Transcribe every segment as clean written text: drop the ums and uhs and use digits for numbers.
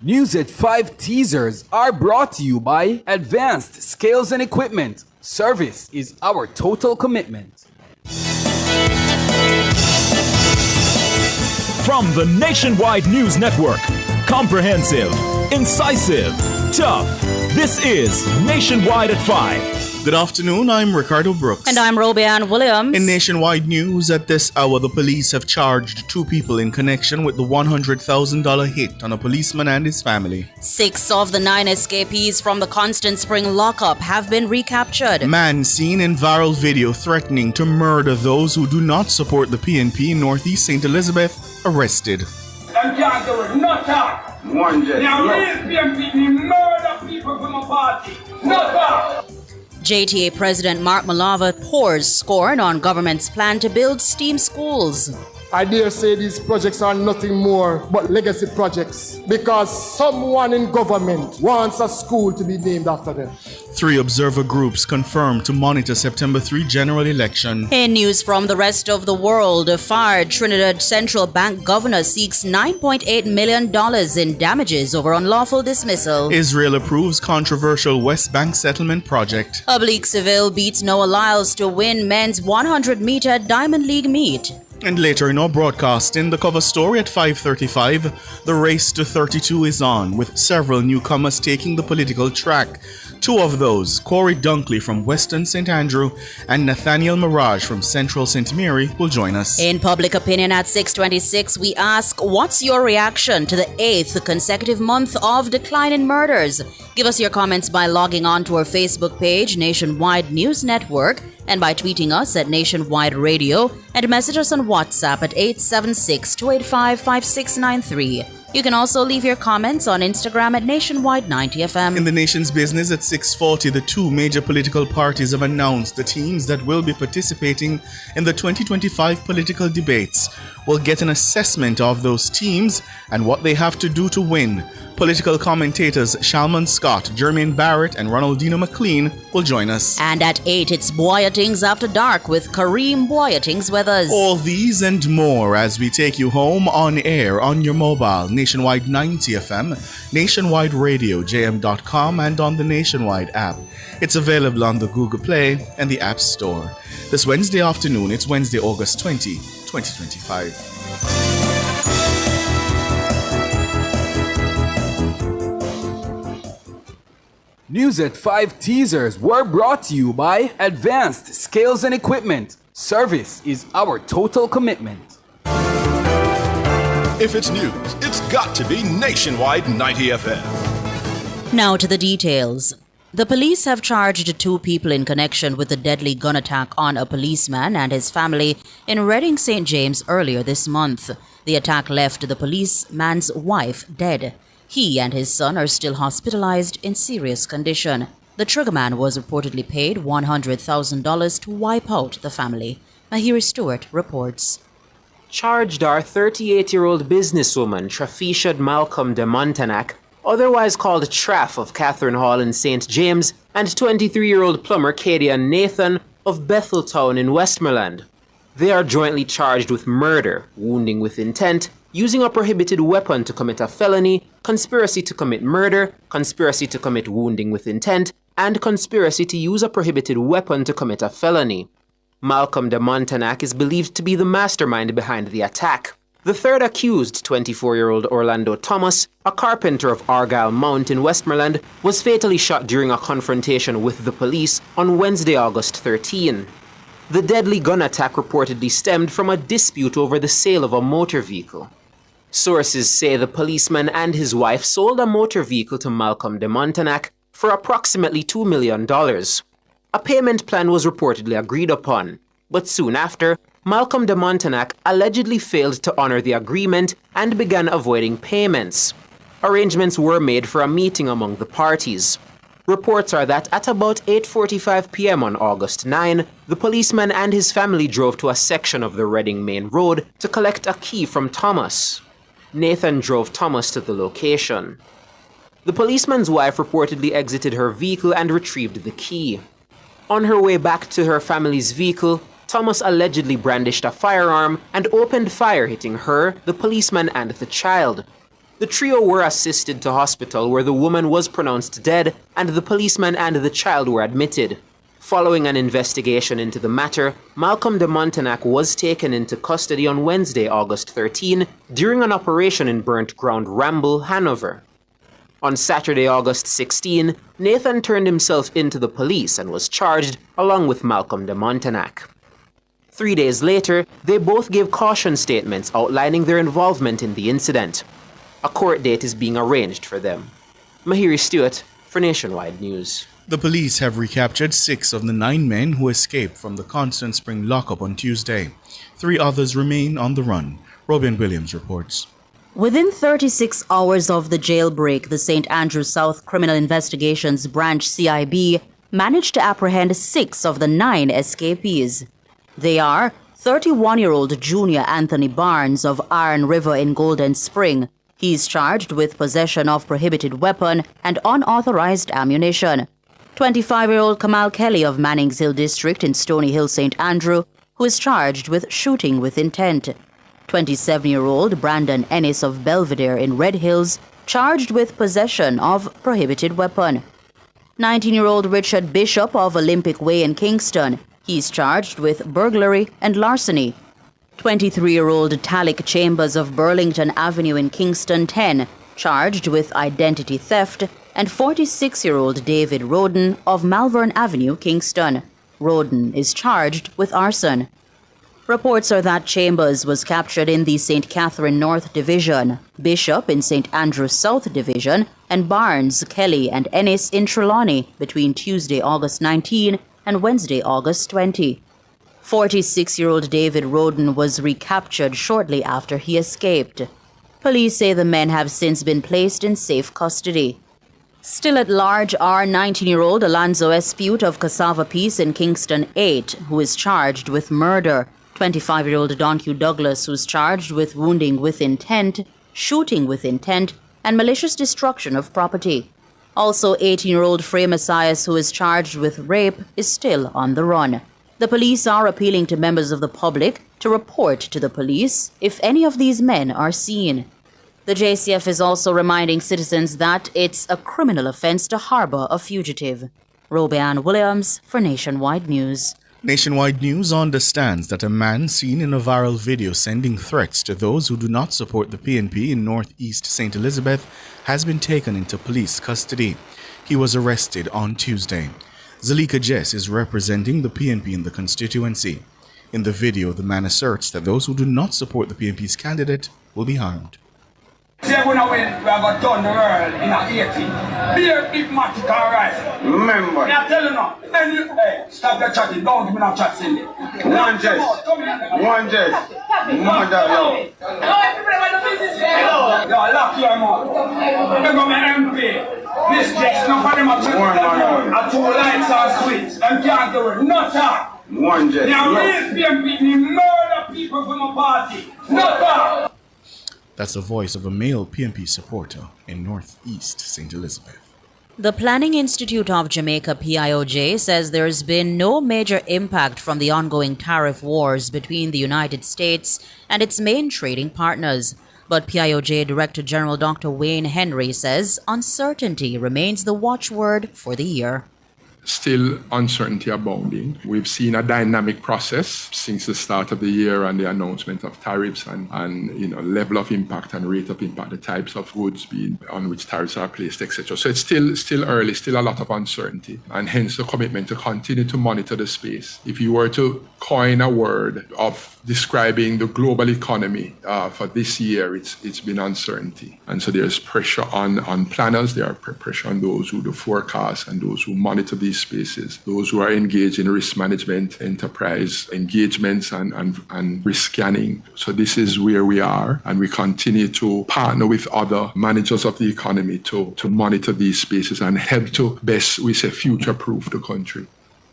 News at 5 teasers are brought to you by Advanced Scales and Equipment. Service is our total commitment. From the Nationwide News Network, comprehensive, incisive, tough. This is Nationwide at 5. Good afternoon, I'm Ricardo Brooks. And I'm Robianne Williams. In Nationwide News, at this hour, the police have charged 2 people in connection with the $100,000 hit on a policeman and his family. 6 of the 9 escapees from the Constant Spring lockup have been recaptured. Man seen in viral video threatening to murder those who do not support the PNP in Northeast St. Elizabeth, arrested. Them can't do it, not talk. Now real PNP murder people from a party, not talk. JTA President Mark Malava pours scorn on government's plan to build STEAM schools. I dare say these projects are nothing more but legacy projects because someone in government wants a school to be named after them. 3 observer groups confirmed to monitor September 3 general election. In news from the rest of the world, a fired Trinidad Central Bank governor seeks $9.8 million in damages over unlawful dismissal. Israel approves controversial West Bank settlement project. Oblique Seville beats Noah Lyles to win men's 100-meter Diamond League meet. And later in our broadcast, in the cover story at 5:35, the race to 32 is on, with several newcomers taking the political track. 2 of those, Corey Dunkley from Western St. Andrew and Nathaniel Mirage from Central St. Mary, will join us. In Public Opinion at 6:26, we ask, what's your reaction to the 8th consecutive month of decline in murders? Give us your comments by logging on to our Facebook page, Nationwide News Network, and by tweeting us at Nationwide Radio, and message us on WhatsApp at 876-285-5693. You can also leave your comments on Instagram at Nationwide90FM. In the nation's business at 6:40, the 2 major political parties have announced the teams that will be participating in the 2025 political debates. We'll get an assessment of those teams and what they have to do to win. Political commentators Shalman Scott, Jermaine Barrett, and Ronaldino McLean will join us. And at 8, it's Boyatings After Dark with Kareem Boyatings Weathers. All these and more as we take you home on air on your mobile, Nationwide 90 FM, Nationwide Radio, JM.com, and on the Nationwide app. It's available on the Google Play and the App Store. This Wednesday afternoon, it's Wednesday, August 20, 2025. News at 5 teasers were brought to you by Advanced Scales and Equipment. Service is our total commitment. If it's news, it's got to be Nationwide 90 FM. Now to the details. The police have charged 2 people in connection with the deadly gun attack on a policeman and his family in Reading St. James earlier this month. The attack left the policeman's wife dead. He and his son are still hospitalized in serious condition. The triggerman was reportedly paid $100,000 to wipe out the family. Mahiri Stewart reports. Charged are 38-year-old businesswoman Trafishad Malcolm de Montanak, otherwise called Traff of Catherine Hall in St. James, and 23-year-old plumber Kadia Nathan of Betheltown in Westmoreland. They are jointly charged with murder, wounding with intent, using a prohibited weapon to commit a felony, conspiracy to commit murder, conspiracy to commit wounding with intent, and conspiracy to use a prohibited weapon to commit a felony. Malcolm de Montanak is believed to be the mastermind behind the attack. The third accused, 24-year-old Orlando Thomas, a carpenter of Argyle Mount in Westmoreland, was fatally shot during a confrontation with the police on Wednesday, August 13. The deadly gun attack reportedly stemmed from a dispute over the sale of a motor vehicle. Sources say the policeman and his wife sold a motor vehicle to Malcolm de Montanak for approximately $2 million. A payment plan was reportedly agreed upon, but soon after, Malcolm de Montanak allegedly failed to honor the agreement and began avoiding payments. Arrangements were made for a meeting among the parties. Reports are that at about 8:45 p.m. on August 9, the policeman and his family drove to a section of the Reading Main Road to collect a key from Thomas. Nathan drove Thomas to the location. The policeman's wife reportedly exited her vehicle and retrieved the key. On her way back to her family's vehicle, Thomas allegedly brandished a firearm and opened fire, hitting her, the policeman, and the child. The trio were assisted to hospital where the woman was pronounced dead and the policeman and the child were admitted. Following an investigation into the matter, Malcolm de Montenac was taken into custody on Wednesday, August 13, during an operation in Burnt Ground Ramble, Hanover. On Saturday, August 16, Nathan turned himself into the police and was charged along with Malcolm de Montenac. 3 days later, they both gave caution statements outlining their involvement in the incident. A court date is being arranged for them. Mahiri Stewart for Nationwide News. The police have recaptured 6 of the 9 men who escaped from the Constant Spring lockup on Tuesday. 3 others remain on the run. Robin Williams reports. Within 36 hours of the jailbreak, the St. Andrew South Criminal Investigations Branch CIB managed to apprehend 6 of the 9 escapees. They are 31-year-old Junior Anthony Barnes of Iron River in Golden Spring. He is charged with possession of prohibited weapon and unauthorized ammunition. 25-year-old Kamal Kelly of Mannings Hill District in Stony Hill, St. Andrew, who is charged with shooting with intent. 27-year-old Brandon Ennis of Belvedere in Red Hills, charged with possession of prohibited weapon. 19-year-old Richard Bishop of Olympic Way in Kingston. He is charged with burglary and larceny. 23-year-old Talik Chambers of Burlington Avenue in Kingston 10, charged with identity theft, and 46-year-old David Roden of Malvern Avenue, Kingston. Roden is charged with arson. Reports are that Chambers was captured in the St. Catherine North Division, Bishop in St. Andrew South Division, and Barnes, Kelly, and Ennis in Trelawney between Tuesday, August 19 and Wednesday, August 20. 46-year-old David Roden was recaptured shortly after he escaped. Police say the men have since been placed in safe custody. Still at large are 19-year-old Alonzo Espute of Cassava Peace in Kingston 8, who is charged with murder. 25-year-old Don Q. Douglas, who is charged with wounding with intent, shooting with intent, and malicious destruction of property. Also, 18-year-old Frey Messias, who is charged with rape, is still on the run. The police are appealing to members of the public to report to the police if any of these men are seen. The JCF is also reminding citizens that it's a criminal offense to harbor a fugitive. Robeanne Williams for Nationwide News. Nationwide News understands that a man seen in a viral video sending threats to those who do not support the PNP in Northeast St. Elizabeth has been taken into police custody. He was arrested on Tuesday. Zalika Jess is representing the PNP in the constituency. In the video, the man asserts that those who do not support the PNP's candidate will be harmed. Say when I went, we have a done the world in a 18. Be a diplomatic alright. Remember. I'm telling you, and you, hey, stop the chatting, don't give me no chat, Cindy. One Jess. Mother, yo. Yo, lock your mouth. Remember my MP. This Jess, no for them are 2 lights are sweet. Them can't do it, no talk. One Jess. Now, these PMP, me murder people from a party. No talk. That's the voice of a male PNP supporter in Northeast St. Elizabeth. The Planning Institute of Jamaica, PIOJ, says there's been no major impact from the ongoing tariff wars between the United States and its main trading partners. But PIOJ Director General Dr. Wayne Henry says uncertainty remains the watchword for the year. Still uncertainty abounding. We've seen a dynamic process since the start of the year and the announcement of tariffs and level of impact and rate of impact, the types of goods on which tariffs are placed, etc. So it's still early, still a lot of uncertainty, and hence the commitment to continue to monitor the space. If you were to coin a word of describing the global economy for this year, it's been uncertainty. And so there's pressure on planners, there are pressure on those who do forecasts and those who monitor these spaces, those who are engaged in risk management, enterprise engagements and risk scanning. So this is where we are, and we continue to partner with other managers of the economy to monitor these spaces and help to best, we say, future-proof the country.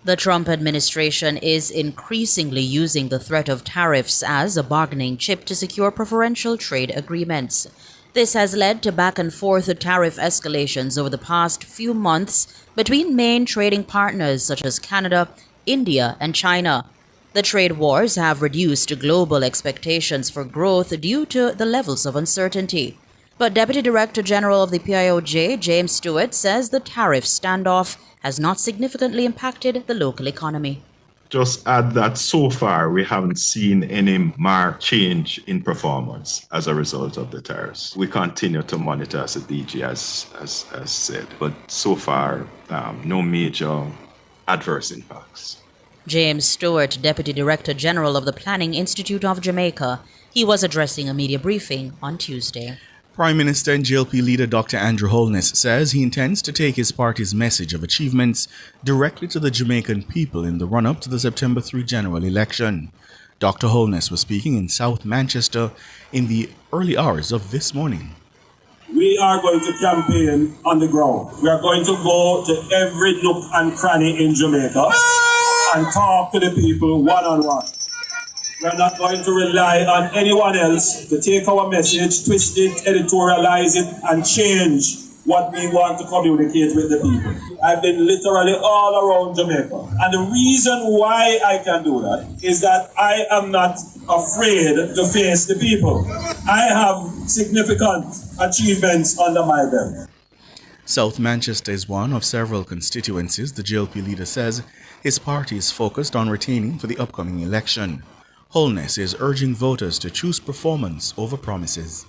The Trump administration is increasingly using the threat of tariffs as a bargaining chip to secure preferential trade agreements. This has led to back-and-forth tariff escalations over the past few months between main trading partners such as Canada, India, and China. The trade wars have reduced global expectations for growth due to the levels of uncertainty. But Deputy Director General of the PIOJ, James Stewart, says the tariff standoff has not significantly impacted the local economy. Just add that so far we haven't seen any marked change in performance as a result of the tariffs. We continue to monitor, as the DG has said, but so far no major adverse impacts. James Stewart, Deputy Director General of the Planning Institute of Jamaica, he was addressing a media briefing on Tuesday. Prime Minister and GLP leader Dr. Andrew Holness says he intends to take his party's message of achievements directly to the Jamaican people in the run-up to the September 3 general election. Dr. Holness was speaking in South Manchester in the early hours of this morning. We are going to campaign on the ground. We are going to go to every nook and cranny in Jamaica and talk to the people one-on-one. We're not going to rely on anyone else to take our message, twist it, editorialize it, and change what we want to communicate with the people. I've been literally all around Jamaica. And the reason why I can do that is that I am not afraid to face the people. I have significant achievements under my belt. South Manchester is one of several constituencies the GLP leader says his party is focused on retaining for the upcoming election. Holness is urging voters to choose performance over promises.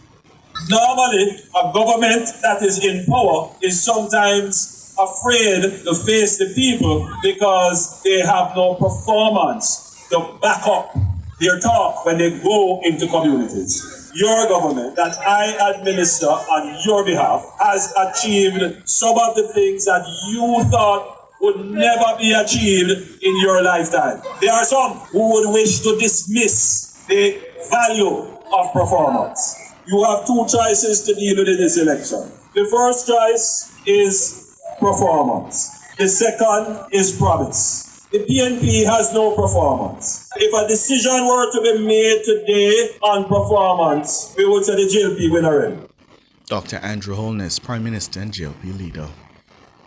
Normally, a government that is in power is sometimes afraid to face the people because they have no performance to back up their talk when they go into communities. Your government that I administer on your behalf has achieved some of the things that you thought would never be achieved in your lifetime. There are some who would wish to dismiss the value of performance. You have two choices to deal with in this election. The first choice is performance. The second is promise. The PNP has no performance. If a decision were to be made today on performance, we would say the GLP winner. Dr. Andrew Holness, Prime Minister and GLP leader.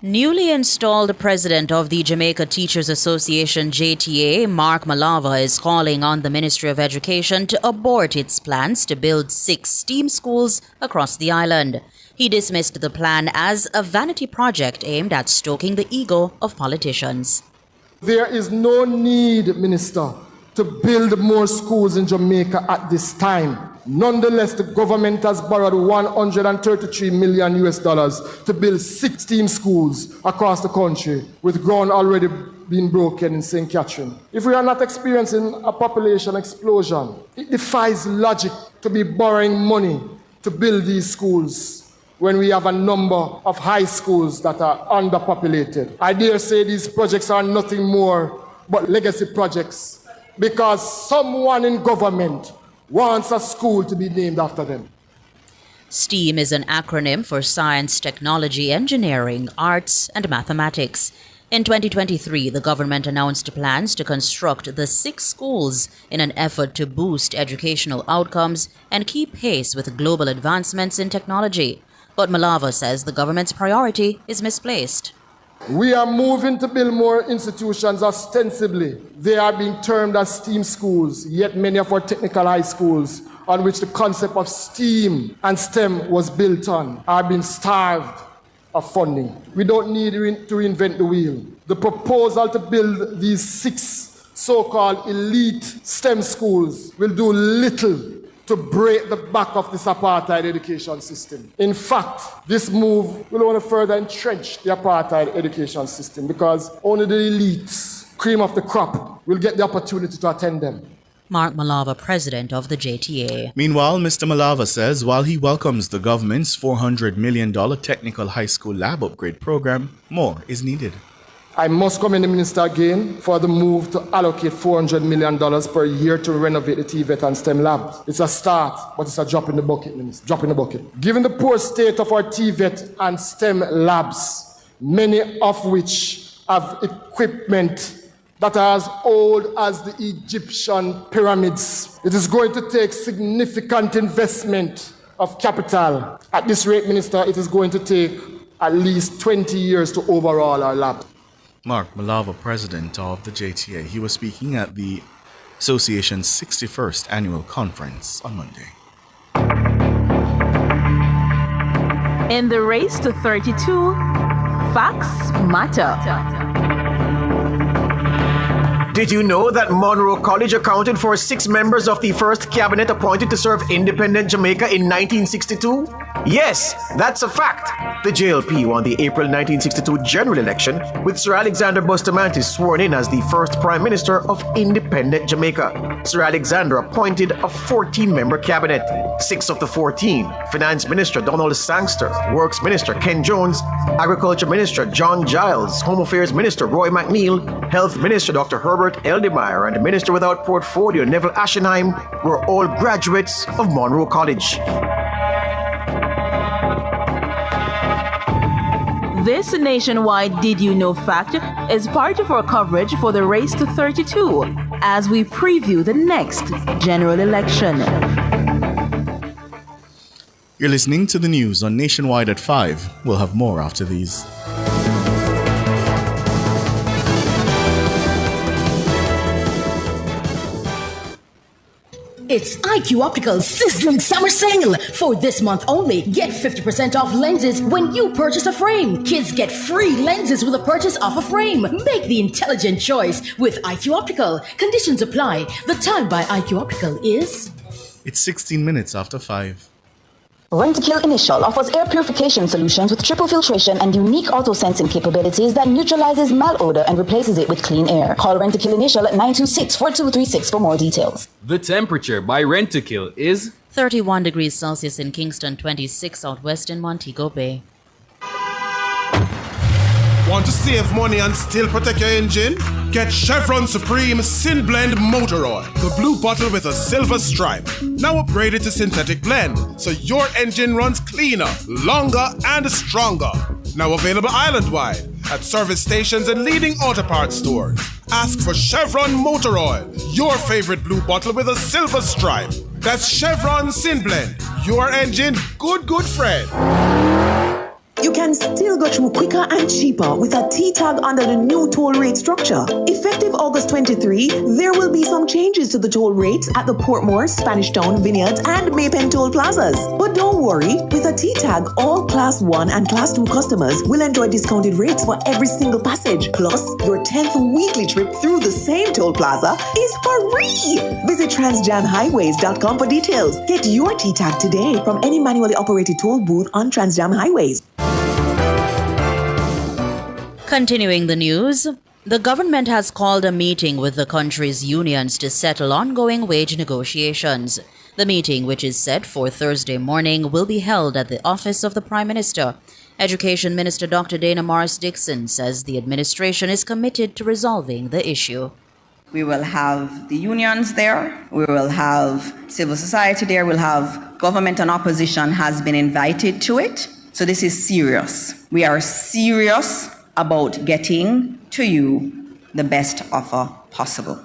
Newly installed president of the Jamaica Teachers Association, JTA, Mark Malava, is calling on the Ministry of Education to abort its plans to build 6 STEAM schools across the island. He dismissed the plan as a vanity project aimed at stoking the ego of politicians. There is no need, Minister, to build more schools in Jamaica at this time. Nonetheless, the government has borrowed $133 million to build 16 schools across the country, with ground already being broken in St. Catherine. If we are not experiencing a population explosion, it defies logic to be borrowing money to build these schools when we have a number of high schools that are underpopulated. I dare say these projects are nothing more but legacy projects because someone in government wants a school to be named after them. STEAM is an acronym for Science, Technology, Engineering, Arts, and Mathematics. In 2023, the government announced plans to construct the 6 schools in an effort to boost educational outcomes and keep pace with global advancements in technology. But Malava says the government's priority is misplaced. We are moving to build more institutions ostensibly. They are being termed as STEAM schools, yet many of our technical high schools on which the concept of STEAM and STEM was built on are being starved of funding. We don't need to reinvent the wheel. The proposal to build these 6 so-called elite STEM schools will do little to break the back of this apartheid education system. In fact, this move will only further entrench the apartheid education system because only the elites, cream of the crop, will get the opportunity to attend them. Mark Malava, president of the JTA. Meanwhile, Mr. Malava says while he welcomes the government's $400 million technical high school lab upgrade program, more is needed. I must commend the minister again for the move to allocate $400 million per year to renovate the TVET and STEM labs. It's a start, but it's a drop in the bucket, Minister. Drop in the bucket. Given the poor state of our TVET and STEM labs, many of which have equipment that are as old as the Egyptian pyramids, it is going to take significant investment of capital. At this rate, Minister, it is going to take at least 20 years to overhaul our lab. Mark Malava, president of the JTA, he was speaking at the association's 61st annual conference on Monday. In the race to 32, facts matter. Did you know that Monroe College accounted for 6 members of the first cabinet appointed to serve independent Jamaica in 1962? Yes, that's a fact. The JLP won the April 1962 general election with Sir Alexander Bustamante sworn in as the first Prime Minister of independent Jamaica. Sir Alexander appointed a 14-member cabinet. 6 of the 14, Finance Minister Donald Sangster, Works Minister Ken Jones, Agriculture Minister John Giles, Home Affairs Minister Roy McNeil, Health Minister Dr. Herbert Eldemeyer, and Minister without Portfolio Neville Ashenheim were all graduates of Monroe College. This nationwide Did You Know fact is part of our coverage for the race to 32 as we preview the next general election. You're listening to the news on Nationwide at 5. We'll have more after these. It's IQ Optical's sizzling summer sale. For this month only, get 50% off lenses when you purchase a frame. Kids get free lenses with a purchase of a frame. Make the intelligent choice with IQ Optical. Conditions apply. The time by IQ Optical is... It's 16 minutes after 5. Rentokil Initial offers air purification solutions with triple filtration and unique auto-sensing capabilities that neutralizes malodor and replaces it with clean air. Call Rentokil Initial at 926-4236 for more details. The temperature by Rentokil is 31 degrees Celsius in Kingston, 26 out west in Montego Bay. Want to save money and still protect your engine? Get Chevron Supreme Sin Blend Motor Oil, the blue bottle with a silver stripe. Now upgraded to synthetic blend, so your engine runs cleaner, longer, and stronger. Now available island-wide at service stations and leading auto parts stores. Ask for Chevron Motor Oil, your favorite blue bottle with a silver stripe. That's Chevron Sin Blend, your engine good friend. You can still go through quicker and cheaper with a T-tag under the new toll rate structure. Effective August 23, there will be some changes to the toll rates at the Portmore, Spanish Town, Vineyards, and Maypen toll plazas. But don't worry, with a T-tag, all Class 1 and Class 2 customers will enjoy discounted rates for every single passage. Plus, your 10th weekly trip through the same toll plaza is free. Visit transjamhighways.com for details. Get your T-tag today from any manually operated toll booth on Transjam Highways. Continuing the news, the government has called a meeting with the country's unions to settle ongoing wage negotiations. The meeting, which is set for Thursday morning, will be held at the office of the Prime Minister. Education Minister Dr. Dana Morris-Dixon says the administration is committed to resolving the issue. We will have the unions there, we will have civil society there, we'll have government and opposition has been invited to it. So this is serious. We are serious about getting to you the best offer possible.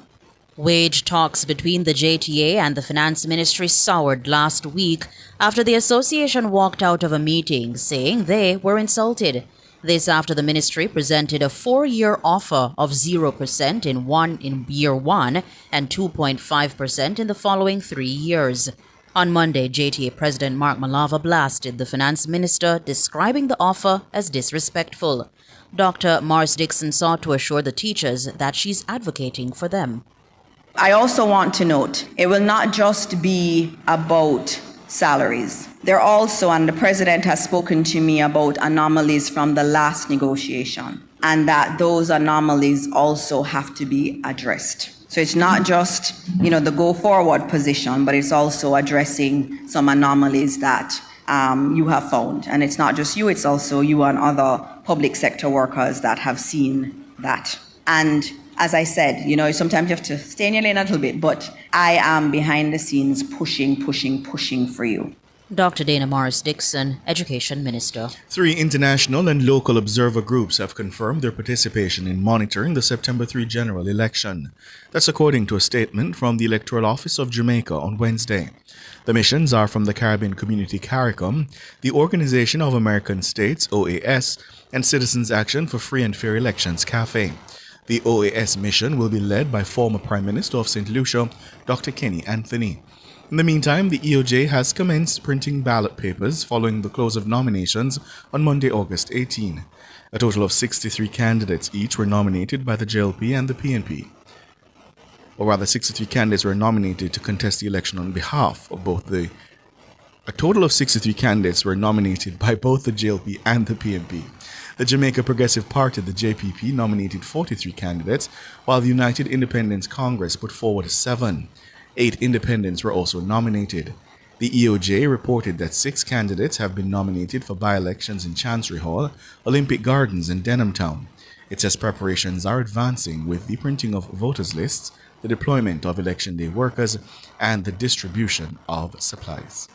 Wage talks between the JTA and the Finance Ministry soured last week after the association walked out of a meeting saying they were insulted. This after the ministry presented a 4-year offer of 0% in year 1 and 2.5% in the following 3 years. On Monday, JTA President Mark Malava blasted the Finance Minister, describing the offer as disrespectful. Dr. Morris-Dixon sought to assure the teachers that she's advocating for them. I also want to note, it will not just be about salaries. There also, and the President has spoken to me about anomalies from the last negotiation, and that those anomalies also have to be addressed. So it's not just, the go-forward position, but it's also addressing some anomalies that you have found. And it's not just you, it's also you and other public sector workers that have seen that. And as I said, sometimes you have to stay in your lane a little bit, but I am behind the scenes pushing for you. Dr. Dana Morris-Dixon, Education Minister. 3 international and local observer groups have confirmed their participation in monitoring the September 3 general election. That's according to a statement from the Electoral Office of Jamaica on Wednesday. The missions are from the Caribbean Community CARICOM, the Organization of American States, OAS, and Citizens Action for Free and Fair Elections, CAFE. The OAS mission will be led by former Prime Minister of St. Lucia, Dr. Kenny Anthony. In the meantime, the EOJ has commenced printing ballot papers following the close of nominations on Monday, August 18. A total of 63 candidates each were nominated by the JLP and the PNP. Or rather, 63 candidates were nominated to contest the election on behalf of both the... A total of 63 candidates were nominated by both the JLP and the PNP. The Jamaica Progressive Party, the JPP, nominated 43 candidates, while the United Independence Congress put forward 7. 8 independents were also nominated. The EOJ reported that 6 candidates have been nominated for by-elections in Chancery Hall, Olympic Gardens, and Denham Town. It says preparations are advancing with the printing of voters' lists, the deployment of election day workers, and the distribution of supplies.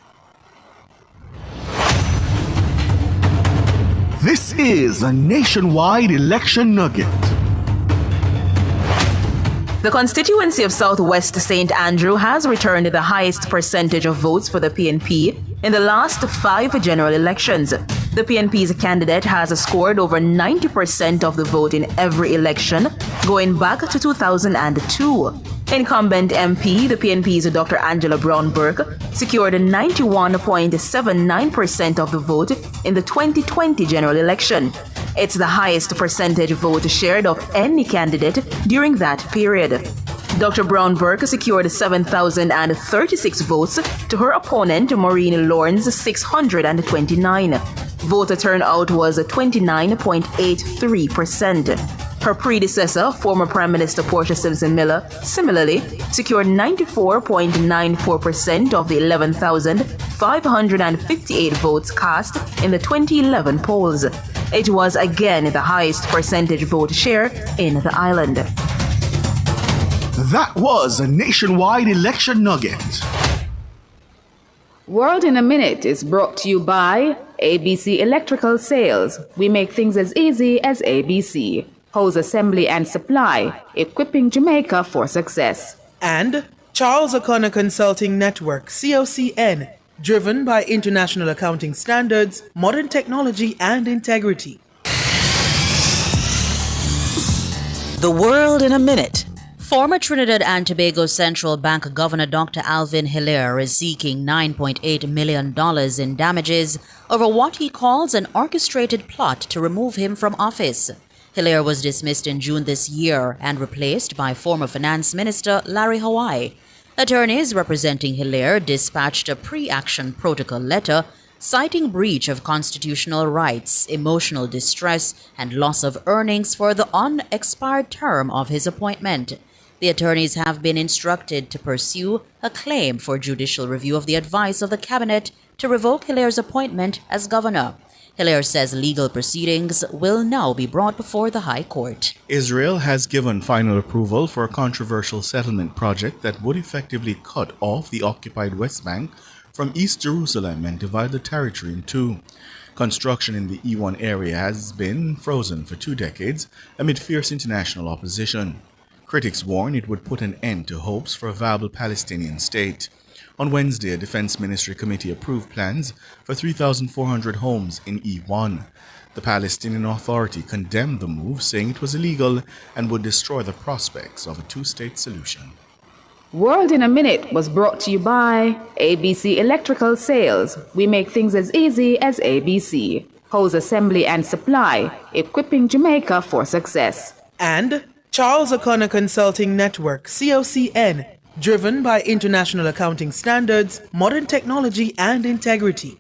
This is a nationwide election nugget. The constituency of Southwest St. Andrew has returned the highest percentage of votes for the PNP in the last 5 general elections. The PNP's candidate has scored over 90% of the vote in every election, going back to 2002. Incumbent MP, the PNP's Dr. Angela Brown-Burke, secured 91.79% of the vote in the 2020 general election. It's the highest percentage vote shared of any candidate during that period. Dr. Brown-Burke secured 7,036 votes to her opponent, Maureen Lawrence, 629. Voter turnout was 29.83%. Her predecessor, former Prime Minister Portia Simpson Miller, similarly secured 94.94% of the 11,558 votes cast in the 2011 polls. It was again the highest percentage vote share in the island. That was a nationwide election nugget. World in a Minute is brought to you by ABC Electrical Sales. We make things as easy as ABC. Hose assembly and supply, equipping Jamaica for success. And Charles O'Connor Consulting Network, COCN, driven by international accounting standards, modern technology, and integrity. The World in a Minute. Former Trinidad and Tobago Central Bank Governor Dr. Alvin Hilaire is seeking $9.8 million in damages over what he calls an orchestrated plot to remove him from office. Hilaire was dismissed in June this year and replaced by former Finance Minister Larry Hawaii. Attorneys representing Hilaire dispatched a pre-action protocol letter citing breach of constitutional rights, emotional distress, and loss of earnings for the unexpired term of his appointment. The attorneys have been instructed to pursue a claim for judicial review of the advice of the cabinet to revoke Hilaire's appointment as governor. Hilaire says legal proceedings will now be brought before the High Court. Israel has given final approval for a controversial settlement project that would effectively cut off the occupied West Bank from East Jerusalem and divide the territory in two. Construction in the E1 area has been frozen for 2 decades amid fierce international opposition. Critics warn it would put an end to hopes for a viable Palestinian state. On Wednesday, a Defense Ministry committee approved plans for 3,400 homes in E1. The Palestinian Authority condemned the move, saying it was illegal and would destroy the prospects of a two-state solution. World in a Minute was brought to you by ABC Electrical Sales. We make things as easy as ABC. Hose assembly and supply, equipping Jamaica for success. And Charles O'Connor Consulting Network, COCN, driven by international accounting standards, modern technology, and integrity.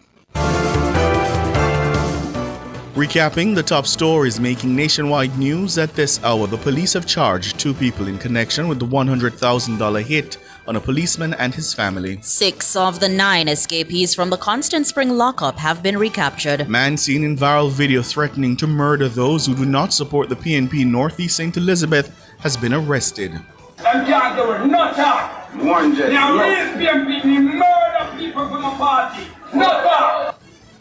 Recapping the top stories making nationwide news at this hour, the police have charged 2 people in connection with the $100,000 hit on a policeman and his family. 6 of the 9 escapees from the Constant Spring lockup have been recaptured. Man seen in viral video threatening to murder those who do not support the PNP Northeast St. Elizabeth has been arrested. Them can't do it. No talk. Now, real PNP, we murder people from a party. No talk.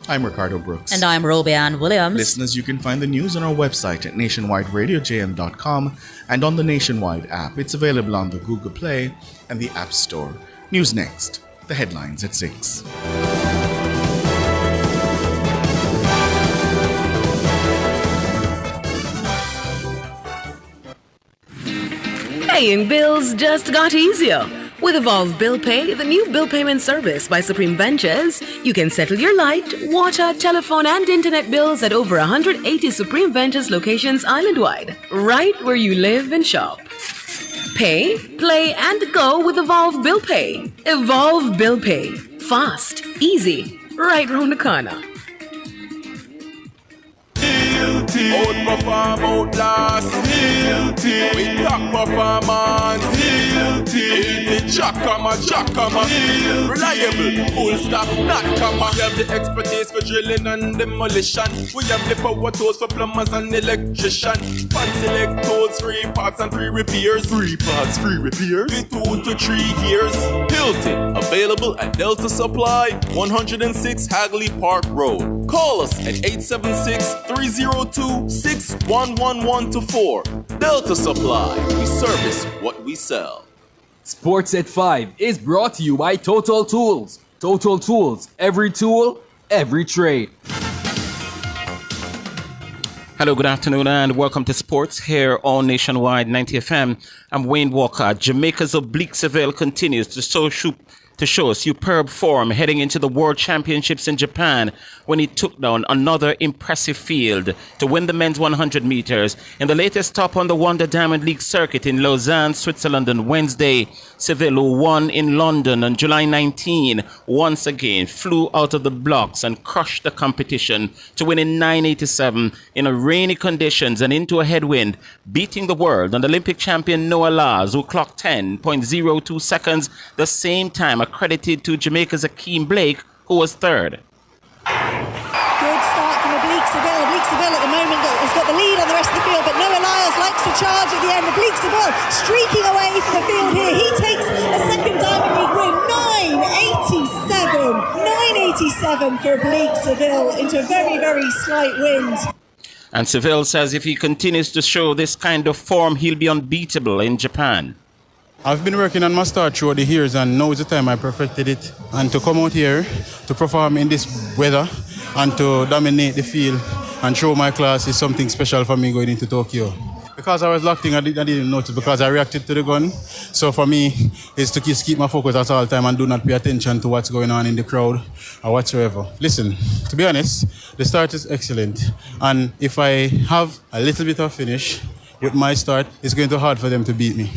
I'm Ricardo Brooks. And I'm Robianne Williams. Listeners, you can find the news on our website at nationwideradiojm.com and on the Nationwide app. It's available on the Google Play and the App Store. News next. The headlines at 6. Paying bills just got easier. With Evolve Bill Pay, the new bill payment service by Supreme Ventures, you can settle your light, water, telephone, and internet bills at over 180 Supreme Ventures locations island-wide, right where you live and shop. Pay, play, and go with Evolve Bill Pay. Evolve Bill Pay. Fast, easy, right round the corner. Outperform, outlast. With top performance. Jackhammer. Reliable, full stop, not comma. We have the expertise for drilling and demolition. We have the power tools for plumbers and electrician. Fancy select tools, 3 parts and 3 repairs. 3 parts, 3 repairs. In 2 to 3 years. Hilton, available at Delta Supply, 106 Hagley Park Road. Call us at 876-302-6111-4. Delta Supply, we service what we sell. Sports at 5 is brought to you by Total Tools. Total Tools, every tool, every trade. Hello, good afternoon, and welcome to Sports here on Nationwide 90 FM. I'm Wayne Walker. Jamaica's Oblique Seville continues to show superb form heading into the World Championships in Japan when he took down another impressive field to win the men's 100 meters. In the latest stop on the Wonder Diamond League circuit in Lausanne, Switzerland on Wednesday, Seville, who won in London on July 19, once again flew out of the blocks and crushed the competition to win in 9:87 in a rainy conditions and into a headwind, beating the world and Olympic champion Noah Lars, who clocked 10.02 seconds, the same time accredited to Jamaica's Akeem Blake, who was third. Good start from Oblique Seville. Oblique Seville at the moment has got the lead on the rest of the field, but Noah Lyles likes to charge at the end. Oblique Seville streaking away from the field here. He takes a second Diamond League win. 9.87 for Oblique Seville into a very, very slight wind. And Seville says if he continues to show this kind of form, he'll be unbeatable in Japan. I've been working on my start throughout the years, and now is the time I perfected it. And to come out here to perform in this weather and to dominate the field and show my class is something special for me going into Tokyo. Because I was locked in, I didn't notice because I reacted to the gun. So for me, it's to keep my focus at all time and do not pay attention to what's going on in the crowd or whatsoever. Listen, to be honest, the start is excellent. And if I have a little bit of finish with my start, it's going to be hard for them to beat me.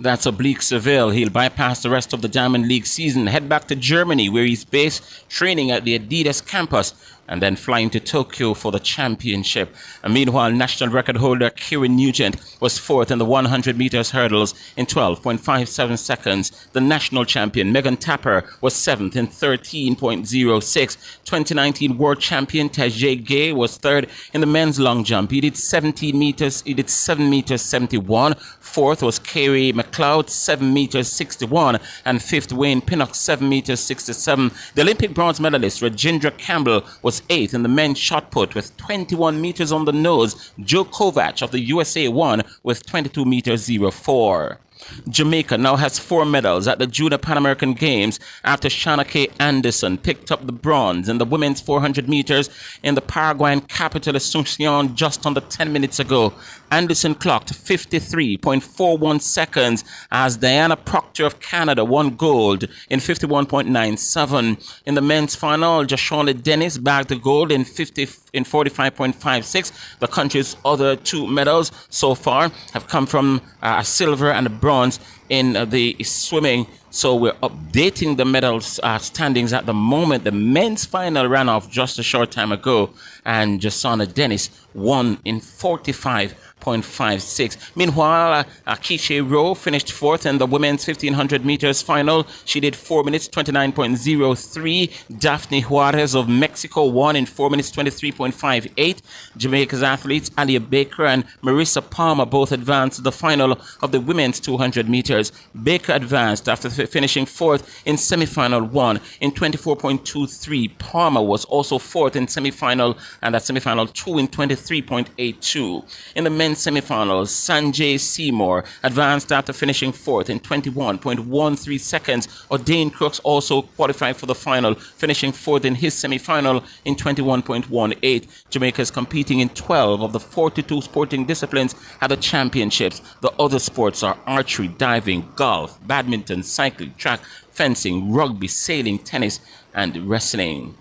That's Oblique Seville. He'll bypass the rest of the Diamond League season, head back to Germany, where he's based, training at the Adidas campus, and then flying to Tokyo for the championship. And meanwhile, national record holder Kieran Nugent was fourth in the 100 meters hurdles in 12.57 seconds. The national champion Megan Tapper was seventh in 13.06. 2019 world champion Tajay Gay was third in the men's long jump. He did 17 meters. He did 7 meters 71. Fourth was Kerry McLeod, 7 meters 61, and fifth Wayne Pinnock, 7 meters 67. The Olympic bronze medalist Rajendra Campbell was eighth in the men's shot put with 21 meters on the nose. Joe Kovac of the USA won with 22 meters 04. Jamaica now has 4 medals at the Junior Pan American Games after Shana K. Anderson picked up the bronze in the women's 400 meters in the Paraguayan capital Asuncion just under 10 minutes ago. Anderson clocked 53.41 seconds as Diana Proctor of Canada won gold in 51.97. In the men's final, Joshua Dennis bagged the gold in 45.56. The country's other 2 medals so far have come from a silver and a bronze in the swimming. So we're updating the medal standings at the moment. The men's final ran off just a short time ago, and Joshua Dennis won in 45.56. Meanwhile, Keisha Rowe finished fourth in the women's 1500 meters final. She did 4 minutes 29.03. Daphne Juarez of Mexico won in 4 minutes 23.58. Jamaica's athletes Alia Baker and Marissa Palmer both advanced to the final of the women's 200 meters. Baker advanced after finishing fourth in semi-final 1 in 24.23. Palmer was also fourth in semi-final, and at semi-final 2 in 23.82. In the men's semi-finals, Sanjay Seymour advanced after finishing fourth in 21.13 seconds. O'Dane Crooks also qualified for the final, finishing fourth in his semi-final in 21.18. Jamaica is competing in 12 of the 42 sporting disciplines at the championships. The other sports are archery, diving, diving, golf, badminton, cycling, track, fencing, rugby, sailing, tennis, and wrestling.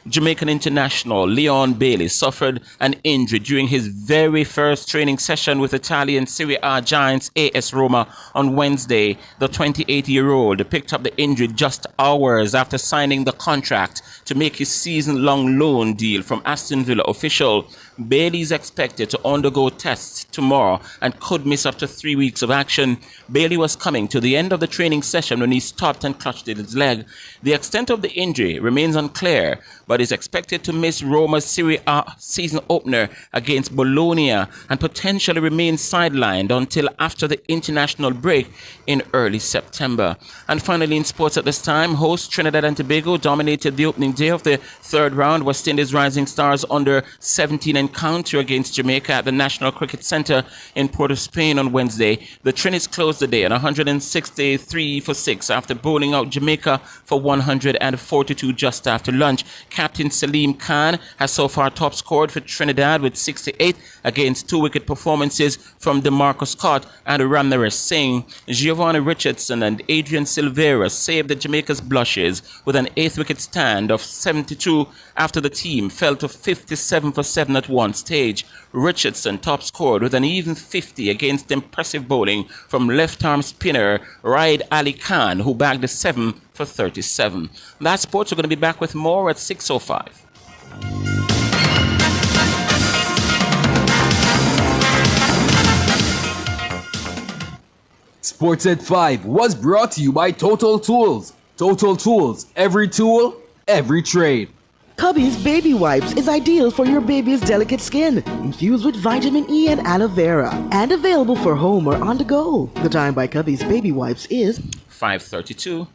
Jamaican international Leon Bailey suffered an injury during his very first training session with Italian Serie A giants AS Roma on Wednesday. The 28-year-old picked up the injury just hours after signing the contract to make his season-long loan deal from Aston Villa official. Bailey is expected to undergo tests tomorrow and could miss up to 3 weeks of action. Bailey was coming to the end of the training session when he stopped and clutched at his leg. The extent of the injury remains unclear, but is expected to miss Roma's Serie A season opener against Bologna and potentially remain sidelined until after the international break in early September. And finally, in sports at this time, host Trinidad and Tobago dominated the opening day of the third round. West Indies Rising Stars under 17 encounter against Jamaica at the National Cricket Centre in Port of Spain on Wednesday. The Trinis closed the day on 163 for 6 after bowling out Jamaica for 142 just after lunch. Captain Salim Khan has so far top scored for Trinidad with 68 against 2-wicket performances from DeMarcus Scott and Ramnaresh Singh. Giovanni Richardson and Adrian Silveira saved the Jamaica's blushes with an 8th-wicket stand of 72 after the team fell to 57 for 7 at one stage. Richardson top scored with an even 50 against impressive bowling from left-arm spinner Raid Ali Khan, who bagged a 7 for 37. That's sports. We're going to be back with more at 6:05. Sports at 5 was brought to you by Total Tools. Total Tools, every tool, every trade. Cubby's Baby Wipes is ideal for your baby's delicate skin, infused with vitamin E and aloe vera, and available for home or on the go. The time by Cubby's Baby Wipes is 5:32.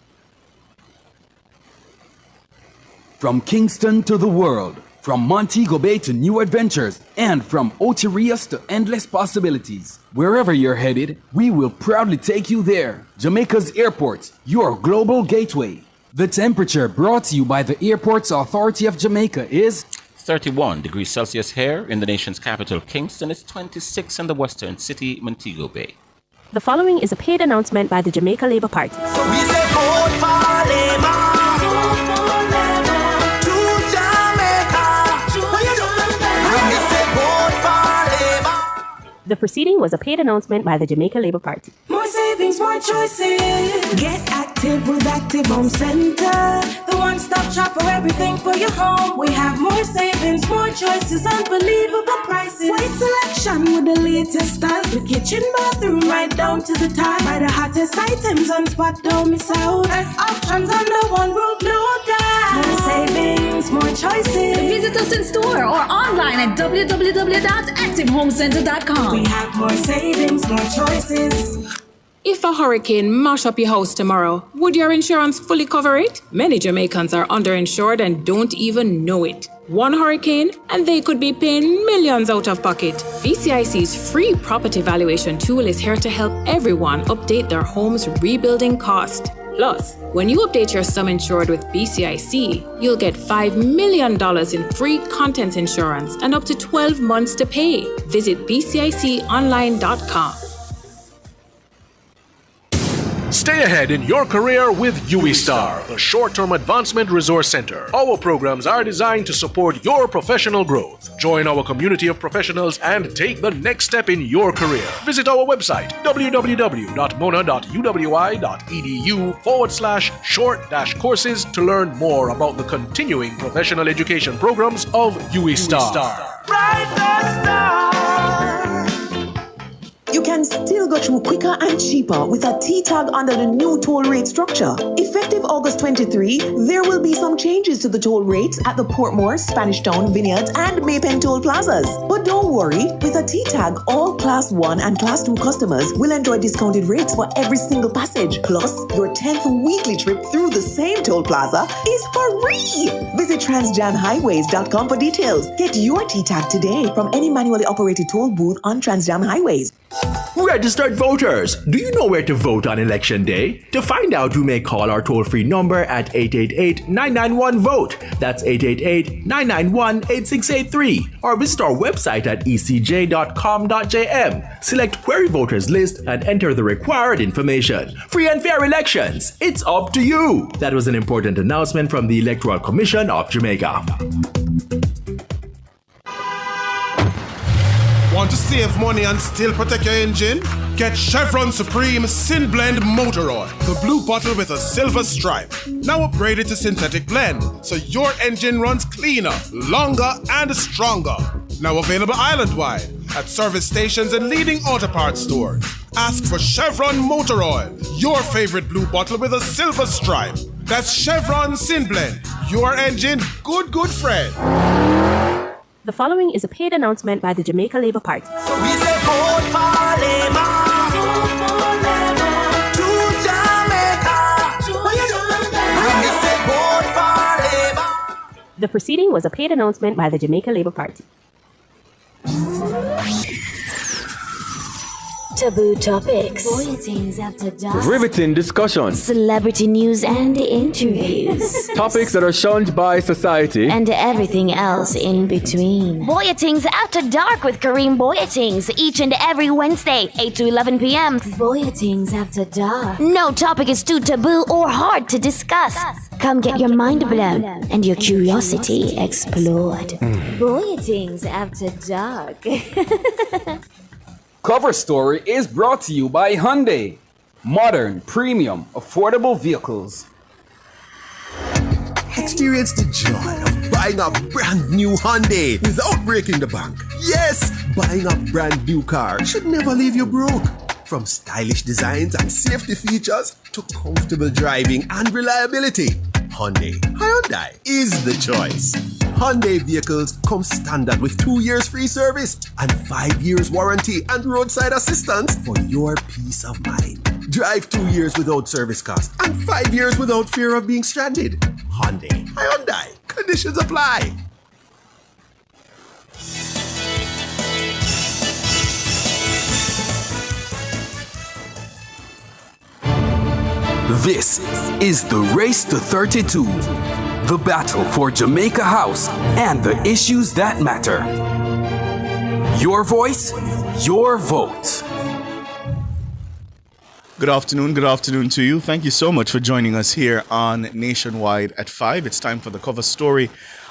From Kingston to the world, from Montego Bay to new adventures, and from Ocherias to endless possibilities. Wherever you're headed, we will proudly take you there. Jamaica's Airport, your global gateway. The temperature brought to you by the Airports Authority of Jamaica is 31 degrees Celsius here in the nation's capital, Kingston. It's 26 in the western city, Montego Bay. The following is a paid announcement by the Jamaica Labour Party. So we say vote for Labour. Vote for Labour. To Jamaica. We say vote for Labour. The proceeding was a paid announcement by the Jamaica Labour Party. More savings, more choices. Get active with Active Home Center. The one-stop shop for everything for your home. We have more savings, more choices, unbelievable prices. Wide selection with the latest style. The kitchen, bathroom, right down to the tile. Buy the hottest items on spot, don't miss out. Best options under one roof, no doubt. More savings, more choices. Visit us in store or online at www.activehomecenter.com. We have more savings, more choices. If a hurricane mash up your house tomorrow, would your insurance fully cover it? Many Jamaicans are underinsured and don't even know it. One hurricane and they could be paying millions out of pocket. BCIC's free property valuation tool is here to help everyone update their home's rebuilding cost. Plus, when you update your sum insured with BCIC, you'll get $5 million in free contents insurance and up to 12 months to pay. Visit bciconline.com. Stay ahead in your career with UWI-STAR, the short-term advancement resource center. Our programs are designed to support your professional growth. Join our community of professionals and take the next step in your career. Visit our website, www.mona.uwi.edu/short-courses to learn more about the continuing professional education programs of UWI-STAR. You can still go through quicker and cheaper with a T-tag under the new toll rate structure. Effective August 23, there will be some changes to the toll rates at the Portmore, Spanish Town, Vineyards, and Maypen toll plazas. But don't worry, with a T-tag, all Class 1 and Class 2 customers will enjoy discounted rates for every single passage. Plus, your 10th weekly trip through the same toll plaza is free. Visit transjamhighways.com for details. Get your T-tag today from any manually operated toll booth on Transjam Highways. Registered voters, do you know where to vote on election day? To find out, you may call our toll-free number at 888-991-VOTE. That's 888-991-8683. Or visit our website at ecj.com.jm. Select Query Voters List and enter the required information. Free and fair elections. It's up to you. That was an important announcement from the Electoral Commission of Jamaica. Want to save money and still protect your engine? Get Chevron Supreme Sin Blend Motor Oil, the blue bottle with a silver stripe. Now upgraded to synthetic blend, so your engine runs cleaner, longer, and stronger. Now available island-wide at service stations and leading auto parts stores. Ask for Chevron Motor Oil, your favorite blue bottle with a silver stripe. That's Chevron Sin Blend, your engine good friend. The following is a paid announcement by the Jamaica Labour Party. The proceeding was a paid announcement by the Jamaica Labour Party. Taboo topics, bulletins after dusk, riveting discussions, celebrity news and interviews, topics that are shunned by society, and everything else in between. Boyatings After Dark with Kareem Boyatings each and every Wednesday, 8 to 11 p.m. Boyatings After Dark. No topic is too taboo or hard to discuss. Come get your mind blown and your curiosity explored. Boyatings After Dark. Cover Story is brought to you by Hyundai. Modern, premium, affordable vehicles. Experience the joy of buying a brand new Hyundai without breaking the bank. Yes, buying a brand new car should never leave you broke. From stylish designs and safety features to comfortable driving and reliability, Hyundai is the choice. Hyundai vehicles come standard with 2 years free service and 5 years warranty and roadside assistance for your peace of mind. Drive 2 years without service cost and 5 years without fear of being stranded. Hyundai. Conditions apply. This is the Race to 32, the battle for Jamaica House and the issues that matter. Your voice, your vote. Good afternoon to you. Thank you so much for joining us here on Nationwide at 5. It's time for the cover story.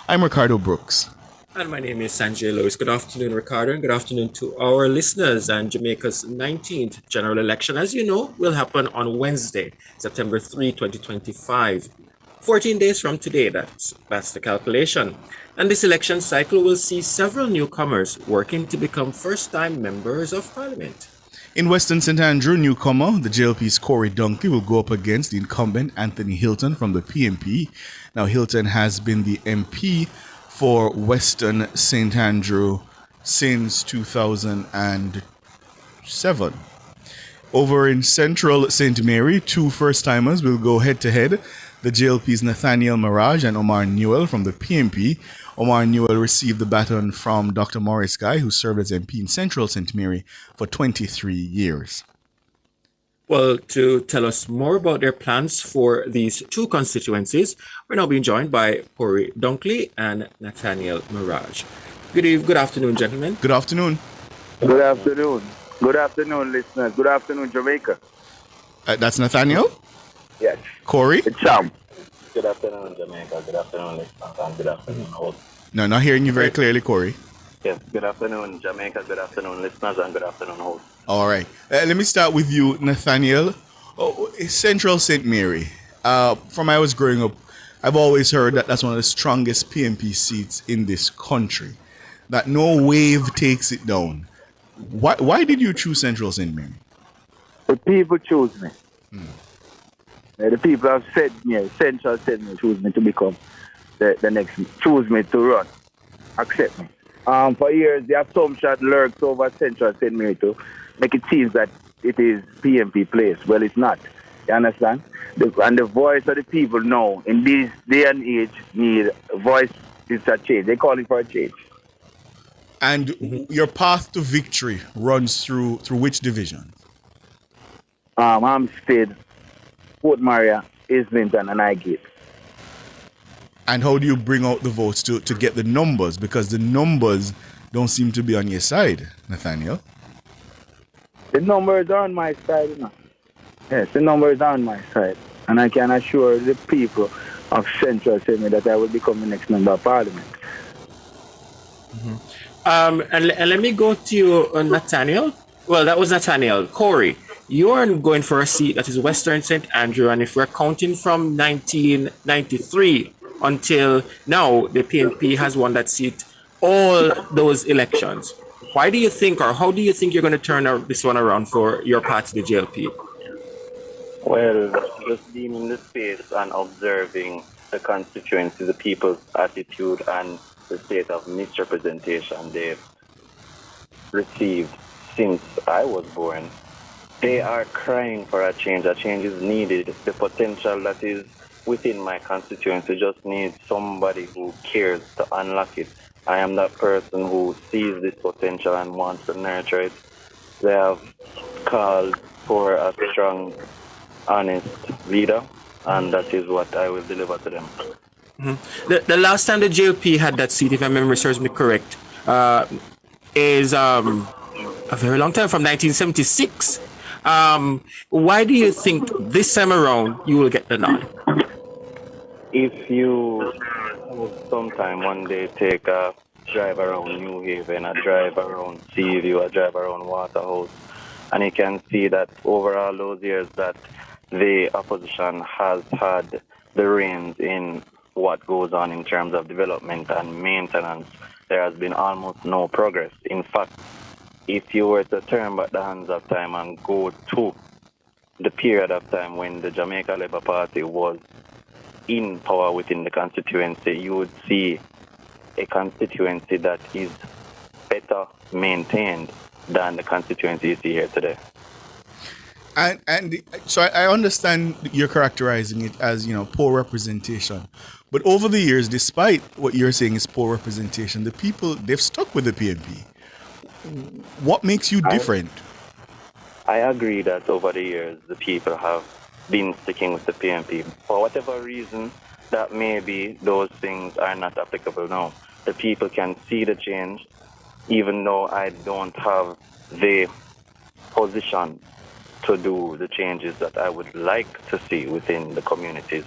I'm Ricardo Brooks. And my name is Sanjay Lewis. Good afternoon, Ricardo, and good afternoon to our listeners. And Jamaica's 19th general election, as you know, will happen on Wednesday, September 3, 2025. 14 days from today, that's the calculation. And this election cycle will see several newcomers working to become first-time members of Parliament. In Western St. Andrew, newcomer, the JLP's Corey Dunkley will go up against the incumbent Anthony Hilton from the PNP. Now, Hilton has been the MP for Western St. Andrew since 2007. Over in Central St. Mary, two first-timers will go head-to-head. The JLP's Nathaniel Mirage and Omar Newell from the PNP. Omar Newell received the baton from Dr. Morris Guy, who served as MP in Central St. Mary for 23 years. Well, to tell us more about their plans for these two constituencies, we're now being joined by Corey Dunkley and Nathaniel Mirage. Good afternoon, gentlemen. Good afternoon. Good afternoon. Good afternoon, listeners. Good afternoon, Jamaica. That's Nathaniel? Yes. Corey? It's Sam. Good afternoon, Jamaica. Good afternoon, listeners. And good afternoon, host. No, not hearing you very clearly, Corey. Yes, good afternoon, Jamaica. Good afternoon, listeners, and good afternoon, host. All right. Let me start with you, Nathaniel. Central St. Mary. From I was growing up, I've always heard that that's one of the strongest PNP seats in this country. That no wave takes it down. Why did you choose Central St. Mary? The people chose me. The people have said me, Central St. Mary choose me to become the next, choose me to run, accept me. For years, the assumption lurks over Central St. Mary to make it seem that it is PNP place. Well, it's not. You understand? And the voice of the people now, in this day and age, need a voice is a change. They call it for a change. And your path to victory runs through which division? Hampstead, Port Maria, Islington, and Highgate. And how do you bring out the votes to get the numbers? Because the numbers don't seem to be on your side, Nathaniel. The numbers are on my side, you know. Yes, the numbers are on my side. And I can assure the people of Central Sydney that I will become the next member of parliament. And let me go to you, Nathaniel. Well, that was Nathaniel. Corey, you're going for a seat that is Western St. Andrew, and if we're counting from 1993 until now, the PNP has won that seat all those elections. Why do you think, or how do you think you're going to turn this one around for your party, the JLP? Well, just being in the space and observing the constituency, the people's attitude, and the state of misrepresentation they've received since I was born, they are crying for a change. A change is needed. The potential that is within my constituency just needs somebody who cares to unlock it. I am that person who sees this potential and wants to nurture it. They have called for a strong, honest leader, and that is what I will deliver to them. The last time the JLP had that seat, if my memory serves me correct, is a very long time, from 1976. Why do you think this time around you will get the nod? If you sometime one day take a drive around New Haven, a drive around Seaview, a drive around Waterhouse, and you can see that over all those years that the opposition has had the reins in what goes on in terms of development and maintenance, there has been almost no progress. In fact, if you were to turn back the hands of time and go to the period of time when the Jamaica Labour Party was in power within the constituency, you would see a constituency that is better maintained than the constituency you see here today. And so I understand you're characterizing it as, poor representation. But over the years, despite what you're saying is poor representation, the people, they've stuck with the PNP. What makes you different? I agree that over the years, the people have been sticking with the PNP. For whatever reason that may be, those things are not applicable now. The people can see the change, even though I don't have the position to do the changes that I would like to see within the communities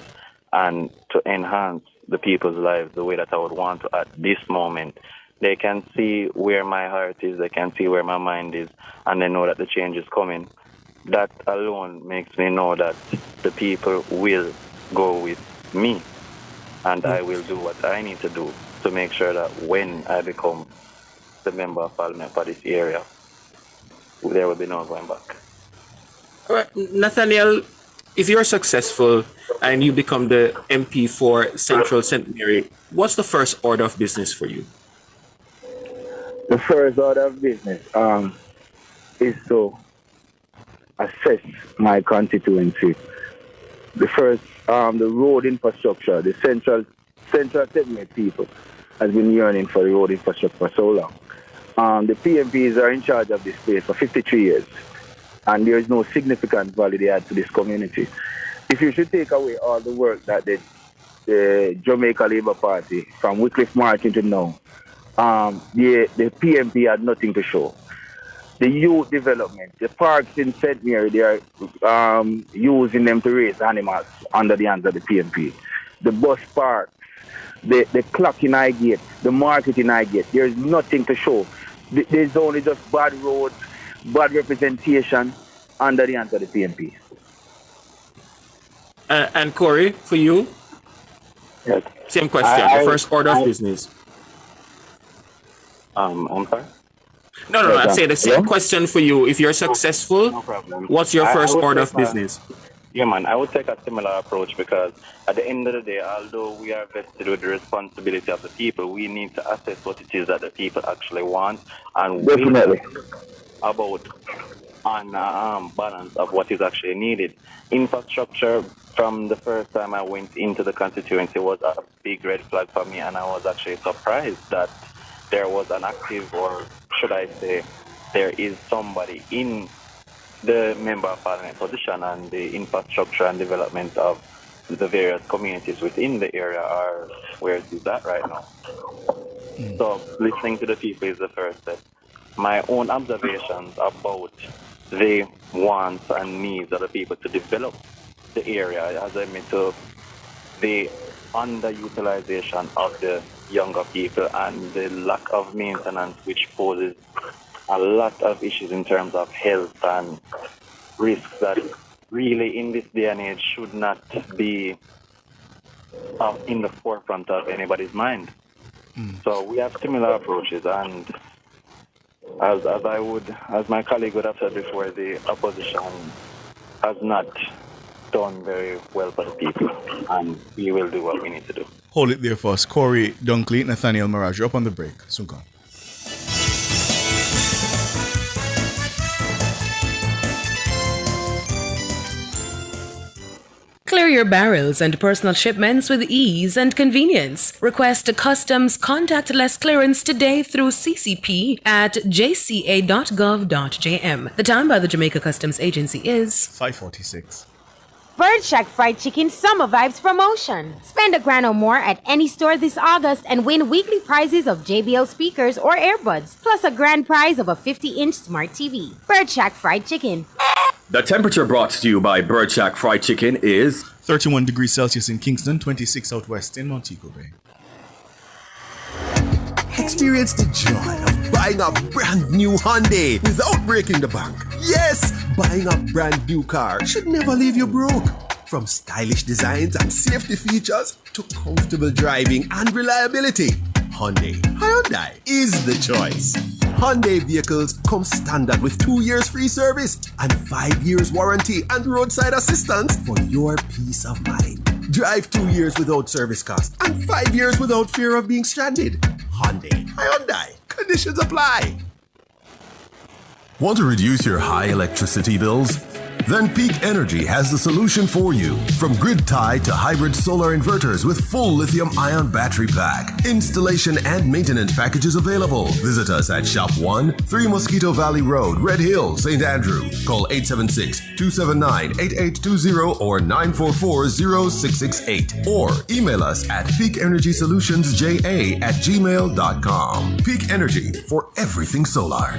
and to enhance the people's lives the way that I would want to at this moment. They can see where my heart is, they can see where my mind is, and they know that the change is coming. That alone makes me know that the people will go with me, and I will do what I need to do to make sure that when I become the member of parliament for this area, there will be no going back. All right, Nathaniel, if you're successful and you become the MP for Central St. Mary, what's the first order of business for you? The first order of business is to assess my constituency. The first, the road infrastructure, the Central St. Mary people has been yearning for the road infrastructure for so long. The PMPs are in charge of this place for 53 years. And there is no significant value they add to this community. If you should take away all the work that the Jamaica Labour Party, from Wycliffe Martin to now, the PMP had nothing to show. The youth development, the parks in St. Mary, they are using them to raise animals under the hands of the PMP. The bus parks, the clock in Highgate, the market in Highgate, there is nothing to show. There's only just bad roads, bad representation under the hands of the PNP. And Corey, for you? Yes. Same question, the first order of business. I'm sorry? No, I'd say the same question for you. If you're successful, no problem. What's your first order of business? Yeah, man, I would take a similar approach because at the end of the day, although we are vested with the responsibility of the people, we need to assess what it is that the people actually want and definitely about on balance of what is actually needed. Infrastructure, from the first time I went into the constituency, was a big red flag for me, and I was actually surprised that there was an active, or should I say, there is somebody in the member of parliament position and the infrastructure and development of the various communities within the area are where it is at right now. So listening to the people is the first step. My own observations about the wants and needs of the people to develop the area, as I mean to the underutilization of the younger people and the lack of maintenance, which poses a lot of issues in terms of health and risks that really in this day and age should not be in the forefront of anybody's mind. So we have similar approaches, and as my colleague would have said before, the opposition has not done very well for the people, and we will do what we need to do. Hold it there for us. Corey Dunkley, Nathaniel Mirage, you're up on the break. Soon come. Clear your barrels and personal shipments with ease and convenience. Request a customs contactless clearance today through CCP at jca.gov.jm. The time by the Jamaica Customs Agency is 5:46. Bird Shack Fried Chicken Summer Vibes Promotion. Spend $1,000 or more at any store this August and win weekly prizes of JBL speakers or earbuds, plus a grand prize of a 50-inch smart TV. Bird Shack Fried Chicken. The temperature brought to you by Bird Shack Fried Chicken is 31 degrees Celsius in Kingston, 26 out west in Montego Bay. Experience the joy of buying a brand new Hyundai without breaking the bank. Yes, buying a brand new car should never leave you broke. From stylish designs and safety features to comfortable driving and reliability, Hyundai is the choice. Hyundai vehicles come standard with 2 years free service and 5 years warranty and roadside assistance for your peace of mind. Drive 2 years without service cost and 5 years without fear of being stranded. Hyundai. Conditions apply. Want to reduce your high electricity bills? Then Peak Energy has the solution for you. From grid tie to hybrid solar inverters with full lithium-ion battery pack. Installation and maintenance packages available. Visit us at Shop 1, 3 Mosquito Valley Road, Red Hill, St. Andrew. Call 876-279-8820 or 944-0668. Or email us at peakenergysolutionsja@gmail.com. Peak Energy for everything solar.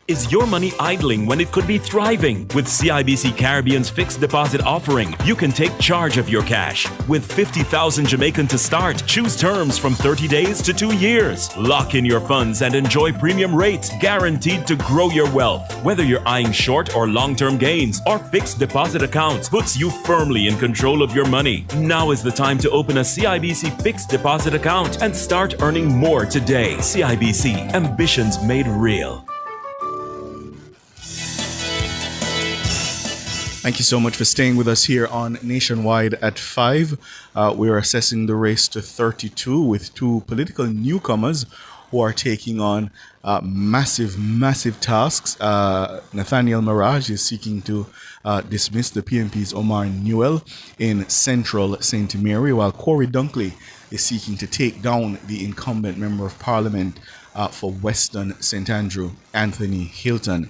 Is your money idling when it could be thriving? With CIBC Caribbean's fixed deposit offering, you can take charge of your cash. With 50,000 Jamaican to start, choose terms from 30 days to 2 years. Lock in your funds and enjoy premium rates guaranteed to grow your wealth. Whether you're eyeing short or long-term gains, our fixed deposit account puts you firmly in control of your money. Now is the time to open a CIBC fixed deposit account and start earning more today. CIBC, ambitions made real. Thank you so much for staying with us here on Nationwide at 5. We are assessing the race to 32 with two political newcomers who are taking on massive tasks. Nathaniel Mirage is seeking to dismiss the PNP's Omar Newell in Central St. Mary, while Corey Dunkley is seeking to take down the incumbent Member of Parliament for Western St. Andrew, Anthony Hilton.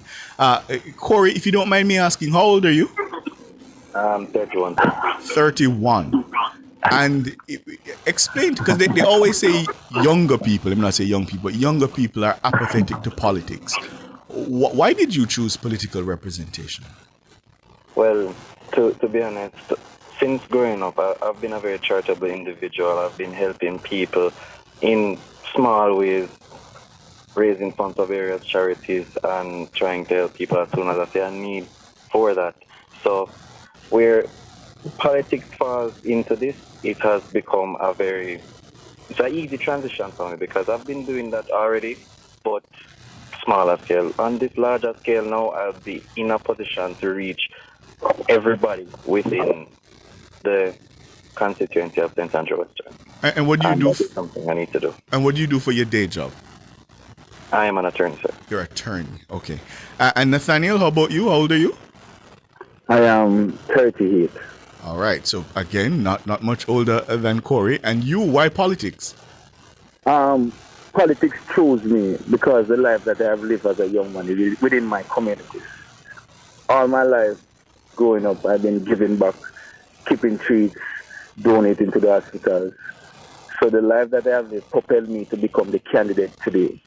Corey, if you don't mind me asking, how old are you? 31. 31. And explain, because they always say younger people, let me not say young people, but younger people are apathetic to politics. Why did you choose political representation? Well, to be honest, since growing up, I've been a very charitable individual. I've been helping people in small ways, raising funds for various charities and trying to help people as soon as I see a need for that. So where politics falls into this, it has become it's an easy transition for me because I've been doing that already, but smaller scale. On this larger scale now, I'll be in a position to reach everybody within the constituency of St. Andrew Western. And what do you do? Something I need to do. And what do you do for your day job? I am an attorney, sir. You're an attorney, okay. And Nathaniel, how about you? How old are you? I am 38. All right, so again, not much older than Corey. And you, why politics? Politics chose me because the life that I have lived as a young man is within my community. All my life growing up, I've been giving back, keeping trees, donating to the hospitals. So the life that I have lived propelled me to become the candidate today.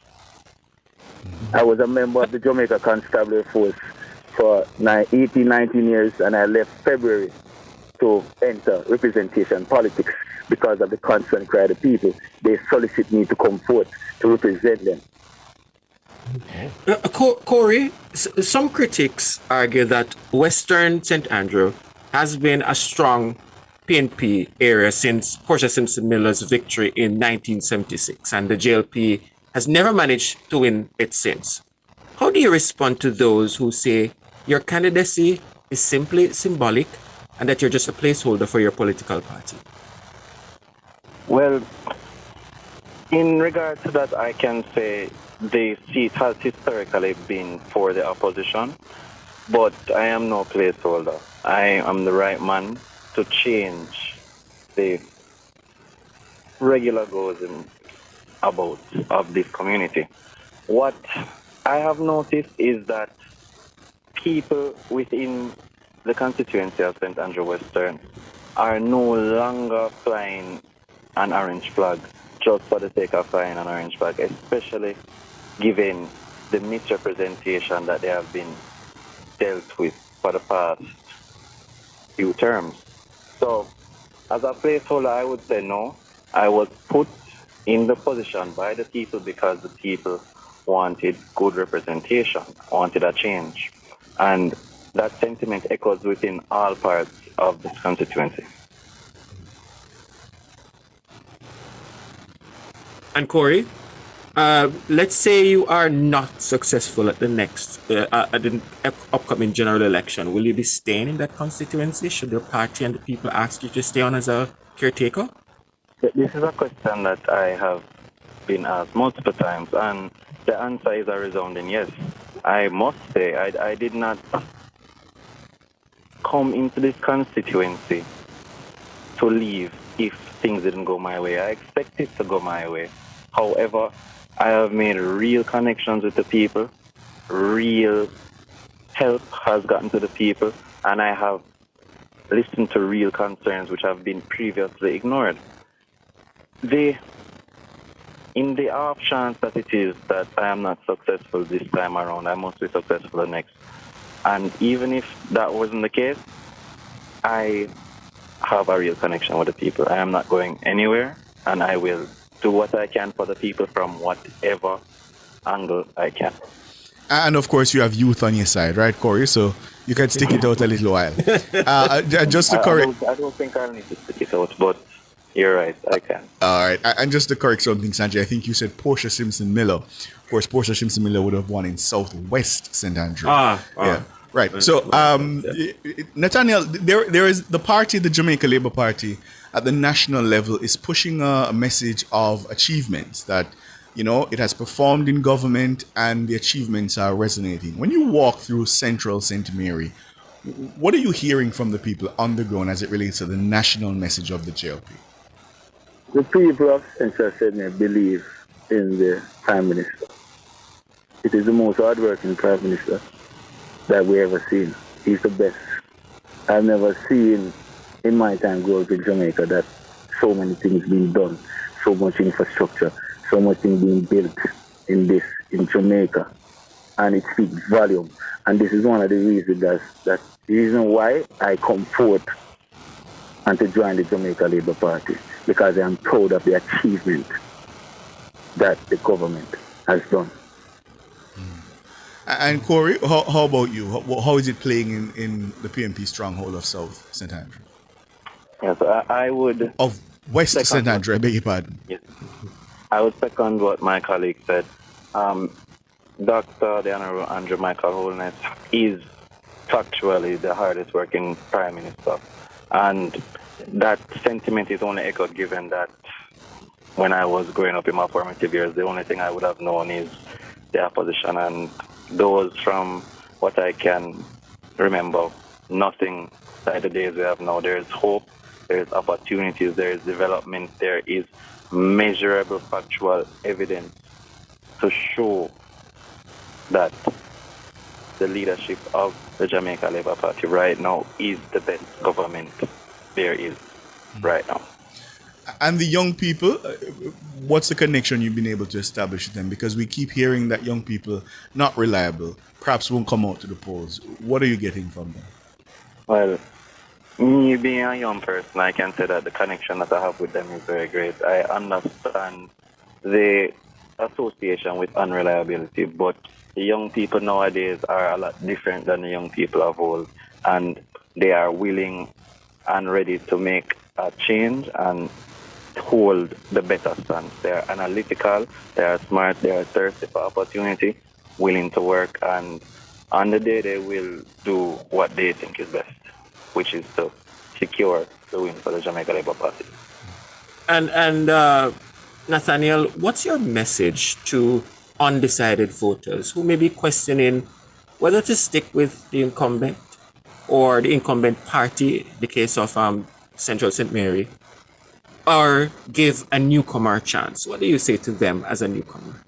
I was a member of the Jamaica Constabulary Force for 18, 19 years, and I left February to enter representation politics because of the constant cry of the people. They solicit me to come forth to represent them. Corey, some critics argue that Western St. Andrew has been a strong PNP area since Portia Simpson Miller's victory in 1976, and the JLP has never managed to win it since. How do you respond to those who say your candidacy is simply symbolic and that you're just a placeholder for your political party? Well, in regard to that, I can say the seat has historically been for the opposition, but I am no placeholder. I am the right man to change the regular goals about of this community. What I have noticed is that people within the constituency of St. Andrew Western are no longer flying an orange flag just for the sake of flying an orange flag, especially given the misrepresentation that they have been dealt with for the past few terms. So, as a placeholder, I would say no. I was put in the position by the people because the people wanted good representation, wanted a change. And that sentiment echoes within all parts of this constituency. And Corey, let's say you are not successful at the next, at the upcoming general election. Will you be staying in that constituency? Should your party and the people ask you to stay on as a caretaker? This is a question that I have been asked multiple times, and the answer is a resounding yes. I must say, I did not come into this constituency to leave if things didn't go my way. I expect it to go my way. However, I have made real connections with the people. Real help has gotten to the people, and I have listened to real concerns which have been previously ignored. In the off chance that it is that I am not successful this time around, I must be successful the next. And even if that wasn't the case, I have a real connection with the people. I am not going anywhere, and I will do what I can for the people from whatever angle I can. And of course, you have youth on your side, right, Corey? So you can stick it out a little while. Just to correct, I don't think I'll need to stick it out, but you're right, I can. All right. And just to correct something, Sanjay, I think you said Portia Simpson Miller. Of course, Portia Simpson Miller would have won in Southwest St. Andrew. Yeah. Right. So, Nathaniel, there is the party, the Jamaica Labour Party, at the national level is pushing a message of achievements that, you know, it has performed in government and the achievements are resonating. When you walk through central St. Mary, what are you hearing from the people on the ground as it relates to the national message of the JLP? The people of Central St. Mary believe in the Prime Minister. It is the most hardworking Prime Minister that we ever seen. He's the best. I've never seen in my time growing up in Jamaica that so many things being done, so much infrastructure, so much things being built in Jamaica, and it speaks volume. And this is one of the reasons that the reason why I come forth and to join the Jamaica Labour Party, because I am proud of the achievement that the government has done. And Corey, how about you? How is it playing in the PNP stronghold of South St. Andrew? Yes, I would... Of West St. Andrew, I beg your pardon. Yes. I would second what my colleague said. Dr. the Honorable Andrew Michael Holness is factually the hardest working Prime Minister. And that sentiment is only echoed given that when I was growing up in my formative years, the only thing I would have known is the opposition, and those from what I can remember, nothing like the days we have now. There is hope, there is opportunities, there is development, there is measurable factual evidence to show that the leadership of the Jamaica Labour Party right now is the best government there is right now. And the young people, what's the connection you've been able to establish with them? Because we keep hearing that young people, not reliable, perhaps won't come out to the polls. What are you getting from them? Well, me being a young person, I can say that the connection that I have with them is very great. I understand the association with unreliability, but the young people nowadays are a lot different than the young people of old, and they are willing and ready to make a change and hold the better stance. They are analytical, they are smart, they are thirsty for opportunity, willing to work, and on the day they will do what they think is best, which is to secure the win for the Jamaica Labour Party. And Nathaniel, what's your message to undecided voters who may be questioning whether to stick with the incumbent or the incumbent party, the case of Central St. Mary, or give a newcomer a chance? What do you say to them as a newcomer?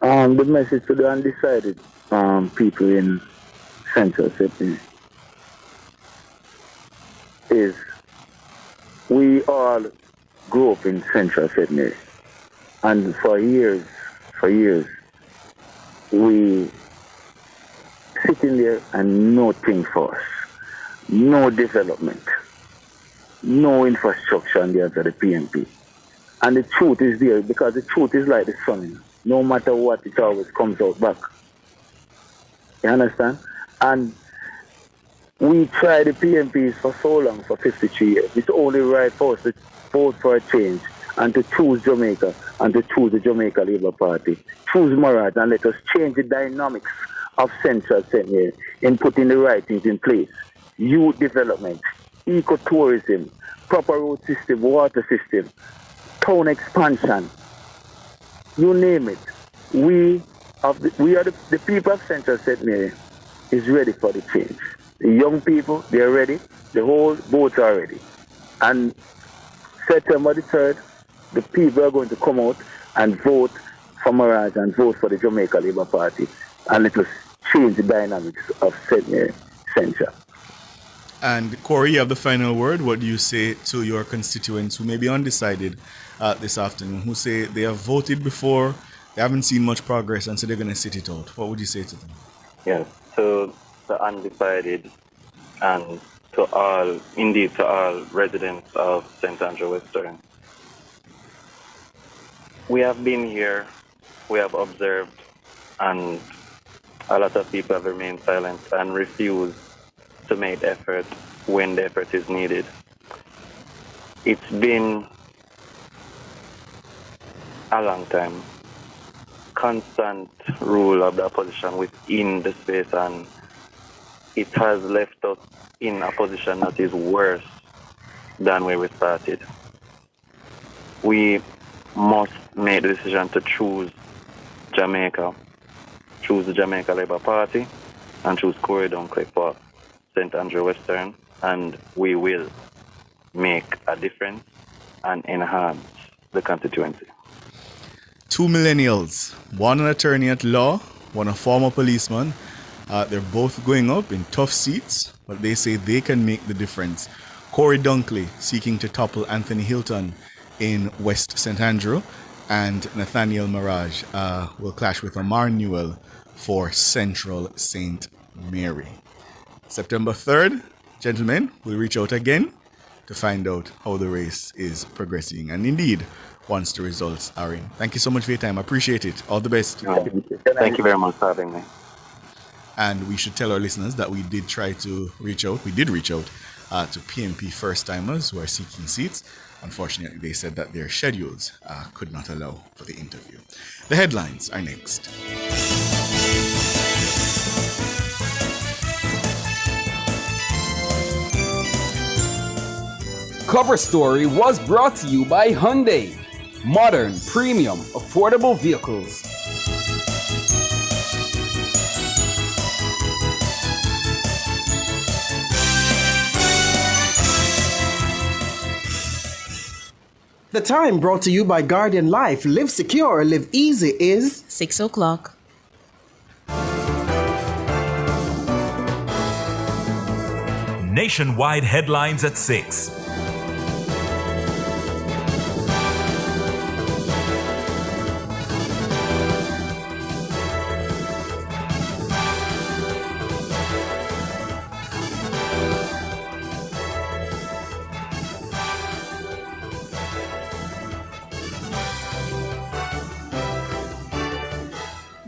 The message to the undecided people in Central St. Mary is we all grew up in Central St. Mary, and for years, we sitting there and nothing for us, no development, no infrastructure on the other the PNP. And the truth is there, because the truth is like the sun. No matter what, it always comes out back. You understand? And we tried the PNPs for so long, for 53 years. It's only right for us to vote for a change and to choose Jamaica and to choose the Jamaica Labour Party. Choose Maraj and let us change the dynamics of Central St. Mary in putting the right things in place. Youth development, ecotourism, proper road system, water system, town expansion, you name it. We are the people of Central St. Mary is ready for the change. The young people, they're ready. The whole boats are ready. And September the 3rd, the people are going to come out and vote for Maraj and vote for the Jamaica Labour Party. And let us change the dynamics of St. Mary Central. And Corey, you have the final word. What do you say to your constituents who may be undecided this afternoon, who say they have voted before, they haven't seen much progress, and so they're going to sit it out? What would you say to them? Yes, so the undecided and to all residents of St. Andrew Western, we have been here, we have observed, and a lot of people have remained silent and refused to make effort when the effort is needed. It's been a long time. Constant rule of the opposition within the space, and it has left us in a position that is worse than where we started. We must make the decision to choose Jamaica, choose the Jamaica Labour Party, and choose Corey Dunkley for St. Andrew Western, and we will make a difference and enhance the constituency. Two millennials, one an attorney at law, one a former policeman. They're both going up in tough seats, but they say they can make the difference. Corey Dunkley seeking to topple Anthony Hilton in West St. Andrew, and Nathaniel Maraj will clash with Amar Newell for Central St. Mary. September 3rd, gentlemen, we'll reach out again to find out how the race is progressing, and indeed, once the results are in. Thank you so much for your time. I appreciate it. All the best. Thank you very much for having me. And we should tell our listeners that we did reach out to PNP first-timers who are seeking seats. Unfortunately, they said that their schedules could not allow for the interview. The headlines are next. Cover Story was brought to you by Hyundai. Modern, premium, affordable vehicles. The time brought to you by Guardian Life. Live secure, live easy is 6 o'clock. Nationwide headlines at 6.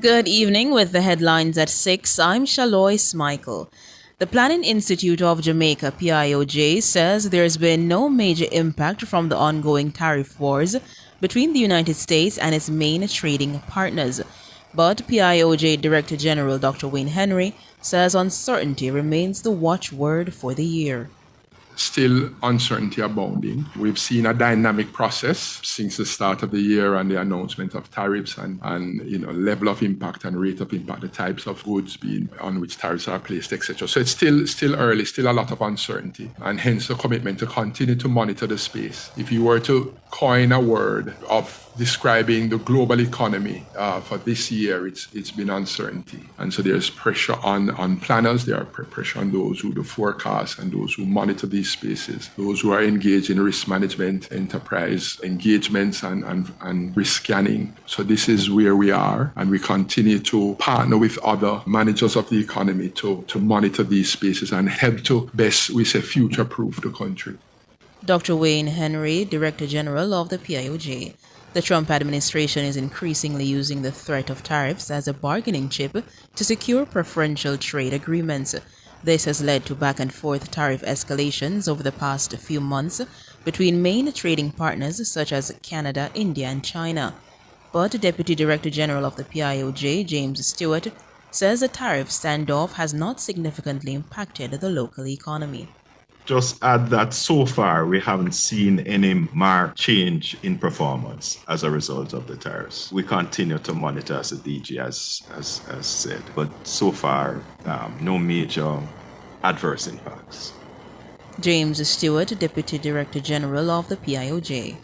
Good evening with the headlines at 6. I'm Shalois Michael. The Planning Institute of Jamaica, PIOJ, says there's been no major impact from the ongoing tariff wars between the United States and its main trading partners. But PIOJ Director General Dr. Wayne Henry says uncertainty remains the watchword for the year. Still uncertainty abounding. We've seen a dynamic process since the start of the year and the announcement of tariffs and level of impact and rate of impact, the types of goods being on which tariffs are placed, etc. So it's still early, still a lot of uncertainty, and hence the commitment to continue to monitor the space. If you were to coin a word of describing the global economy for this year, it's been uncertainty. And so there's pressure on planners, there are pressure on those who do forecasts and those who monitor these spaces, those who are engaged in risk management, enterprise engagements and risk scanning. So this is where we are, and we continue to partner with other managers of the economy to monitor these spaces and help to best, we say, future-proof the country. Dr. Wayne Henry, Director General of the PIOJ. The Trump administration is increasingly using the threat of tariffs as a bargaining chip to secure preferential trade agreements. This has led to back-and-forth tariff escalations over the past few months between main trading partners such as Canada, India, and China. But Deputy Director General of the PIOJ, James Stewart, says the tariff standoff has not significantly impacted the local economy. Just add that so far we haven't seen any marked change in performance as a result of the tariffs. We continue to monitor, as the DG has said, but so far no major adverse impacts. James Stewart, Deputy Director General of the PIOJ.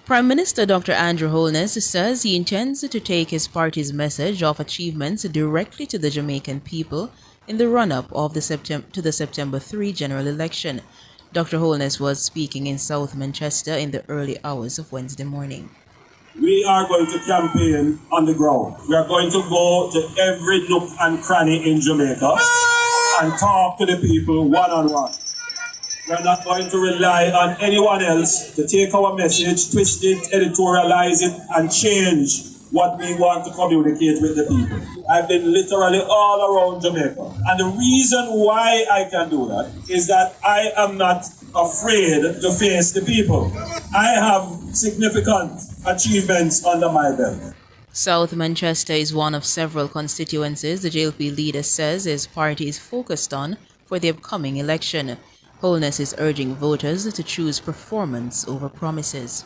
Prime Minister Dr. Andrew Holness says he intends to take his party's message of achievements directly to the Jamaican people in the run-up of the September 3 general election. Dr. Holness was speaking in South Manchester in the early hours of Wednesday morning. We are going to campaign on the ground. We are going to go to every nook and cranny in Jamaica and talk to the people one-on-one. We're not going to rely on anyone else to take our message, twist it, editorialize it, and change what we want to communicate with the people. I've been literally all around Jamaica. And the reason why I can do that is that I am not afraid to face the people. I have significant achievements under my belt. South Manchester is one of several constituencies the JLP leader says his party is focused on for the upcoming election. Holness is urging voters to choose performance over promises.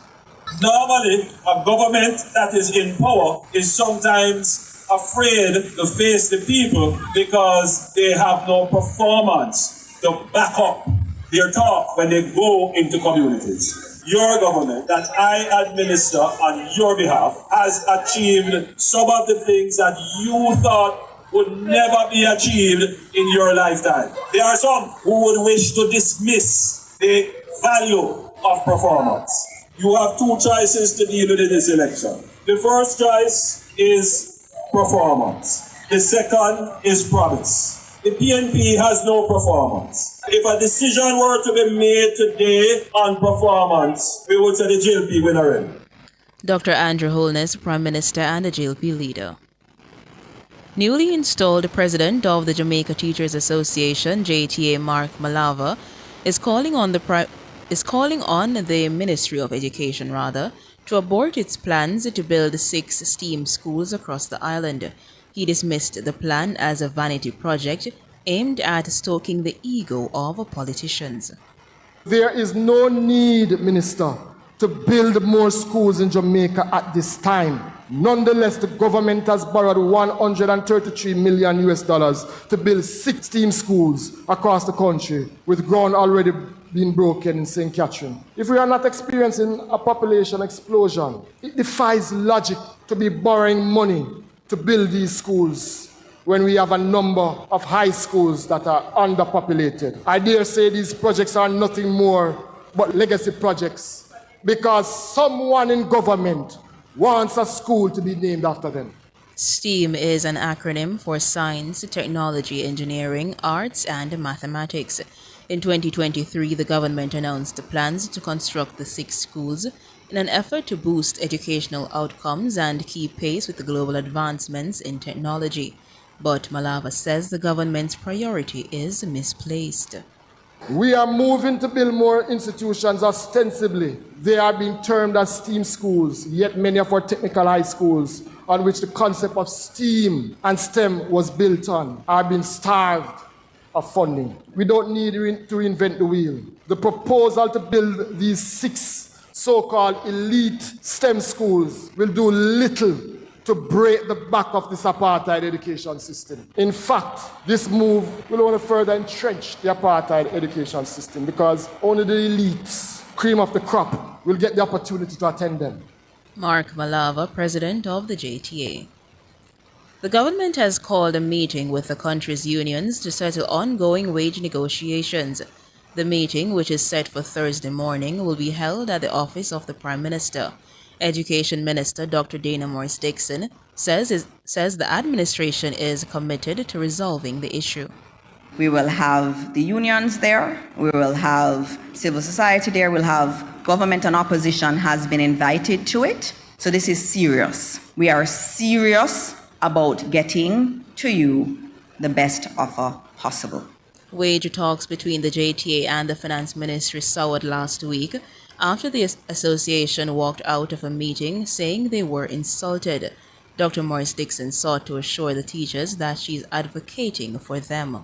Normally, a government that is in power is sometimes afraid to face the people because they have no performance to back up their talk when they go into communities. Your government that I administer on your behalf has achieved some of the things that you thought would never be achieved in your lifetime. There are some who would wish to dismiss the value of performance. You have two choices to deal with in this election. The first choice is performance. The second is promise. The PNP has no performance. If a decision were to be made today on performance, we would say the JLP win already. Dr. Andrew Holness, Prime Minister and the JLP leader. Newly installed President of the Jamaica Teachers Association, JTA Mark Malava, is calling on the Ministry of Education to abort its plans to build 6 STEAM schools across the island. He dismissed the plan as a vanity project aimed at stoking the ego of politicians. There is no need, Minister, to build more schools in Jamaica at this time. Nonetheless, the government has borrowed $133 million to build 16 schools across the country, with ground already being broken in St. Catherine. If we are not experiencing a population explosion, it defies logic to be borrowing money to build these schools when we have a number of high schools that are underpopulated. I dare say these projects are nothing more but legacy projects because someone in government wants a school to be named after them. STEAM is an acronym for Science, Technology, Engineering, Arts, and Mathematics. In 2023, the government announced the plans to construct the 6 schools in an effort to boost educational outcomes and keep pace with the global advancements in technology. But Malava says the government's priority is misplaced. We are moving to build more institutions ostensibly. They are being termed as STEAM schools, yet many of our technical high schools on which the concept of STEAM and STEM was built on are being starved of funding. We don't need to reinvent the wheel. The proposal to build these 6 so-called elite STEM schools will do little to break the back of this apartheid education system. In fact, this move will only further entrench the apartheid education system because only the elites, cream of the crop, will get the opportunity to attend them. Mark Malava, president of the JTA. The government has called a meeting with the country's unions to settle ongoing wage negotiations. The meeting, which is set for Thursday morning, will be held at the office of the Prime Minister. Education Minister Dr. Dana Morris-Dixon says the administration is committed to resolving the issue. We will have the unions there, we will have civil society there, we'll have government and opposition has been invited to it. So this is serious. We are serious about getting to you the best offer possible. Wage talks between the JTA and the Finance Ministry soured last week after the association walked out of a meeting saying they were insulted. Dr. Morris-Dixon sought to assure the teachers that she's advocating for them.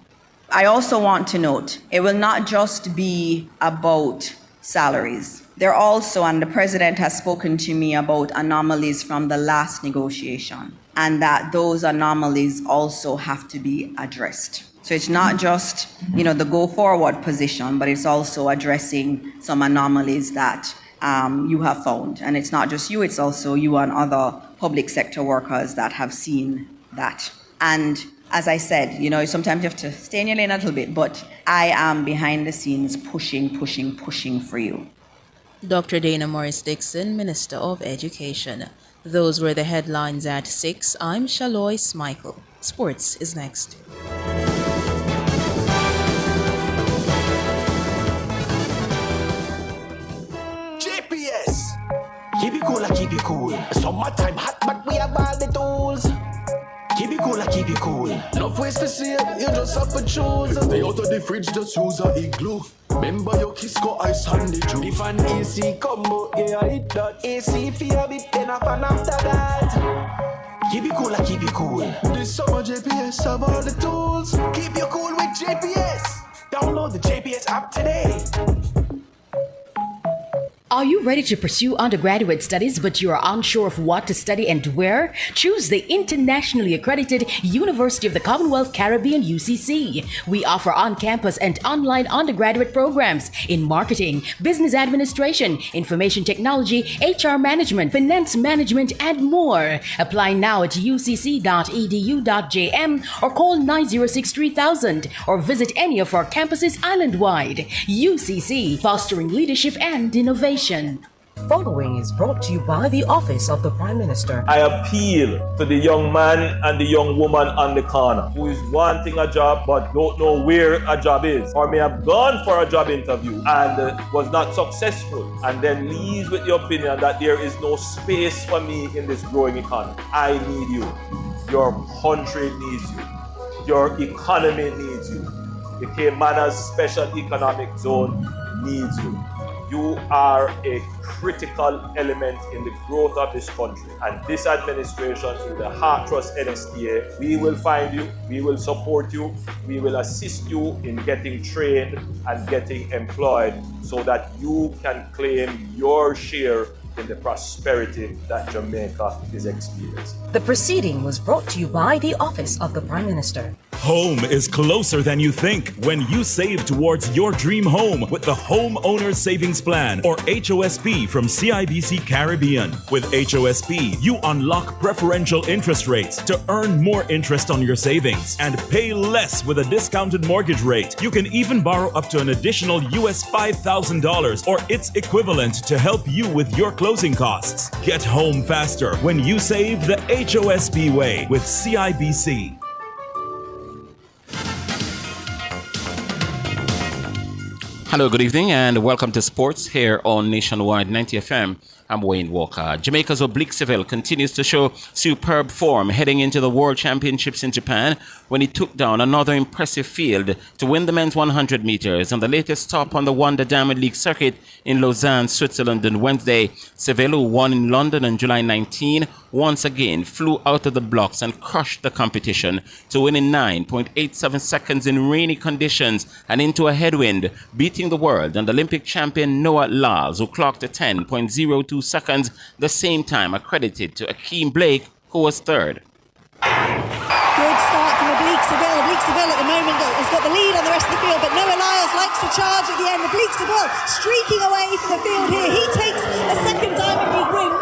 I also want to note, it will not just be about salaries. There also, and the President has spoken to me about anomalies from the last negotiation, and that those anomalies also have to be addressed. So it's not just, the go forward position, but it's also addressing some anomalies that you have found. And it's not just you, it's also you and other public sector workers that have seen that. And as I said, sometimes you have to stay in your lane a little bit, but I am behind the scenes pushing for you. Dr. Dana Morris-Dixon, Minister of Education. Those were the headlines at 6. I'm Shaloy Smichael. Sports is next. GPS! Keep it cool. Summertime hot, but we have all the tools. Keep it cool. No ways to see it, you just have to choose. Stay out of the fridge, just use a igloo. Remember your Kisco ice handy too. If an AC combo, yeah, I hit that. AC for a bit, then a fan after that. Keep it cool. This summer JPS have all the tools. Keep you cool with JPS. Download the JPS app today. Are you ready to pursue undergraduate studies but you are unsure of what to study and where? Choose the internationally accredited University of the Commonwealth Caribbean UCC. We offer on-campus and online undergraduate programs in marketing, business administration, information technology, HR management, finance management, and more. Apply now at ucc.edu.jm or call 906-3000 or visit any of our campuses island-wide. UCC, fostering leadership and innovation. Following is brought to you by the Office of the Prime Minister. I appeal to the young man and the young woman on the corner who is wanting a job but don't know where a job is, or may have gone for a job interview and was not successful, and then leaves with the opinion that there is no space for me in this growing economy. I need you. Your country needs you. Your economy needs you. The Caymanas Special Economic Zone needs you. You are a critical element in the growth of this country. And this administration, through the Heart Trust NSTA, we will find you, we will support you, we will assist you in getting trained and getting employed so that you can claim your share in the prosperity that Jamaica is experiencing. The proceeding was brought to you by the Office of the Prime Minister. Home is closer than you think when you save towards your dream home with the Home Owner's Savings Plan, or HOSP, from CIBC Caribbean. With HOSP, you unlock preferential interest rates to earn more interest on your savings and pay less with a discounted mortgage rate. You can even borrow up to an additional US $5,000 or its equivalent to help you with your closing costs. Get home faster when you save the HOSP way with CIBC. Hello, good evening, and welcome to Sports here on Nationwide 90 FM. I'm Wayne Walker. Jamaica's Oblique Seville continues to show superb form heading into the World Championships in Japan when he took down another impressive field to win the men's 100 meters on the latest stop on the Wanda Diamond League circuit in Lausanne, Switzerland on Wednesday. Seville, who won in London on July 19, once again flew out of the blocks and crushed the competition to win in 9.87 seconds in rainy conditions and into a headwind, beating the world and Olympic champion Noah Lyles, who clocked a 10.02 seconds, the same time accredited to Akeem Blake, who was third. Good start from Oblique Seville. Oblique Seville at the moment has got the lead on the rest of the field, but Noah Lyles likes to charge at the end. Oblique Seville streaking away from the field here. He takes a second Diamond League win.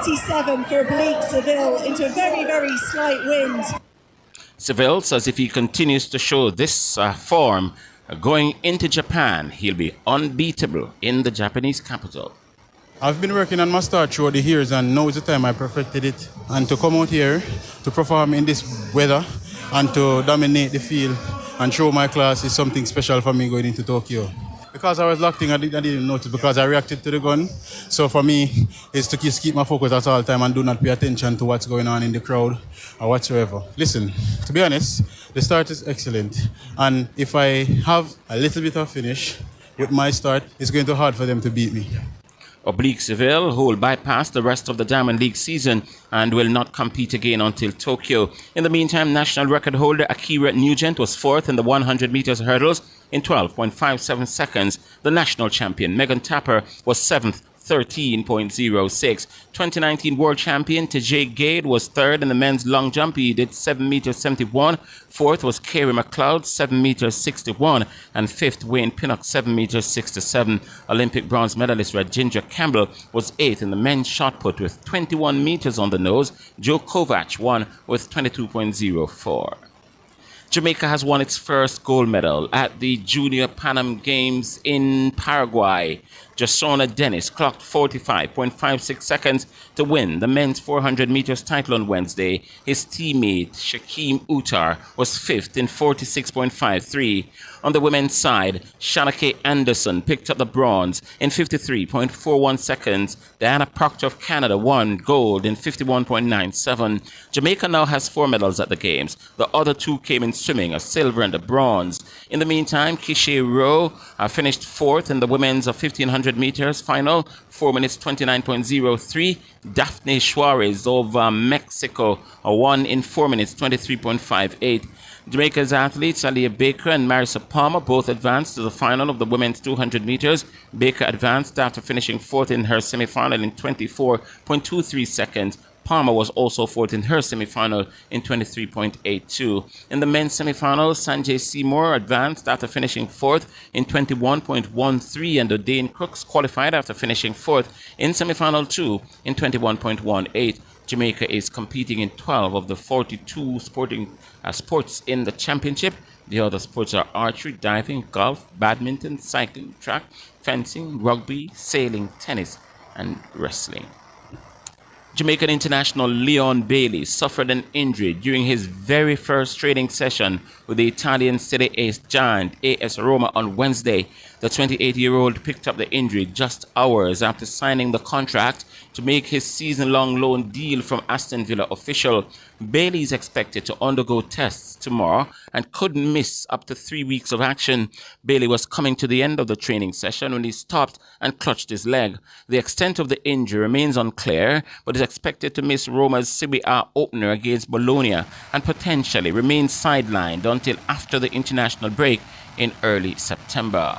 9.87 for Oblique Seville into a very, very slight wind. Seville says if he continues to show this form going into Japan, he'll be unbeatable in the Japanese capital. I've been working on my start throughout the years, and now is the time I perfected it. And to come out here to perform in this weather and to dominate the field and show my class is something special for me going into Tokyo. Because I was locked in, I didn't notice because I reacted to the gun. So for me, it's to just keep my focus at all time and do not pay attention to what's going on in the crowd or whatsoever. Listen, to be honest, the start is excellent. And if I have a little bit of finish with my start, it's going to be hard for them to beat me. Oblique Seville, who will bypass the rest of the Diamond League season and will not compete again until Tokyo. In the meantime, national record holder Akira Nugent was fourth in the 100 meters hurdles in 12.57 seconds. The national champion Megan Tapper was seventh, 13.06. 2019 world champion Tajay Gade was third in the men's long jump. He did 7 meters 71. Fourth was Kerry McLeod, 7 meters 61. And fifth, Wayne Pinnock, 7 meters 67. Olympic bronze medalist Rajendra Campbell was eighth in the men's shot put with 21 meters on the nose. Joe Kovac won with 22.04. Jamaica has won its first gold medal at the Junior Pan Am Games in Paraguay. Jasona Dennis clocked 45.56 seconds to win the men's 400 meters title on Wednesday. His teammate Shaquem Uttar was fifth in 46.53. On the women's side, Shanake Anderson picked up the bronze in 53.41 seconds. Diana Proctor of Canada won gold in 51.97. Jamaica now has 4 medals at the Games. The other 2 came in swimming, a silver and a bronze. In the meantime, Kishe Rowe finished fourth in the women's 1500 meters final, 4 minutes 29.03. Daphne Suarez of Mexico won in 4 minutes 23.58. Jamaica's athletes Aliyah Baker and Marissa Palmer both advanced to the final of the women's 200 meters. Baker advanced after finishing fourth in her semifinal in 24.23 seconds. Palmer was also fourth in her semifinal in 23.82. In the men's semifinal, Sanjay Seymour advanced after finishing fourth in 21.13, and O'Dane Crooks qualified after finishing fourth in semifinal 2 in 21.18. Jamaica is competing in 12 of the 42 sports in the championship. The other sports are archery, diving, golf, badminton, cycling, track, fencing, rugby, sailing, tennis, and wrestling. Jamaican international Leon Bailey suffered an injury during his very first training session with the Italian Serie A giant AS Roma on Wednesday. The 28-year-old picked up the injury just hours after signing the contract to make his season-long loan deal from Aston Villa official. Bailey is expected to undergo tests tomorrow and could miss up to 3 weeks of action. Bailey was coming to the end of the training session when he stopped and clutched his leg. The extent of the injury remains unclear, but is expected to miss Roma's Serie A opener against Bologna and potentially remain sidelined until after the international break in early September.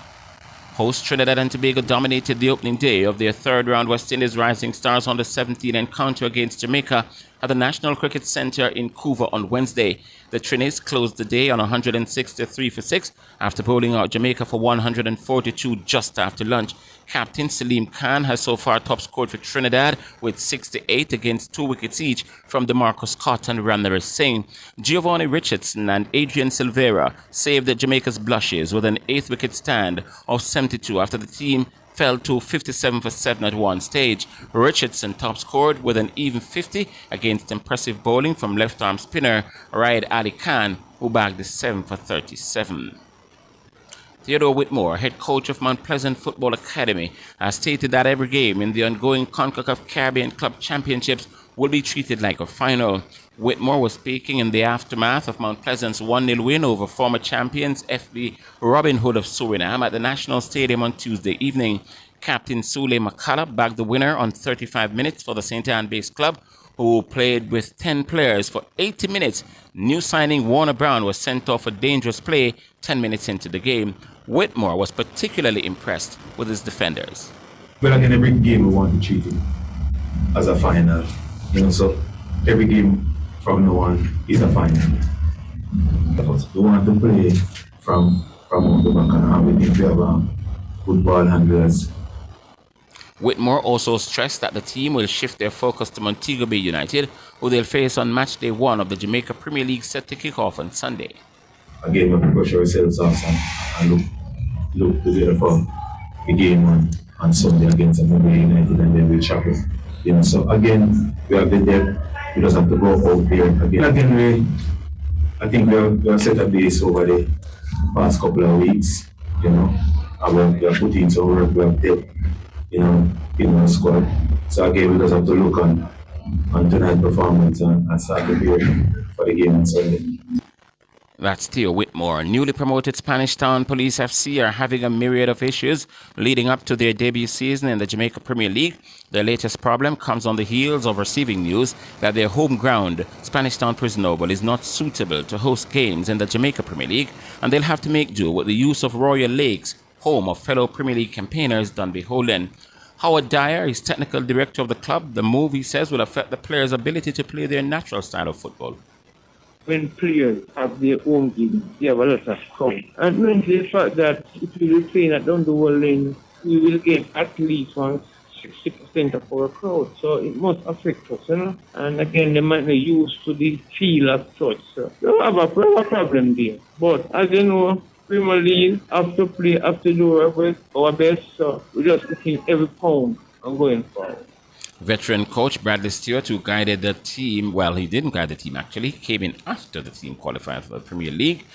Host Trinidad and Tobago dominated the opening day of their third-round West Indies Rising Stars Under-17 encounter against Jamaica at the National Cricket Centre in Couva on Wednesday. The Trinis closed the day on 163 for 6 after bowling out Jamaica for 142 just after lunch. Captain Salim Khan has so far top scored for Trinidad with 68 against 2 wickets each from DeMarcus Scott and Ramnaraj Singh. Giovanni Richardson and Adrian Silveira saved Jamaica's blushes with an 8th wicket stand of 72 after the team fell to 57 for 7 at one stage. Richardson top scored with an even 50 against impressive bowling from left-arm spinner Raid Ali Khan, who bagged the 7 for 37. Theodore Whitmore, head coach of Mount Pleasant Football Academy, has stated that every game in the ongoing CONCACAF Caribbean Club Championships will be treated like a final. Whitmore was speaking in the aftermath of Mount Pleasant's 1-0 win over former champions FB Robin Hood of Suriname at the National Stadium on Tuesday evening. Captain Sule McCullough bagged the winner on 35 minutes for the St. Anne-based club, who played with 10 players for 80 minutes. New signing Warner Brown was sent off for dangerous play 10 minutes into the game. Whitmore was particularly impressed with his defenders. Well, again, every game we want to treat it as a final. So every game from now on is a final. We want to play from the back, and we think we have good ball handlers. Whitmore also stressed that the team will shift their focus to Montego Bay United, who they'll face on match day 1 of the Jamaica Premier League set to kick off on Sunday. Again, we push ourselves off and look together for the game on Sunday against Montego Bay United, and then we'll chop it. So again, we have been there. We just have to go out there again. I think we have set a base over the past couple of weeks. And we have put in some work. We have depth, in our squad. So again, we just have to look on tonight's performance and start preparing for the game on Sunday. That's Theo Whitmore. Newly promoted Spanish Town Police FC are having a myriad of issues leading up to their debut season in the Jamaica Premier League. Their latest problem comes on the heels of receiving news that their home ground, Spanish Town Prison Oval, is not suitable to host games in the Jamaica Premier League, and they'll have to make do with the use of Royal Lakes, home of fellow Premier League campaigners Dunby Holden. Howard Dyer is technical director of the club. The move, he says, will affect the players' ability to play their natural style of football. When players have their own game, they have a lot of scrum. And when the fact that if we will play at down the world lane, we will get at least 60% of our crowd. So it must affect us, And again, they might not used to the feel as such. So we have a problem there. But as you know, Premier League, have to play, have to do our best. So we're just looking every pound and going forward. Veteran coach Bradley Stewart, who guided the team, well, he didn't guide the team actually, he came in after the team qualified for the Premier League,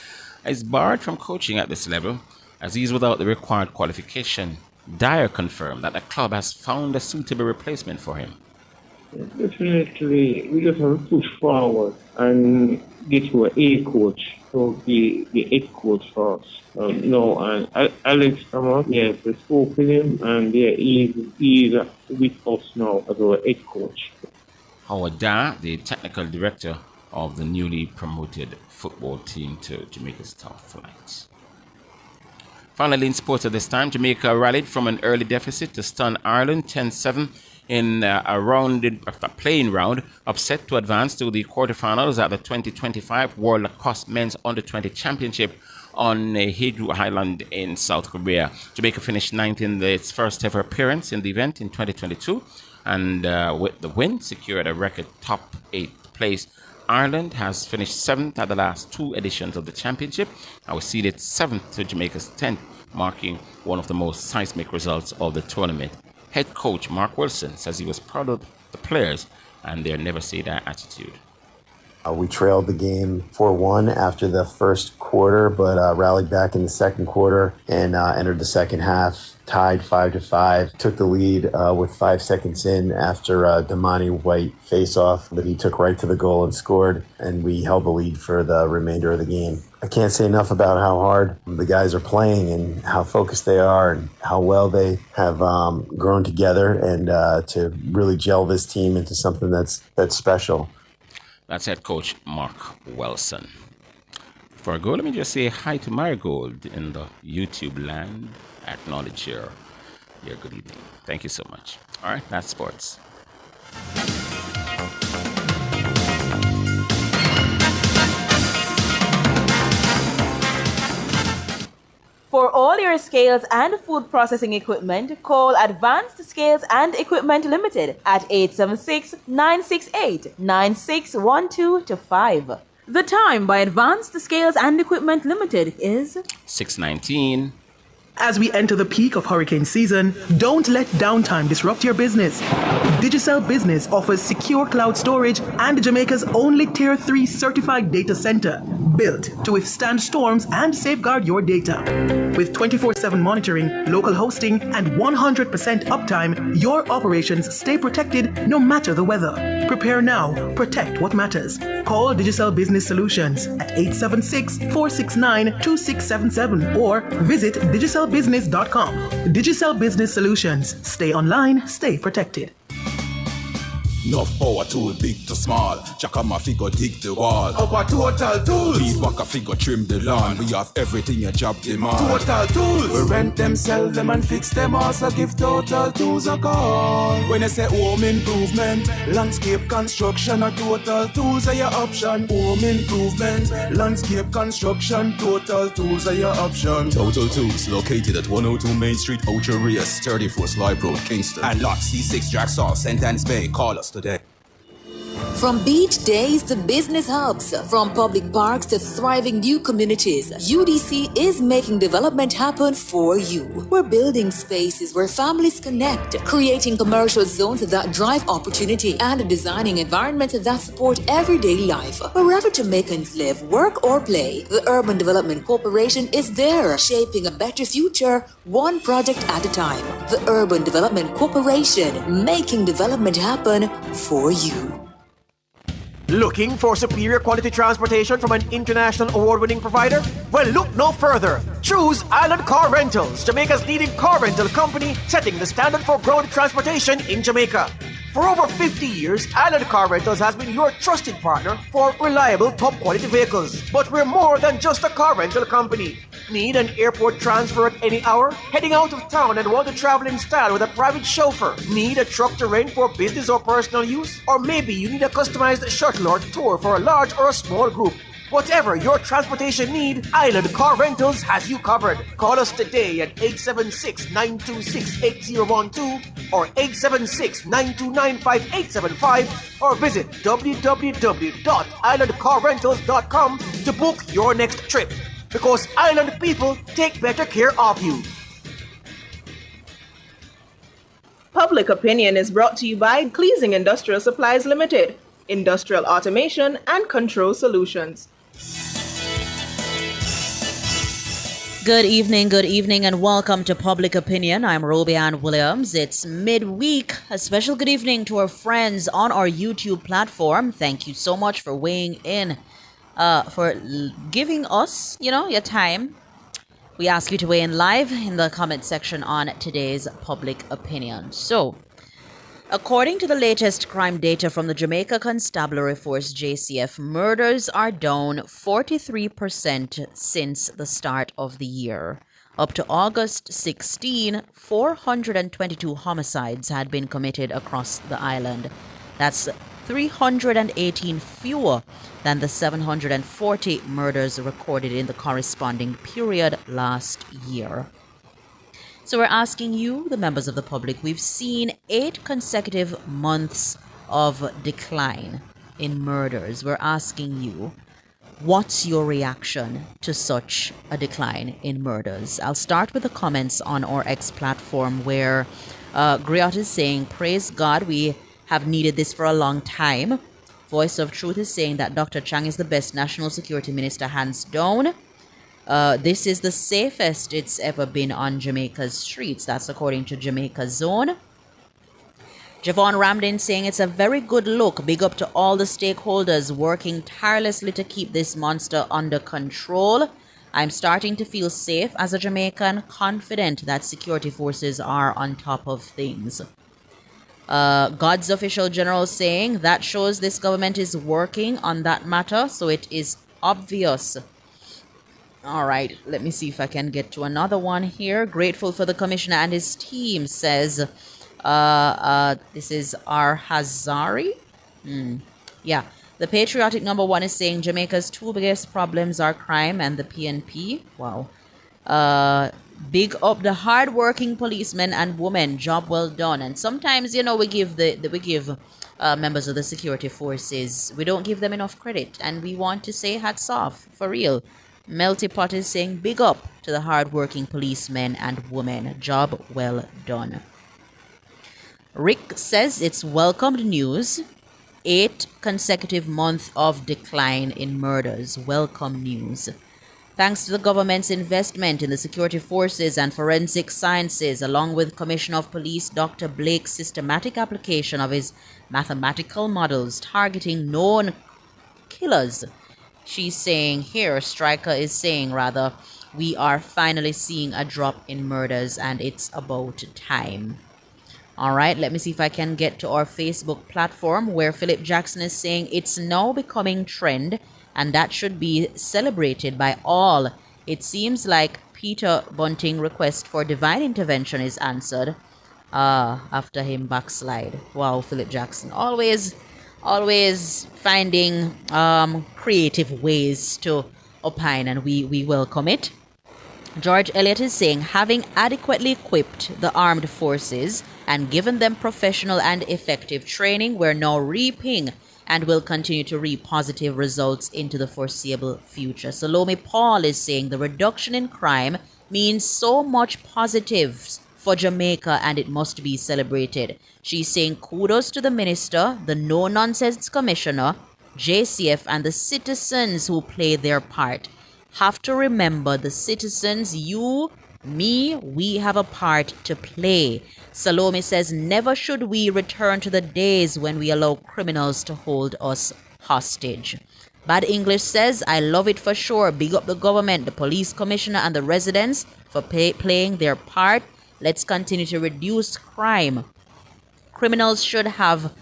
is barred from coaching at this level as he's without the required qualification. Dyer confirmed that the club has found a suitable replacement for him. Definitely, we just have to push forward and get to an A coach, to be the head coach for us. And Alex Thomas, yes, we spoke with him, and he's with us now as our head coach. Howard Dyer, the technical director of the newly promoted football team to Jamaica's top flight. Finally, in sports at this time, Jamaica rallied from an early deficit to stun Ireland 10-7 in a playing round, upset to advance to the quarterfinals at the 2025 World Lacrosse Men's Under-20 Championship on Jeju Island in South Korea. Jamaica finished 9th in its first ever appearance in the event in 2022, and with the win, secured a record top 8th place. Ireland has finished 7th at the last 2 editions of the championship and was seeded 7th to Jamaica's 10th, marking one of the most seismic results of the tournament. Head coach Mark Wilson says he was proud of the players and their never-say-die attitude. We trailed the game 4-1 after the first quarter, but rallied back in the second quarter and entered the second half, tied 5-5. Took the lead with 5 seconds in after Damani White face-off that he took right to the goal and scored, and we held the lead for the remainder of the game. I can't say enough about how hard the guys are playing and how focused they are and how well they have grown together and to really gel this team into something that's special. That's head coach Mark Wilson. before I go, let me just say hi to Marigold in the YouTube land. Acknowledge your good evening. Thank you so much. All right, that's sports. For all your scales and food processing equipment, call Advanced Scales and Equipment Limited at 876-968-9612-5. The time by Advanced Scales and Equipment Limited is 6:19. As we enter the peak of hurricane season, don't let downtime disrupt your business. Digicel Business offers secure cloud storage and Jamaica's only Tier 3 certified data center, built to withstand storms and safeguard your data. With 24/7 monitoring, local hosting, and 100% uptime, your operations stay protected no matter the weather. Prepare now, protect what matters. Call Digicel Business Solutions at 876-469-2677 or visit digicelbusiness.com. Digicel Business Solutions. Stay online, stay protected. Enough power tool, big to small. Chakama figure dig the wall. Our Total Tools. Weed whacker figure trim the lawn. We have everything your job demand. Total Tools. We rent them, sell them and fix them. Also give Total Tools a call. When I say home improvement, landscape construction, or Total Tools are your option. Home improvement, landscape construction, Total Tools are your option. Total Tools located at 102 Main Street, Ocho Rios, 34 Sly Road, Kingston. And lot C6 Jacksaw, Sentence Bay. Call us today. From beach days to business hubs, from public parks to thriving new communities, UDC is making development happen for you. We're building spaces where families connect, creating commercial zones that drive opportunity, and designing environments that support everyday life. Wherever Jamaicans live, work, or play, the Urban Development Corporation is there, shaping a better future, one project at a time. The Urban Development Corporation, making development happen for you. Looking for superior quality transportation from an international award-winning provider? Well, look no further. Choose Island Car Rentals, Jamaica's leading car rental company, setting the standard for road transportation in Jamaica. For over 50 years, Island Car Rentals has been your trusted partner for reliable, top-quality vehicles. But we're more than just a car rental company. Need an airport transfer at any hour? Heading out of town and want to travel in style with a private chauffeur? Need a truck to rent for business or personal use? Or maybe you need a customized shuttle or tour for a large or a small group? Whatever your transportation need, Island Car Rentals has you covered. Call us today at 876-926-8012 or 876-929-5875 or visit www.islandcarrentals.com to book your next trip. Because Island people take better care of you. Public Opinion is brought to you by Cleasing Industrial Supplies Limited, Industrial Automation and Control Solutions. Good evening, and welcome to Public Opinion. I'm Roby Ann Williams. It's midweek. A special good evening to our friends on our YouTube platform. Thank you so much for weighing in, for giving us, your time. We ask you to weigh in live in the comment section on today's Public Opinion. So, according to the latest crime data from the Jamaica Constabulary Force JCF, murders are down 43% since the start of the year. Up to August 16, 422 homicides had been committed across the island. That's 318 fewer than the 740 murders recorded in the corresponding period last year. So we're asking you, the members of the public, we've seen 8 consecutive months of decline in murders. We're asking you, what's your reaction to such a decline in murders? I'll start with the comments on our X platform where Griot is saying, praise God, we have needed this for a long time. Voice of Truth is saying that Dr. Chang is the best national security minister, hands down. This is the safest it's ever been on Jamaica's streets. That's according to Jamaica Zone. Javon Ramdin saying it's a very good look. Big up to all the stakeholders working tirelessly to keep this monster under control. I'm starting to feel safe as a Jamaican, confident that security forces are on top of things. God's official general saying that shows this government is working on that matter, so it is obvious All right, let me see if I can get to another one here. Grateful for the commissioner and his team, says this is our Hazari. Yeah, the patriotic number one is saying Jamaica's two biggest problems are crime and the PNP. Wow. Big up the hardworking policemen and women. Job well done. And sometimes, you know, we give members of the security forces, we don't give them enough credit, and we want to say hats off for real. Melty Pot is saying big up to the hardworking policemen and women. Job well done. Rick says it's welcomed news. 8 consecutive month of decline in murders. Welcome news. Thanks to the government's investment in the security forces and forensic sciences, along with Commissioner of Police Dr. Blake's systematic application of his mathematical models targeting known killers. She's saying here, Stryker is saying rather, we are finally seeing a drop in murders and it's about time. All right, let me see if I can get to our Facebook platform where Philip Jackson is saying it's now becoming trend and that should be celebrated by all. It seems like Peter Bunting request for divine intervention is answered after him backslide. Wow, Philip Jackson. Always finding creative ways to opine, and we welcome it. George Elliott is saying, having adequately equipped the armed forces and given them professional and effective training, we're now reaping and will continue to reap positive results into the foreseeable future. Salome Paul is saying the reduction in crime means so much positives for Jamaica and it must be celebrated. She's saying kudos to the minister, the no-nonsense commissioner, JCF and the citizens who play their part. Have to remember the citizens, you, me, we have a part to play. Salome says, never should we return to the days when we allow criminals to hold us hostage. Bad English says, I love it for sure. Big up the government, the police commissioner and the residents for playing their part. Let's continue to reduce crime. Criminals should have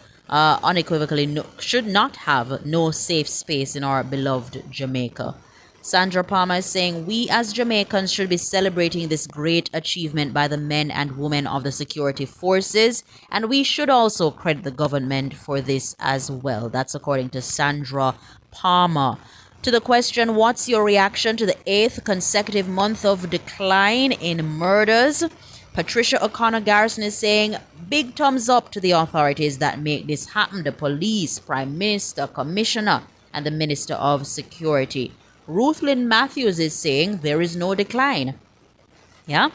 should not have no safe space in our beloved Jamaica. Sandra Palmer is saying, we as Jamaicans should be celebrating this great achievement by the men and women of the security forces, and we should also credit the government for this as well. That's according to Sandra Palmer. To the question, what's your reaction to the 8th consecutive month of decline in murders? Patricia O'Connor Garrison is saying, big thumbs up to the authorities that make this happen. The police, Prime Minister, Commissioner, and the Minister of Security. Ruth Lynn Matthews is saying there is no decline. Yeah,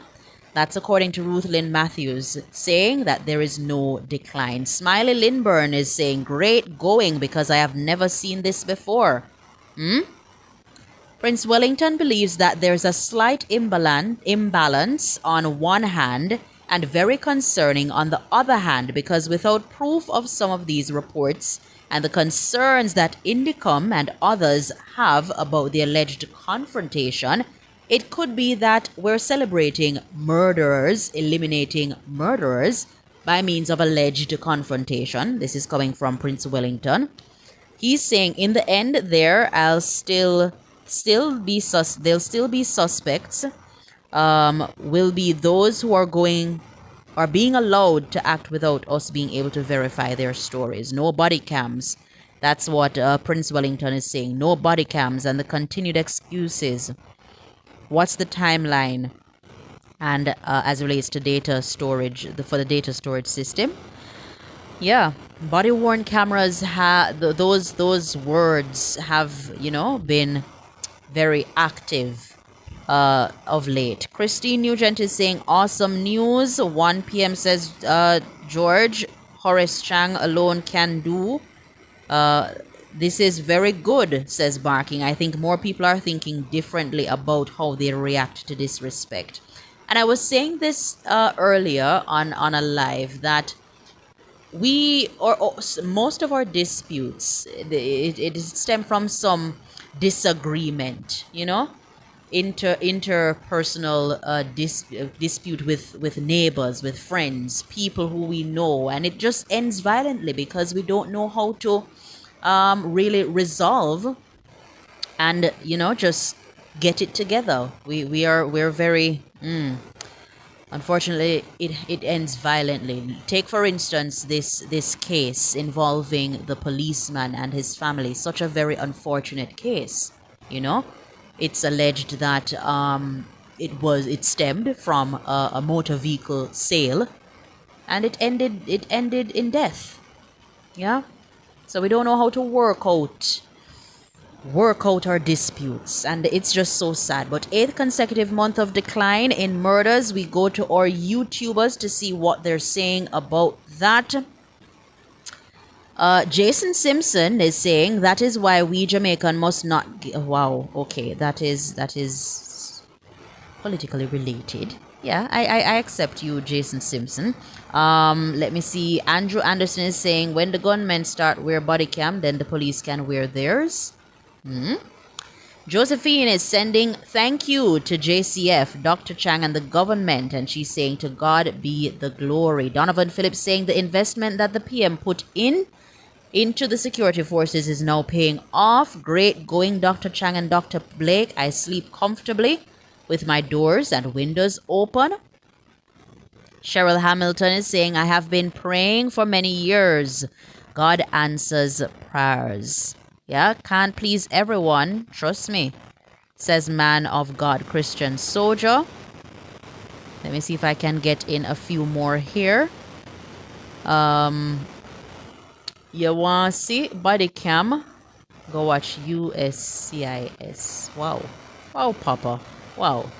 that's according to Ruth Lynn Matthews, saying that there is no decline. Smiley Lindburn is saying great going because I have never seen this before. Prince Wellington believes that there's a slight imbalance on one hand and very concerning on the other hand, because without proof of some of these reports and the concerns that Indicom and others have about the alleged confrontation, it could be that we're celebrating murderers, eliminating murderers by means of alleged confrontation. This is coming from Prince Wellington. He's saying in the end there'll still be suspects. Will be those who are being allowed to act without us being able to verify their stories. No body cams. That's what Prince Wellington is saying. No body cams and the continued excuses. What's the timeline? And as it relates to data storage, for the data storage system. Yeah, body-worn cameras, those words have, been very active of late. Christine Nugent is saying awesome news. 1 p.m. says George. Horace Chang alone can do. This is very good, says Barking. I think more people are thinking differently about how they react to disrespect. And I was saying this earlier on a live that most of our disputes, it stem from some disagreement, interpersonal dispute with neighbors, with friends, people who we know, and it just ends violently because we don't know how to really resolve and just get it together. We're very unfortunately it ends violently. Take for instance this case involving the policeman and his family. Such a very unfortunate case. You know, it's alleged that it stemmed from a motor vehicle sale, and it ended in death. Yeah, so we don't know how to work out our disputes, and it's just so sad. But 8th consecutive month of decline in murders. We go to our YouTubers to see what they're saying about that. Jason Simpson is saying that is why we Jamaican must not wow, okay, that is politically related. Yeah, I accept you, Jason Simpson. Let me see. Andrew Anderson is saying when the gunmen start wear body cam, then the police can wear theirs. Josephine is sending thank you to JCF, Dr. Chang, and the government, and she's saying to God be the glory. Donovan Phillips saying the investment that the PM put into the security forces is now paying off. Great going, Dr. Chang and Dr. Blake. I sleep comfortably with my doors and windows open. Cheryl Hamilton is saying, I have been praying for many years. God answers prayers. Yeah, can't please everyone. Trust me, says man of God, Christian soldier. Let me see if I can get in a few more here. You want to see body cam? Go watch USCIS. Wow. Wow, Papa. Wow.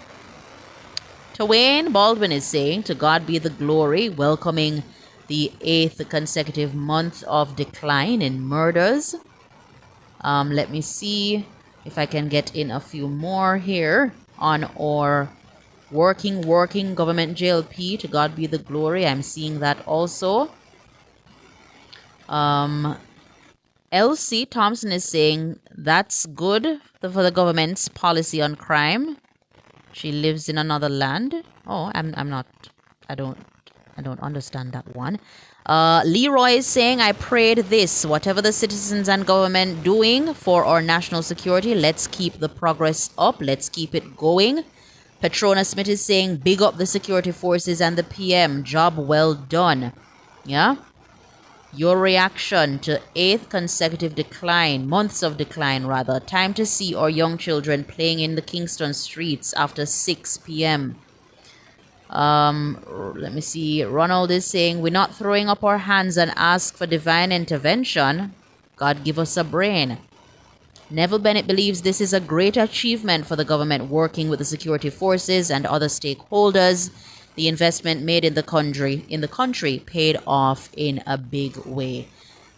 Twain Baldwin is saying, to God be the glory, welcoming the 8th consecutive month of decline in murders. Let me see if I can get in a few more here on our working government JLP. To God be the glory. I'm seeing that also. LC Thompson is saying that's good for the government's policy on crime. She lives in another land. Oh, I don't understand that one. Leroy is saying, I prayed this. Whatever the citizens and government doing for our national security, let's keep the progress up. Let's keep it going. Petrona Smith is saying, big up the security forces and the PM. Job well done. Yeah. Your reaction to 8th consecutive decline, months of decline rather. Time to see our young children playing in the Kingston streets after 6 p.m. Let me see. Ronald is saying, we're not throwing up our hands and ask for divine intervention. God give us a brain. Neville Bennett believes this is a great achievement for the government working with the security forces and other stakeholders. The investment made in the country paid off in a big way.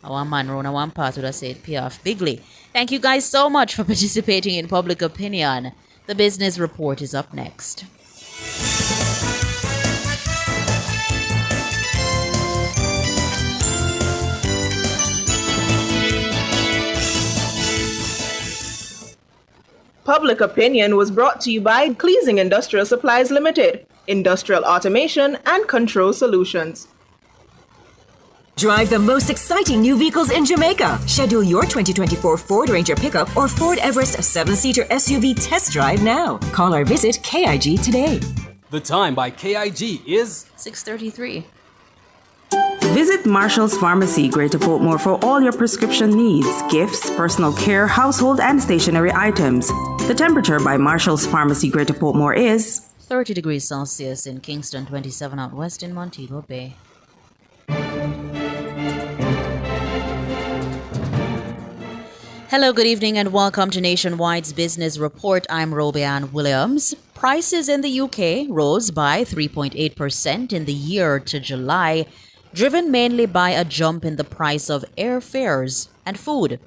One man Rona one part would have said pay off bigly. Thank you guys so much for participating in Public Opinion. The Business Report is up next. Public Opinion was brought to you by Cleasing Industrial Supplies Limited, Industrial Automation and Control Solutions. Drive the most exciting new vehicles in Jamaica. Schedule your 2024 Ford Ranger pickup or Ford Everest 7-seater SUV test drive now. Call or visit KIG today. The time by KIG is 6:33. Visit Marshall's Pharmacy, Greater Portmore for all your prescription needs, gifts, personal care, household and stationery items. The temperature by Marshall's Pharmacy, Greater Portmore is 30 degrees Celsius in Kingston, 27 out west in Montego Bay. Hello, good evening, and welcome to Nationwide's Business Report. I'm Robianne Williams. Prices in the UK rose by 3.8% in the year to July, driven mainly by a jump in the price of airfares and food.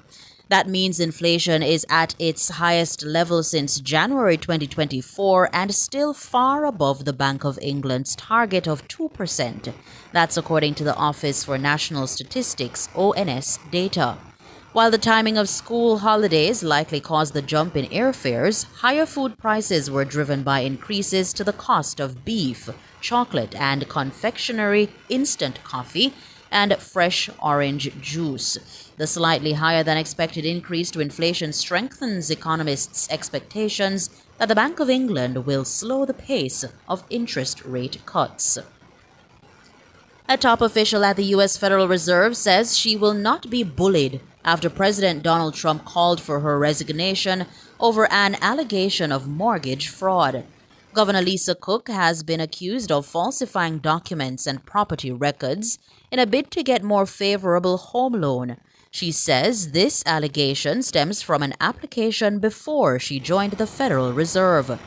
That means inflation is at its highest level since January 2024 and still far above the Bank of England's target of 2%. That's according to the Office for National Statistics, ONS, data. While the timing of school holidays likely caused the jump in airfares, higher food prices were driven by increases to the cost of beef, chocolate and confectionery, instant coffee, and fresh orange juice. The slightly higher than expected increase to inflation strengthens economists' expectations that the Bank of England will slow the pace of interest rate cuts. A top official at the U.S. Federal Reserve says she will not be bullied after President Donald Trump called for her resignation over an allegation of mortgage fraud. Governor Lisa Cook has been accused of falsifying documents and property records in a bid to get more favorable home loan. She says this allegation stems from an application before she joined the Federal Reserve.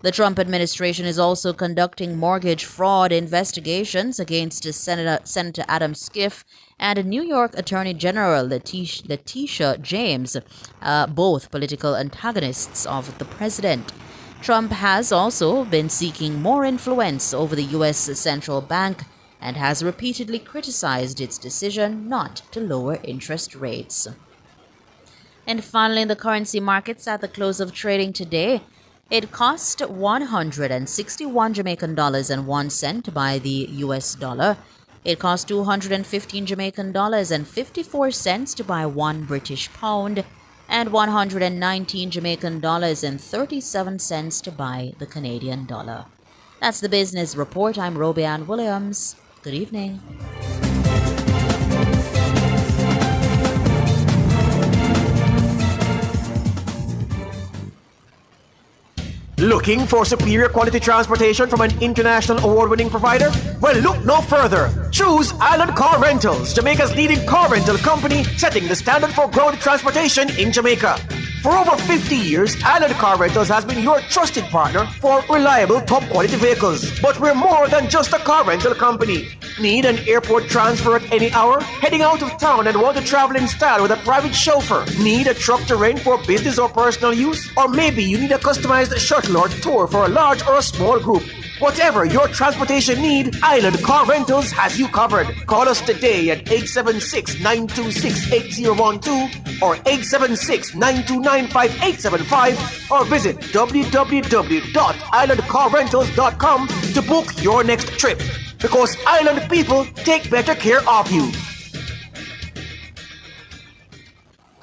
The Trump administration is also conducting mortgage fraud investigations against Senator Adam Schiff and New York Attorney General Letitia James, both political antagonists of the president. Trump has also been seeking more influence over the U.S. central bank and has repeatedly criticized its decision not to lower interest rates. And finally, in the currency markets at the close of trading today, it cost 161 Jamaican dollars and 1 cent to buy the US dollar. It cost 215 Jamaican dollars and 54 cents to buy 1 British pound, and 119 Jamaican dollars and 37 cents to buy the Canadian dollar. That's the business report. I'm Robianne Williams. Good evening. Looking for superior quality transportation from an international award-winning provider? Well, look no further. Choose Island Car Rentals, Jamaica's leading car rental company, setting the standard for road transportation in Jamaica. For over 50 years, Island Car Rentals has been your trusted partner for reliable, top-quality vehicles. But we're more than just a car rental company. Need an airport transfer at any hour? Heading out of town and want to travel in style with a private chauffeur? Need a truck to rent for business or personal use? Or maybe you need a customized shuttle or tour for a large or a small group? Whatever your transportation need, Island Car Rentals has you covered. Call us today at 876-926-8012 or 876-929-5875 or visit www.islandcarrentals.com to book your next trip. Because Island people take better care of you.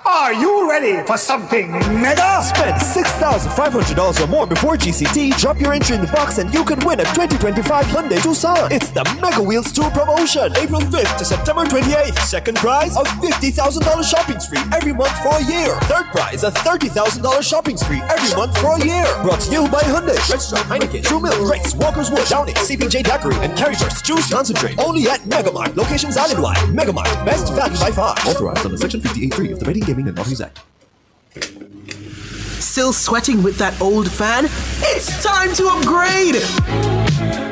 Are you ready for something mega? Spend $6,500 or more before GCT, drop your entry in the box and you can win a 2025 Hyundai Tucson. It's the Mega Wheels Tour promotion, April 5th to September 28th. Second prize, a $50,000 shopping spree every month for a year. Third prize, a $30,000 shopping spree every month for a year. Brought to you by Hyundai, Redstone, Heineken, True Milk, Grace, Walker's Wood, Downing, CPJ Daiquiri, and Carryburst. Choose Concentrate. Only at Megamart. Locations island-wide. Megamart. Best value by far. Authorized under Section 58.3 of the Betting, Gaming and Lotteries Act. Still sweating with that old fan? It's time to upgrade!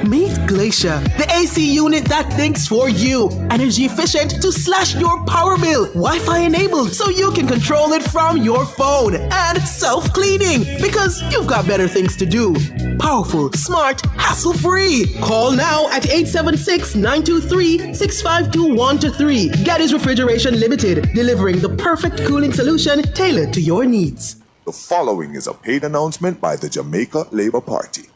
Meet Glacier, the AC unit that thinks for you. Energy efficient to slash your power bill. Wi-Fi enabled so you can control it from your phone. And self-cleaning because you've got better things to do. Powerful, smart, hassle-free. Call now at 876-923-652-123. Gaddy's Refrigeration Limited, delivering the perfect cooling solution tailored to your needs. The following is a paid announcement by the Jamaica Labour Party.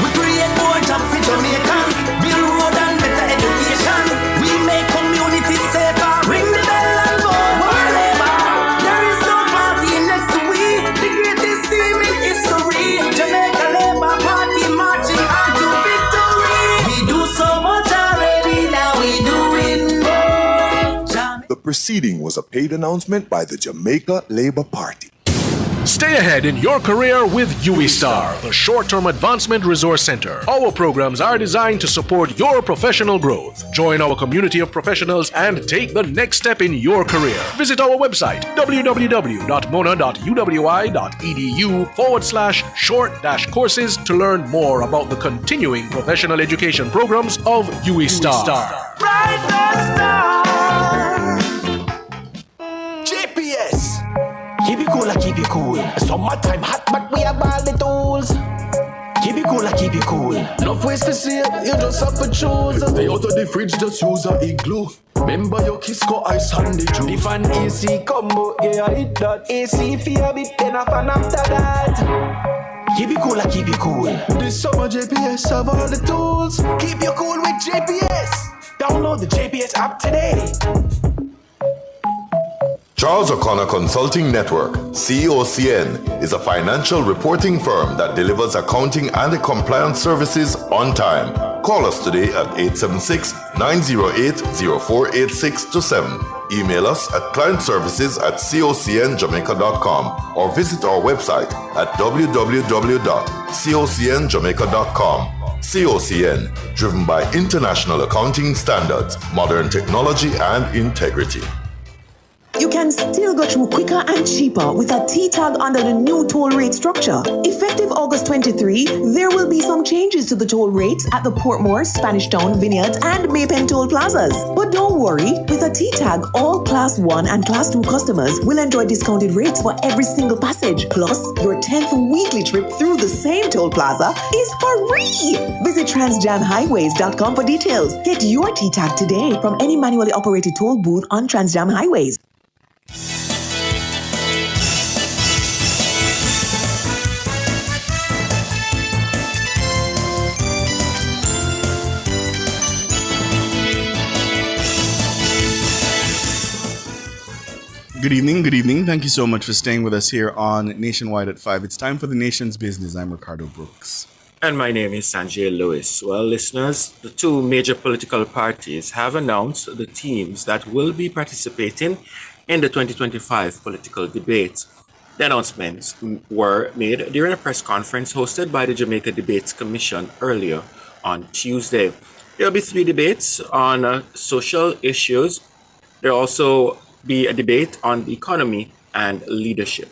We create more jobs for Jamaicans, build road and better education. We make communities safer, ring the bell and go more labor. There is no party next to we, the greatest team in history. Jamaica Labour Party marching on to victory. We do so much already, now we doing more. The preceding was a paid announcement by the Jamaica Labour Party. Stay ahead in your career with UWI-STAR, the short-term advancement resource center. Our programs are designed to support your professional growth. Join our community of professionals and take the next step in your career. Visit our website, www.mona.uwi.edu/short-courses to learn more about the continuing professional education programs of UWI-STAR. GPS. Keep it cool. Summertime hot, but we have all the tools. Keep it cool. Enough ways to see it, you just have to choose. Stay out of the fridge, just use a igloo. Remember your Kisco ice handy juice. If an AC combo, yeah, I hit that. AC for a bit, then a fan after that. Keep it cool. This summer JPS have all the tools. Keep you cool with JPS. Download the JPS app today. Charles O'Connor Consulting Network, COCN, is a financial reporting firm that delivers accounting and compliance services on time. Call us today at 876-908-0486-7. Email us at clientservices@cocnjamaica.com or visit our website at www.cocnjamaica.com. COCN, driven by international accounting standards, modern technology, and integrity. You can still go through quicker and cheaper with a T-tag under the new toll rate structure. Effective August 23, there will be some changes to the toll rates at the Portmore, Spanish Town, Vineyards, and Maypen toll plazas. But don't worry, with a T-tag, all Class 1 and Class 2 customers will enjoy discounted rates for every single passage. Plus, your 10th weekly trip through the same toll plaza is free. Visit transjamhighways.com for details. Get your T-tag today from any manually operated toll booth on Transjam Highways. Good evening. Thank you so much for staying with us here on Nationwide at 5. It's time for the nation's business. I'm Ricardo Brooks. And my name is Sanjay Lewis. Well, listeners, the two major political parties have announced the teams that will be participating in the 2025 political debate. The announcements were made during a press conference hosted by the Jamaica Debates Commission earlier on Tuesday. There will be 3 debates on social issues. There will also be a debate on the economy and leadership.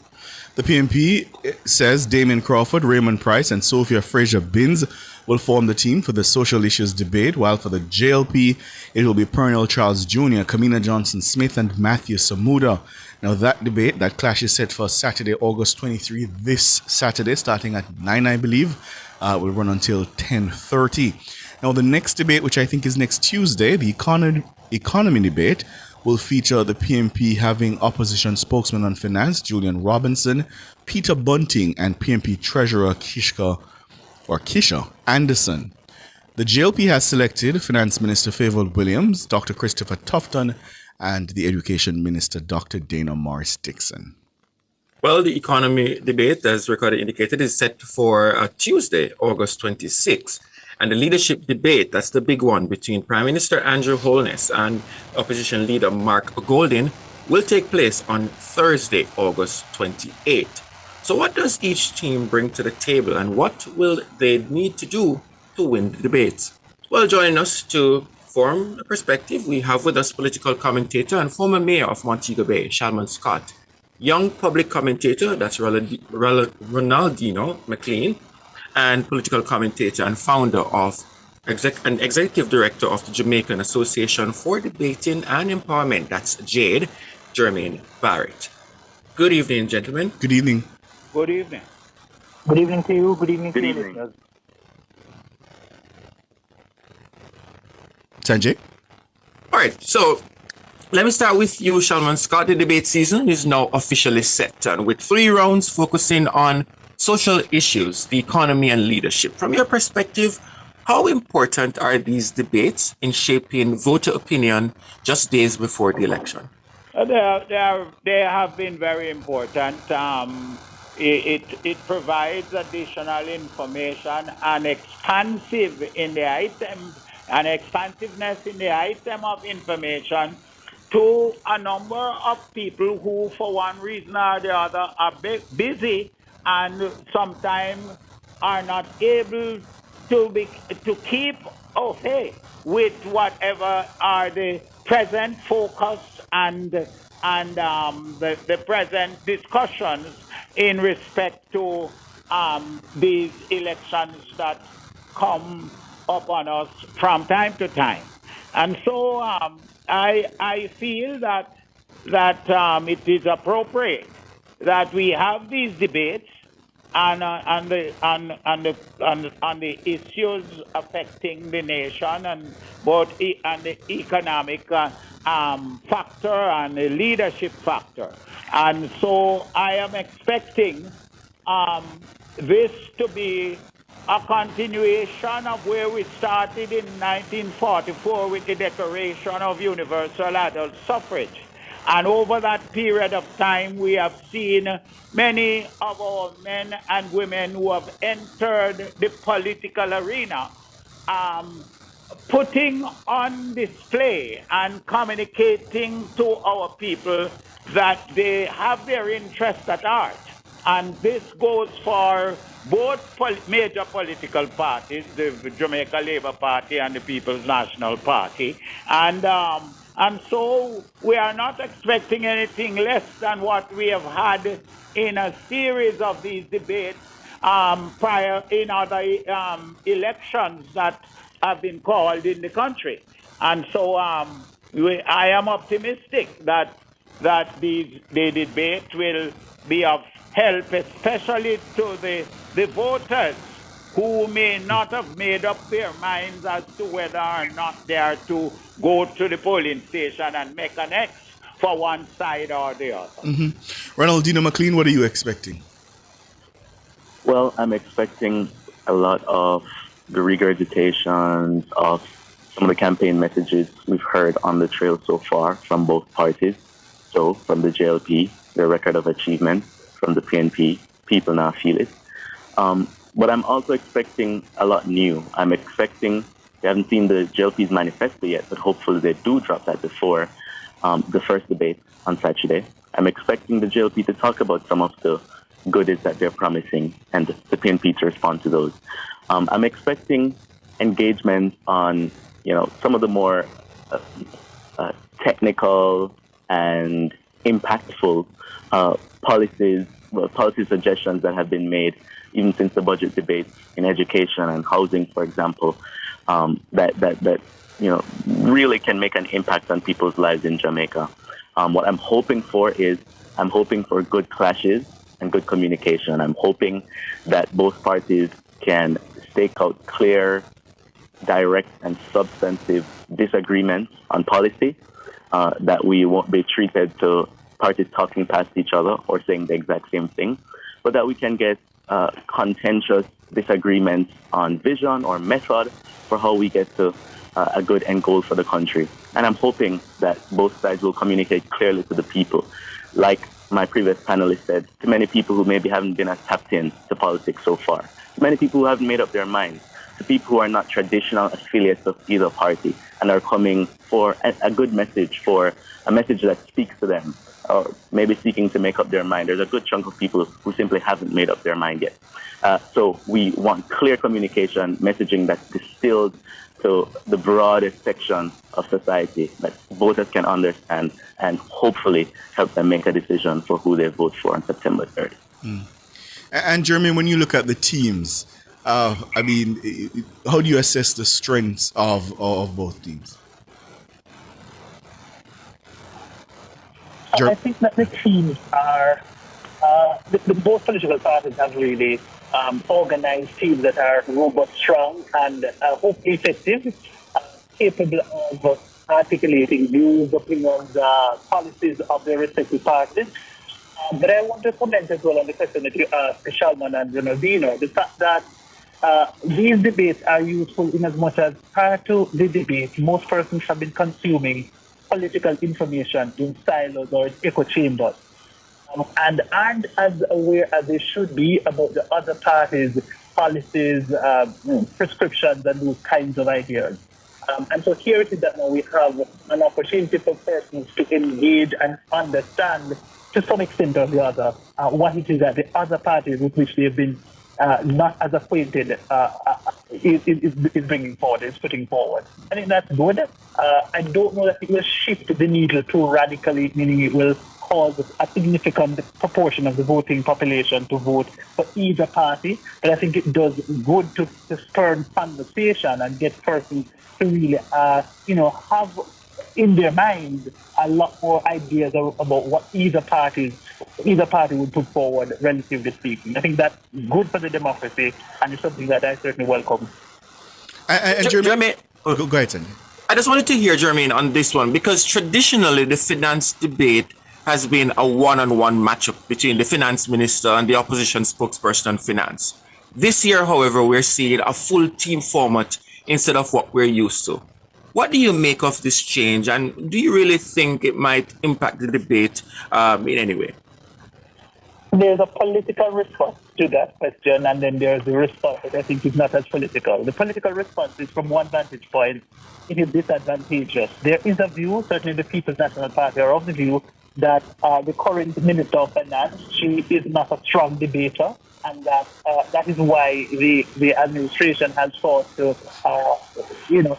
The PNP says Damien Crawford, Raymond Price, and Sophia Fraser-Binns will form the team for the social issues debate, while for the JLP, it will be Pernell Charles Jr., Kamina Johnson-Smith, and Matthew Samuda. Now, that debate, that clash is set for Saturday, August 23, this Saturday, starting at 9, I believe, will run until 10:30. Now, the next debate, which I think is next Tuesday, the economy debate, will feature the PNP having opposition spokesman on finance, Julian Robinson, Peter Bunting, and PNP treasurer Kisha Anderson. The JLP has selected Finance Minister Favour Williams, Dr. Christopher Tufton, and the Education Minister, Dr. Dana Morris-Dixon. Well, the economy debate, as Ricardo indicated, is set for Tuesday, August 26th. And the leadership debate, that's the big one, between Prime Minister Andrew Holness and opposition leader Mark Golding, will take place on Thursday, August 28th. So what does each team bring to the table, and what will they need to do to win the debates? Well, joining us to form a perspective, we have with us political commentator and former mayor of Montego Bay, Shalman Scott, young public commentator, that's Ronaldino McLean, and political commentator and founder of and executive director of the Jamaican Association for Debating and Empowerment, that's JADE, Jermaine Barrett. Good evening, gentlemen. Good evening. Good evening. Good evening to you. Good evening to Good you, evening. listeners. Sanjay? All right, so let me start with you, Shalman Scott. The debate season is now officially set, and with 3 rounds focusing on social issues, the economy, and leadership. From your perspective, how important are these debates in shaping voter opinion just days before the election? They have been very important. It provides additional information and expansiveness in the item of information to a number of people who, for one reason or the other, are busy and sometimes are not able to keep with whatever are the present focus and the present discussions in respect to these elections that come upon us from time to time. And so I feel that it is appropriate that we have these debates on the issues affecting the nation, and both and the economic factor and the leadership factor. And so I am expecting this to be a continuation of where we started in 1944 with the Declaration of Universal Adult Suffrage. And over that period of time, we have seen many of our men and women who have entered the political arena putting on display and communicating to our people that they have their interests at heart. And this goes for both major political parties, the Jamaica Labour Party and the People's National Party. And so we are not expecting anything less than what we have had in a series of these debates prior in other elections that have been called in the country. And so I am optimistic that the debate will be of help, especially to the voters who may not have made up their minds as to whether or not they are to go to the polling station and make an X for one side or the other. Ronaldino McLean, what are you expecting? Well, I'm expecting a lot of the regurgitations of some of the campaign messages we've heard on the trail so far from both parties. So from the JLP, their record of achievement, from the PNP, people now feel it. But I'm also expecting a lot new. I'm expecting, we haven't seen the JLP's manifesto yet, but hopefully they do drop that before the first debate on Saturday. I'm expecting the JLP to talk about some of the goodies that they're promising and the PNP to respond to those. I'm expecting engagement on, some of the more technical and impactful policy suggestions that have been made even since the budget debates in education and housing, for example, that really can make an impact on people's lives in Jamaica. What I'm hoping for is good clashes and good communication. I'm hoping that both parties can stake out clear, direct, and substantive disagreements on policy, that we won't be treated to parties talking past each other or saying the exact same thing, but that we can get contentious disagreements on vision or method for how we get to a good end goal for the country. And I'm hoping that both sides will communicate clearly to the people. Like my previous panelist said, to many people who maybe haven't been as tapped in to politics so far, to many people who haven't made up their minds, to people who are not traditional affiliates of either party and are coming for a good message, for a message that speaks to them, or maybe seeking to make up their mind. There's a good chunk of people who simply haven't made up their mind yet. So we want clear communication, messaging that's distilled to the broadest section of society that voters can understand and hopefully help them make a decision for who they vote for on September 3rd. And Jeremy, when you look at the teams, how do you assess the strengths of both teams? I think that the teams are, both political parties have really organized teams that are robust, strong, and hopefully effective, capable of articulating views, opinions, policies of their respective parties. But I want to comment as well on the question that you asked Shalman and Ronaldino, the fact that these debates are useful in as much as prior to the debate, most persons have been consuming political information in silos or echo chambers, and aren't as aware as they should be about the other parties' policies, prescriptions, and those kinds of ideas. And so here it is that now we have an opportunity for persons to engage and understand, to some extent or the other, what it is that the other parties with which they have been not as acquainted is bringing forward, is putting forward. I think that's good. I don't know that it will shift the needle too radically, meaning it will cause a significant proportion of the voting population to vote for either party. But I think it does good to spur conversation and get persons to really, have in their minds a lot more ideas about what either party would put forward, relatively speaking. I think that's good for the democracy, and it's something that I certainly welcome. And Jeremy, go ahead, Sandy. I just wanted to hear Jermaine on this one, because traditionally the finance debate has been a one-on-one matchup between the finance minister and the opposition spokesperson on finance. This year, however, we're seeing a full team format instead of what we're used to. What do you make of this change, and do you really think it might impact the debate in any way? There's a political response to that question, and then there's the response that I think is not as political. The political response is from one vantage point, it is disadvantageous. There is a view, certainly the People's National Party are of the view, that the current Minister of Finance, she is not a strong debater, and that is why the administration has sought to,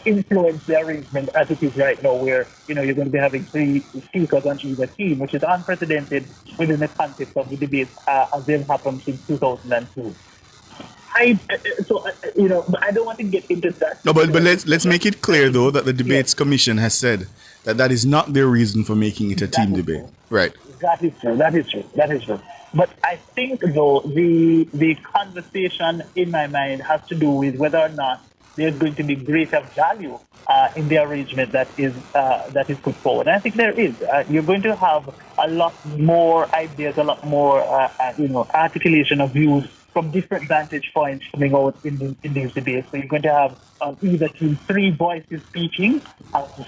influence the arrangement as it is right now, where, you're going to be having 3 speakers on either team, which is unprecedented within the context of the debates as they've happened since 2002. I don't want to get into that. No, but let's make it clear, though, that the Debates Commission has said that is not their reason for making it a team debate. Right. That is true. But I think, though, the conversation in my mind has to do with whether or not there's going to be greater value in the arrangement that is put forward. And I think there is. You're going to have a lot more ideas, a lot more articulation of views from different vantage points coming out in these debates. So you're going to have either team 3 voices speaking,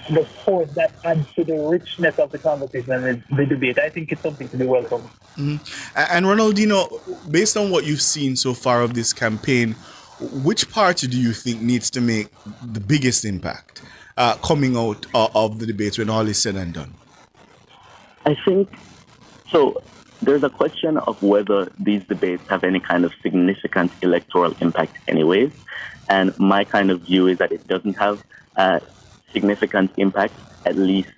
the fourth that adds to the richness of the conversation and the debate. I think it's something to be welcomed. Mm-hmm. And Ronaldinho, based on what you've seen so far of this campaign, which party do you think needs to make the biggest impact coming out of the debates when all is said and done? I think so. There's a question of whether these debates have any kind of significant electoral impact anyways. And my kind of view is that it doesn't have a significant impact, at least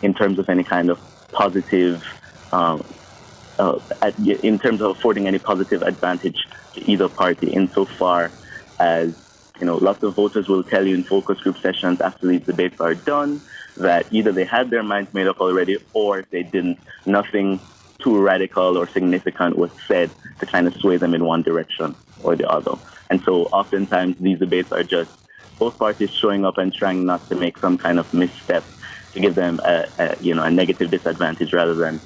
in terms of any kind of positive, in terms of affording any positive advantage to either party, insofar as, lots of voters will tell you in focus group sessions after these debates are done that either they had their minds made up already or they didn't. Nothing too radical or significant was said to kind of sway them in one direction or the other. And so oftentimes these debates are just both parties showing up and trying not to make some kind of misstep to give them a negative disadvantage rather than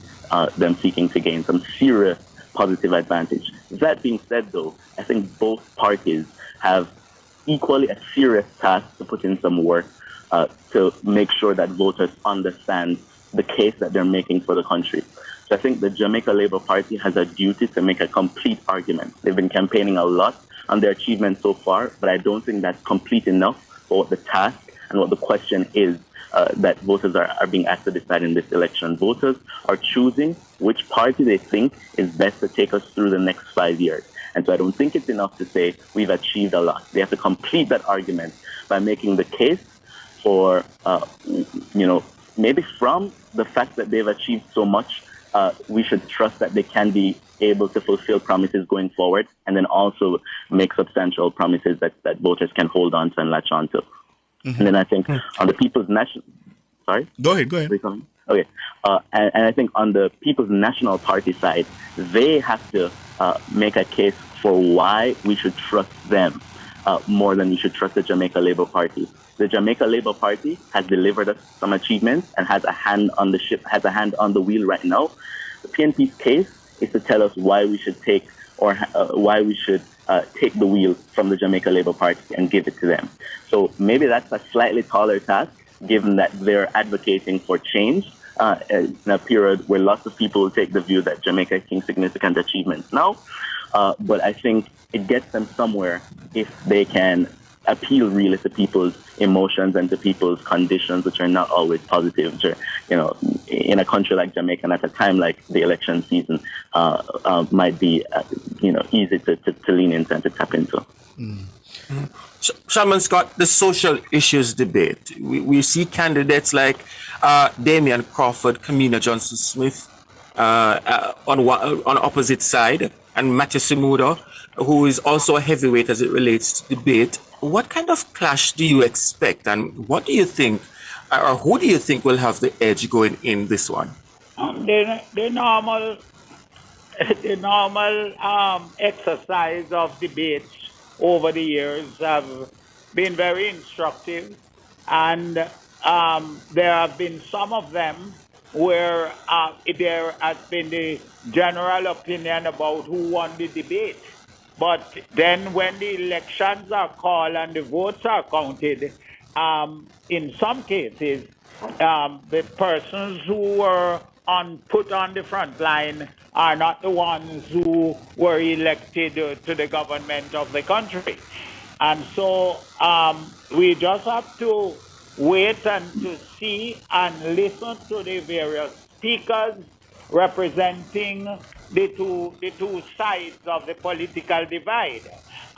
them seeking to gain some serious positive advantage. That being said, though, I think both parties have equally a serious task to put in some work to make sure that voters understand the case that they're making for the country. So I think the Jamaica Labour Party has a duty to make a complete argument. They've been campaigning a lot on their achievements so far, but I don't think that's complete enough for what the task and what the question is that voters are being asked to decide in this election. Voters are choosing which party they think is best to take us through the next 5 years. And so I don't think it's enough to say we've achieved a lot. They have to complete that argument by making the case for, maybe from the fact that they've achieved so much, we should trust that they can be able to fulfill promises going forward, and then also make substantial promises that voters can hold on to and latch on to. Mm-hmm. And then I think on the People's National... Sorry? Go ahead. Okay. And I think on the People's National Party side, they have to make a case for why we should trust them more than we should trust the Jamaica Labour Party. The Jamaica Labour Party has delivered us some achievements and has a hand on the ship, has a hand on the wheel right now. The PNP's case is to tell us why we should take the wheel from the Jamaica Labour Party and give it to them. So maybe that's a slightly taller task, given that they're advocating for change in a period where lots of people will take the view that Jamaica is seeing significant achievements now. But I think it gets them somewhere if they can appeal really to people's emotions and to people's conditions, which are not always positive. Which are, in a country like Jamaica, and at a time like the election season, might be, easy to lean into and to tap into. Mm-hmm. Shaman Scott, the social issues debate. We see candidates like Damian Crawford, Kamina Johnson-Smith on opposite side, and Matthew Simudo, who is also a heavyweight as it relates to debate. What kind of clash do you expect, and what do you think, or who do you think will have the edge going in this one? The normal exercise of debates over the years have been very instructive, and there have been some of them where there has been the general opinion about who won the debate. But then when the elections are called and the votes are counted, in some cases, the persons who were put on the front line are not the ones who were elected to the government of the country. And so we just have to wait and to see and listen to the various speakers representing the two sides of the political divide.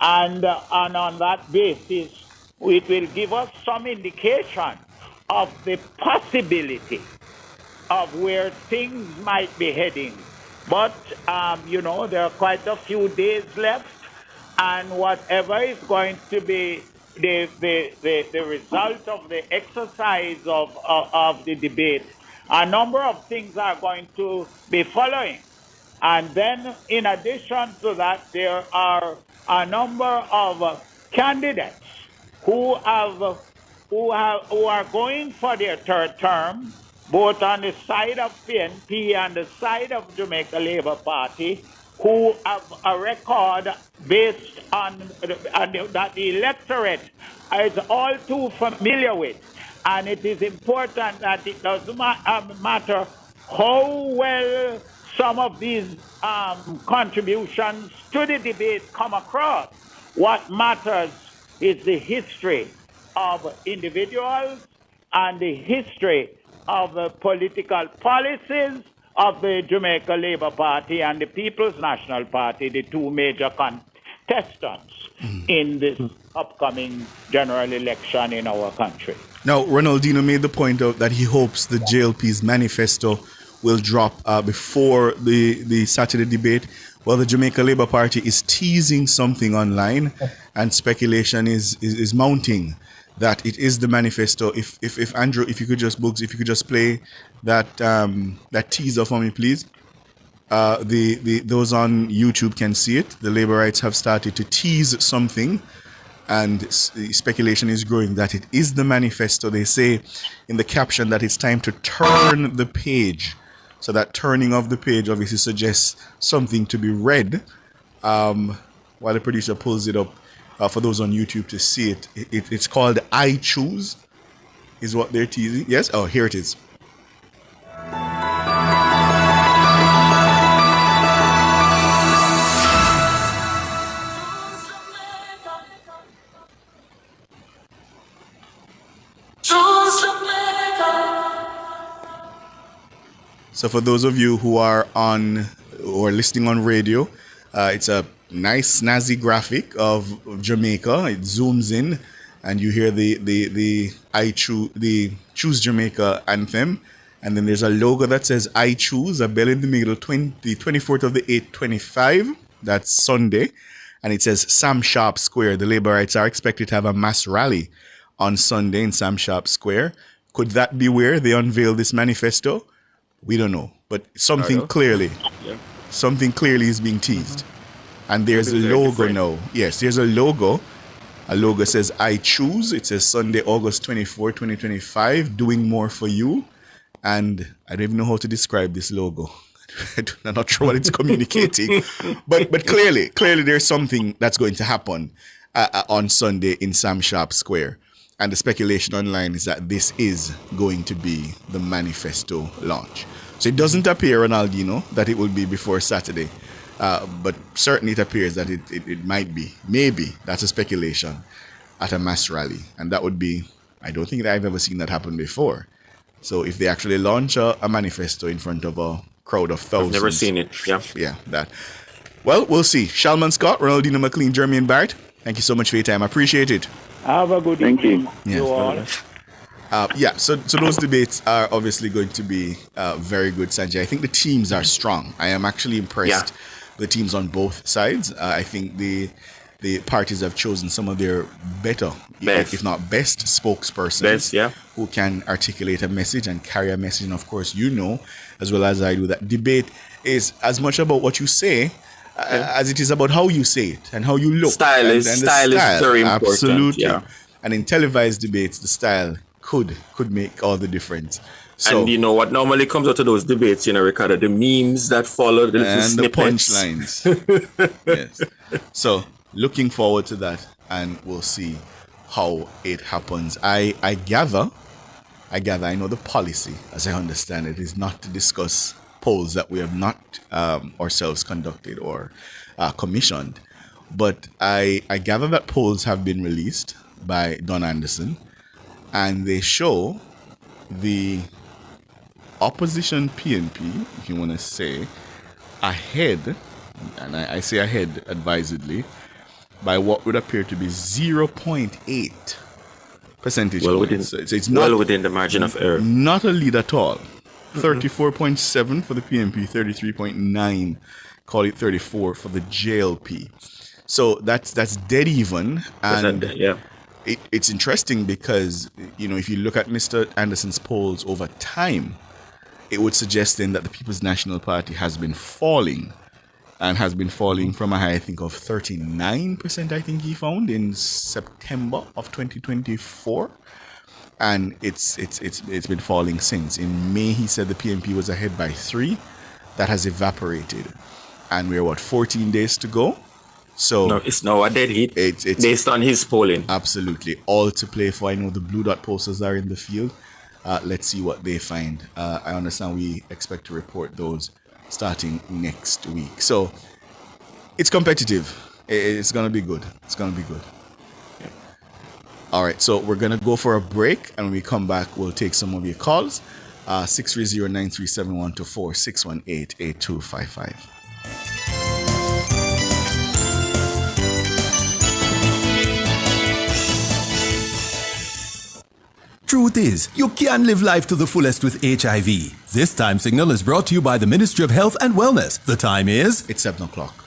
And on that basis, it will give us some indication of the possibility of where things might be heading. But, there are quite a few days left, and whatever is going to be the result of the exercise of the debate, a number of things are going to be following. And then, in addition to that, there are a number of candidates who are going for their third term, both on the side of PNP and the side of Jamaica Labour Party, who have a record based on that the electorate is all too familiar with. And it is important that it doesn't matter how well some of these contributions to the debate come across. What matters is the history of individuals and the history of the political policies of the Jamaica Labour Party and the People's National Party, the two major contestants in this upcoming general election in our country. Now, Ronaldinho made the point out that he hopes the JLP's manifesto will drop before the Saturday debate. Well, the Jamaica Labour Party is teasing something online, and speculation is mounting that it is the manifesto. If Andrew, if you could just play that teaser for me, please. Those on YouTube can see it. The Labourites have started to tease something, and speculation is growing that it is the manifesto. They say in the caption that it's time to turn the page. So that turning of the page obviously suggests something to be read. While the producer pulls it up for those on YouTube to see it, it's called I Choose, is what they're teasing. Yes? Oh, here it is. So for those of you who are on or listening on radio, it's a nice snazzy graphic of Jamaica. It zooms in and you hear the Choose Jamaica anthem, and then there's a logo that says I Choose, a bell in the middle, the 24th of the 8th, 25. That's Sunday, and it says Sam Sharp Square. The Labourites are expected to have a mass rally on Sunday in Sam Sharp Square. Could that be where they unveil this manifesto? We don't know, but something clearly is being teased. And there's a logo now. Yes, there's a logo. A logo says I Choose. It says Sunday, August 24, 2025, doing more for you. And I don't even know how to describe this logo. I'm not sure what it's communicating. But clearly there's something that's going to happen on Sunday in Sam Sharp Square. And the speculation online is that this is going to be the manifesto launch. So it doesn't appear, Ronaldinho, that it will be before Saturday. But certainly it appears that it might be. Maybe, that's a speculation, at a mass rally. And that would be, I don't think that I've ever seen that happen before. So if they actually launch a manifesto in front of a crowd of thousands. I've never seen it, yeah. Yeah, that. Well, we'll see. Shalman Scott, Ronaldinho McLean, Jermaine Barrett, thank you so much for your time. I appreciate it. Have a good evening. Yes. You all. So those debates are obviously going to be very good, Sanjay. I think the teams are strong. I am actually impressed with the teams on both sides. I think the parties have chosen some of their better, if not best, spokespersons who can articulate a message and carry a message. And of course, you know, as well as I do, that debate is as much about what you say as it is about how you say it and how you look. Style is very important. Absolutely. Yeah. And in televised debates, the style could make all the difference. So, and you know what normally comes out of those debates, Ricardo, the memes that follow, the punchlines. Yes. So looking forward to that, and we'll see how it happens. I gather, I know the policy, as I understand it, is not to discuss polls that we have not ourselves conducted or commissioned. But I gather that polls have been released by Don Anderson, and they show the opposition PNP, if you want to say, ahead, and I say ahead advisedly, by what would appear to be 0.8 percentage points. So it's not, well within the margin of error. Not a lead at all. 34.7 for the PNP, 33.9, call it 34 for the JLP. So that's dead even. And it's interesting because, you know, if you look at Mr. Anderson's polls over time, it would suggest then that the People's National Party has been falling, and has been falling from a high, I think, of 39%, I think he found in September of 2024. And it's been falling since. In May, he said the PNP was ahead by 3. That has evaporated. And we're 14 days to go? So no, it's now a dead heat. It's based on his polling. Absolutely. All to play for. I know the Blue Dot posters are in the field. Let's see what they find. I understand we expect to report those starting next week. So it's competitive. It's going to be good. It's going to be good. Yeah. All right. So we're going to go for a break. And when we come back, we'll take some of your calls. 630-937-124, 618-8255. Truth is, you can live life to the fullest with HIV. This time signal is brought to you by the Ministry of Health and Wellness. The time is... It's 7 o'clock.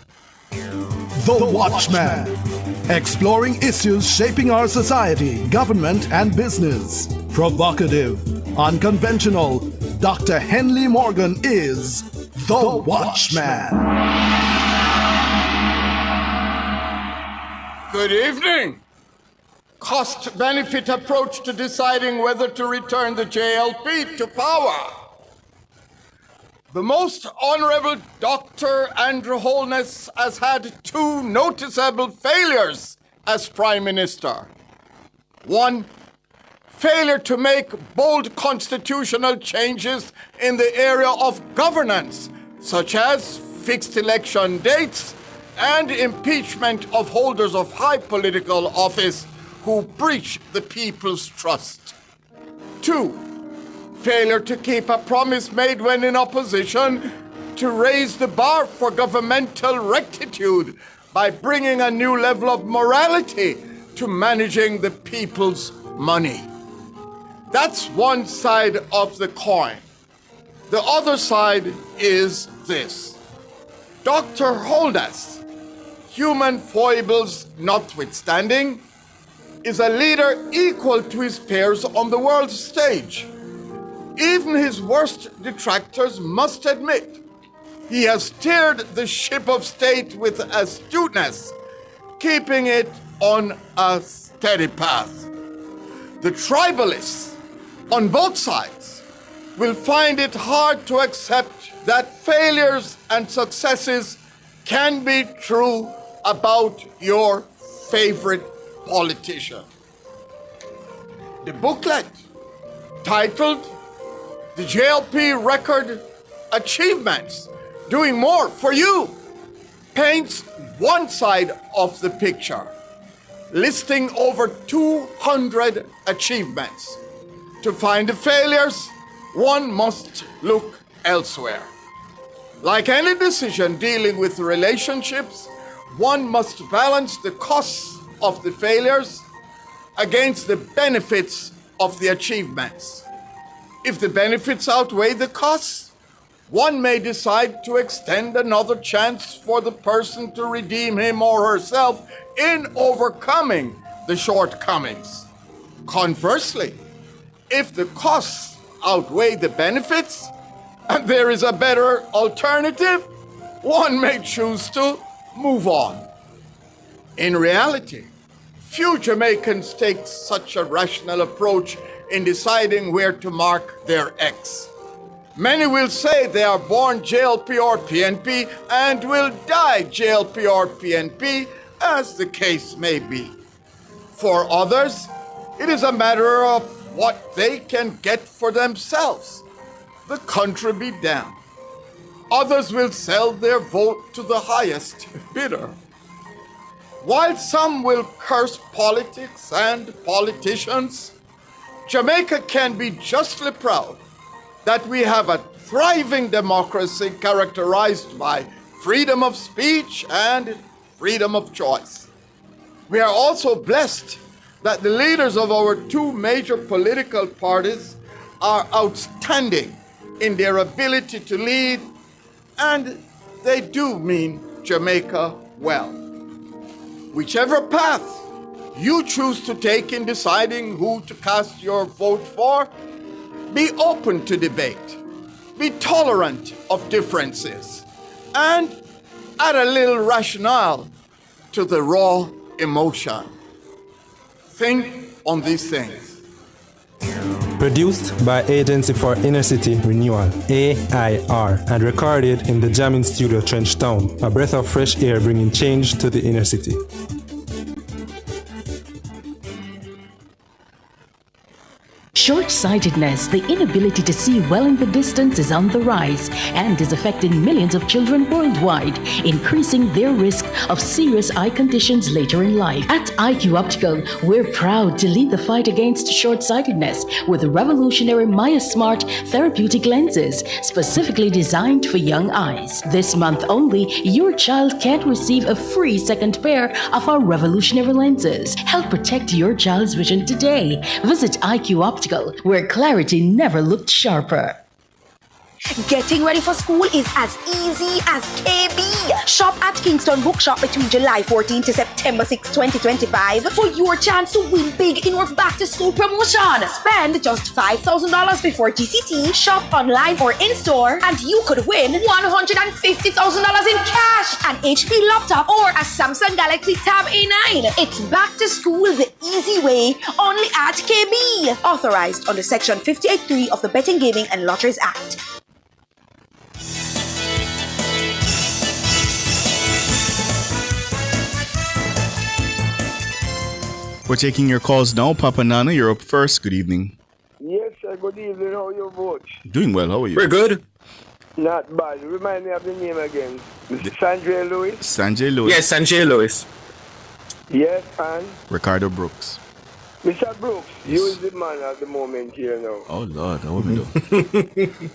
The Watchman. Exploring issues shaping our society, government, and business. Provocative, unconventional. Dr. Henley Morgan is The Watchman. Good evening. Cost-benefit approach to deciding whether to return the JLP to power. The Most Honorable Dr. Andrew Holness has had 2 noticeable failures as Prime Minister. 1, failure to make bold constitutional changes in the area of governance, such as fixed election dates and impeachment of holders of high political office who breach the people's trust. 2, failure to keep a promise made when in opposition to raise the bar for governmental rectitude by bringing a new level of morality to managing the people's money. That's one side of the coin. The other side is this. Dr. Holness, human foibles notwithstanding, is a leader equal to his peers on the world stage. Even his worst detractors must admit he has steered the ship of state with astuteness, keeping it on a steady path. The tribalists on both sides will find it hard to accept that failures and successes can be true about your favorite politician. The booklet, titled The JLP Record Achievements, Doing More for You, paints one side of the picture, listing over 200 achievements. To find the failures, one must look elsewhere. Like any decision dealing with relationships, one must balance the costs of the failures against the benefits of the achievements. If the benefits outweigh the costs, one may decide to extend another chance for the person to redeem him or herself in overcoming the shortcomings. Conversely, if the costs outweigh the benefits and there is a better alternative, one may choose to move on. In reality, few Jamaicans take such a rational approach in deciding where to mark their X. Many will say they are born JLP or PNP and will die JLP or PNP, as the case may be. For others, it is a matter of what they can get for themselves. The country be damned. Others will sell their vote to the highest bidder. While some will curse politics and politicians, Jamaica can be justly proud that we have a thriving democracy characterized by freedom of speech and freedom of choice. We are also blessed that the leaders of our two major political parties are outstanding in their ability to lead, and they do mean Jamaica well. Whichever path you choose to take in deciding who to cast your vote for, be open to debate, be tolerant of differences, and add a little rationale to the raw emotion. Think on these things. Produced by Agency for Inner City Renewal, AIR, and recorded in the Jamming Studio Trenchtown, a breath of fresh air bringing change to the inner city. Short-sightedness, the inability to see well in the distance, is on the rise and is affecting millions of children worldwide, increasing their risk of serious eye conditions later in life. At IQ Optical, we're proud to lead the fight against short-sightedness with revolutionary Maya Smart therapeutic lenses, specifically designed for young eyes. This month only, your child can receive a free second pair of our revolutionary lenses. Help protect your child's vision today. Visit IQ Optical, where clarity never looked sharper. Getting ready for school is as easy as KB. Shop at Kingston Bookshop between July 14 to September 6, 2025 for your chance to win big in our back to school promotion. Spend just $5,000 before GCT, shop online or in store, and you could win $150,000 in cash, an HP laptop, or a Samsung Galaxy Tab A9. It's back to school the easy way, only at KB. Authorized under Section 58.3 of the Betting, Gaming and Lotteries Act. We're taking your calls now. Papa Nana, you're up first. Good evening. Yes, sir. Good evening. How are you both? Doing well. How are you? We're good. Not bad. Remind me of the name again. Mr. Sanjay Lewis? Sanjay Lewis. Yes, Sanjay Lewis. Yes, and? Ricardo Brooks. Mr. Brooks, you is the man at the moment here now. Oh, Lord. How we do?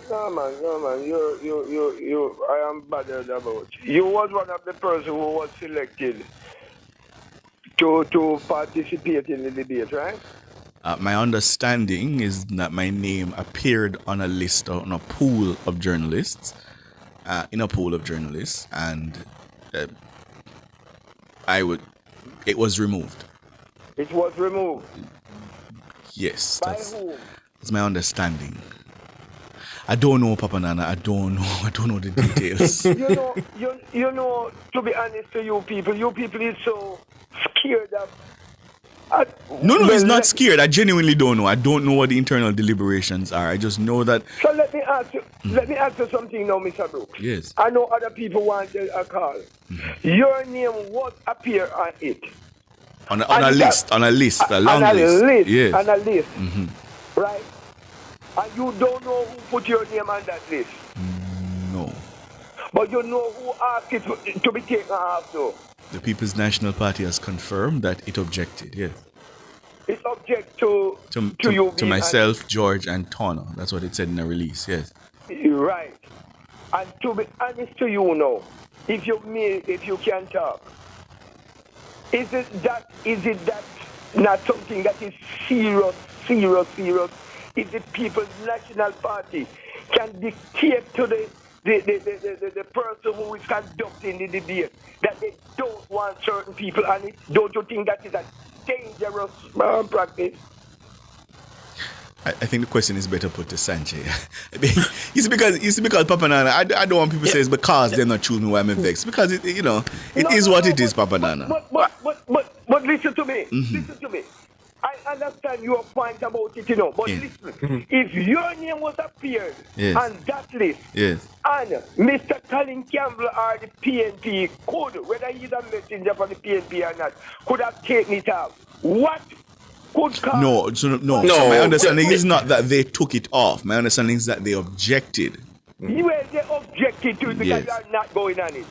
No, man. You, I am bothered about you. You was one of the person who was selected to participate in the debate, right? My understanding is that my name appeared on a list, on a pool of journalists, and it was removed. It was removed? Yes. By whom? That's my understanding. I don't know, Papa Nana. I don't know the details. you know, to be honest to you people is so scared of... No, it's not scared. I genuinely don't know. I don't know what the internal deliberations are. I just know that... So let me ask you something now, Mr. Brooks. Yes. I know other people want a call. Mm-hmm. Your name was appear on it. On a list, a long list. Yes. On a list. Mm-hmm. Right? And you don't know who put your name on that list. No. But you know who asked it to be taken off, though. The People's National Party has confirmed that it objected, yes. It object to you. To myself, George, and Turner. That's what it said in the release, yes. Right. And to be honest to you now, if you can talk, is it that not something that is serious? Is it People's National Party can dictate to the person who is conducting the debate that they don't want certain people on it? Don't you think that is a dangerous practice? I think the question is better put to Sanjay. It's because Papa Nana, I don't want people to say it's because they're not choosing why I'm vexed. Because it is what it is, Papa Nana. But listen to me. Mm-hmm. Listen to me. I understand your point about it, but listen, if your name was appeared on that list, and Mr. Colin Campbell or the PNP could, whether he's a messenger for the PNP or not, could have taken it out. What could cause... No. So my understanding is not that they took it off. My understanding is that they objected. Well, they objected to it because you are not going on it.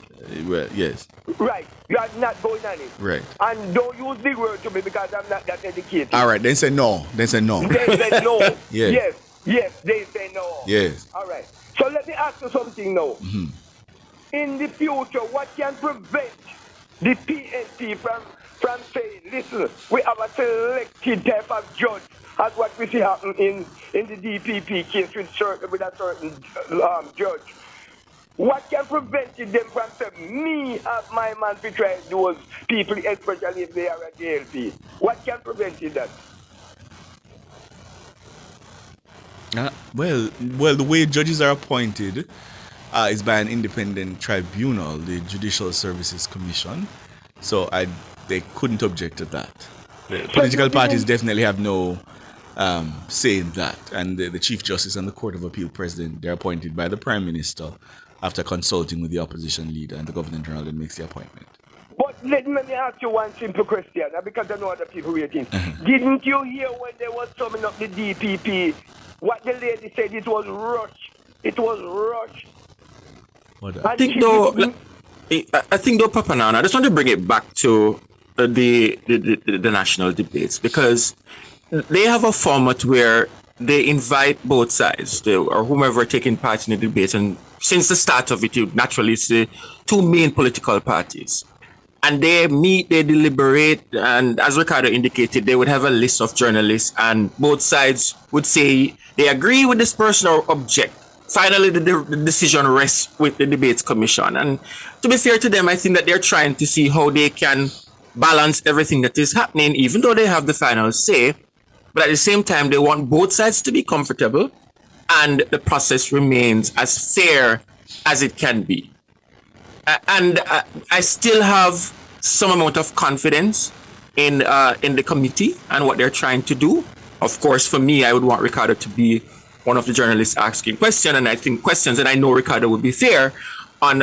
Well, yes. Right. You are not going on it. Right. And don't use the word to me because I'm not that educated. All right. Then say no. They said no. Yes. Yes. They say no. Yes. All right. So let me ask you something now. Mm-hmm. In the future, what can prevent the PNP from saying, listen, we have a selected type of judge, as what we see happen in the DPP case with a certain judge. What can prevent them from saying, me have my man to try those people, especially if they are a JLP? What can prevent that? Well, the way judges are appointed is by an independent tribunal, the Judicial Services Commission. So they couldn't object to that. The political parties definitely have no say in that. And the Chief Justice and the Court of Appeal President, they're appointed by the Prime Minister after consulting with the opposition leader, and the Governor General then makes the appointment. But let me ask you one simple question, because I know other people waiting. Didn't you hear when they were summing up the DPP, what the lady said? It was rushed. It was rushed. I think though, Papa Nana, I just want to bring it back to the national debates, because they have a format where they invite both sides, or whomever taking part in the debate, and since the start of it, you naturally see two main political parties. And they meet, they deliberate, and as Ricardo indicated, they would have a list of journalists, and both sides would say they agree with this person or object. Finally, the decision rests with the Debates Commission. And to be fair to them, I think that they're trying to see how they can balance everything that is happening, even though they have the final say. But at the same time, they want both sides to be comfortable, and the process remains as fair as it can be. And I still have some amount of confidence in the committee and what they're trying to do. Of course, for me, I would want Ricardo to be one of the journalists asking questions, and I think questions, and I know Ricardo would be fair on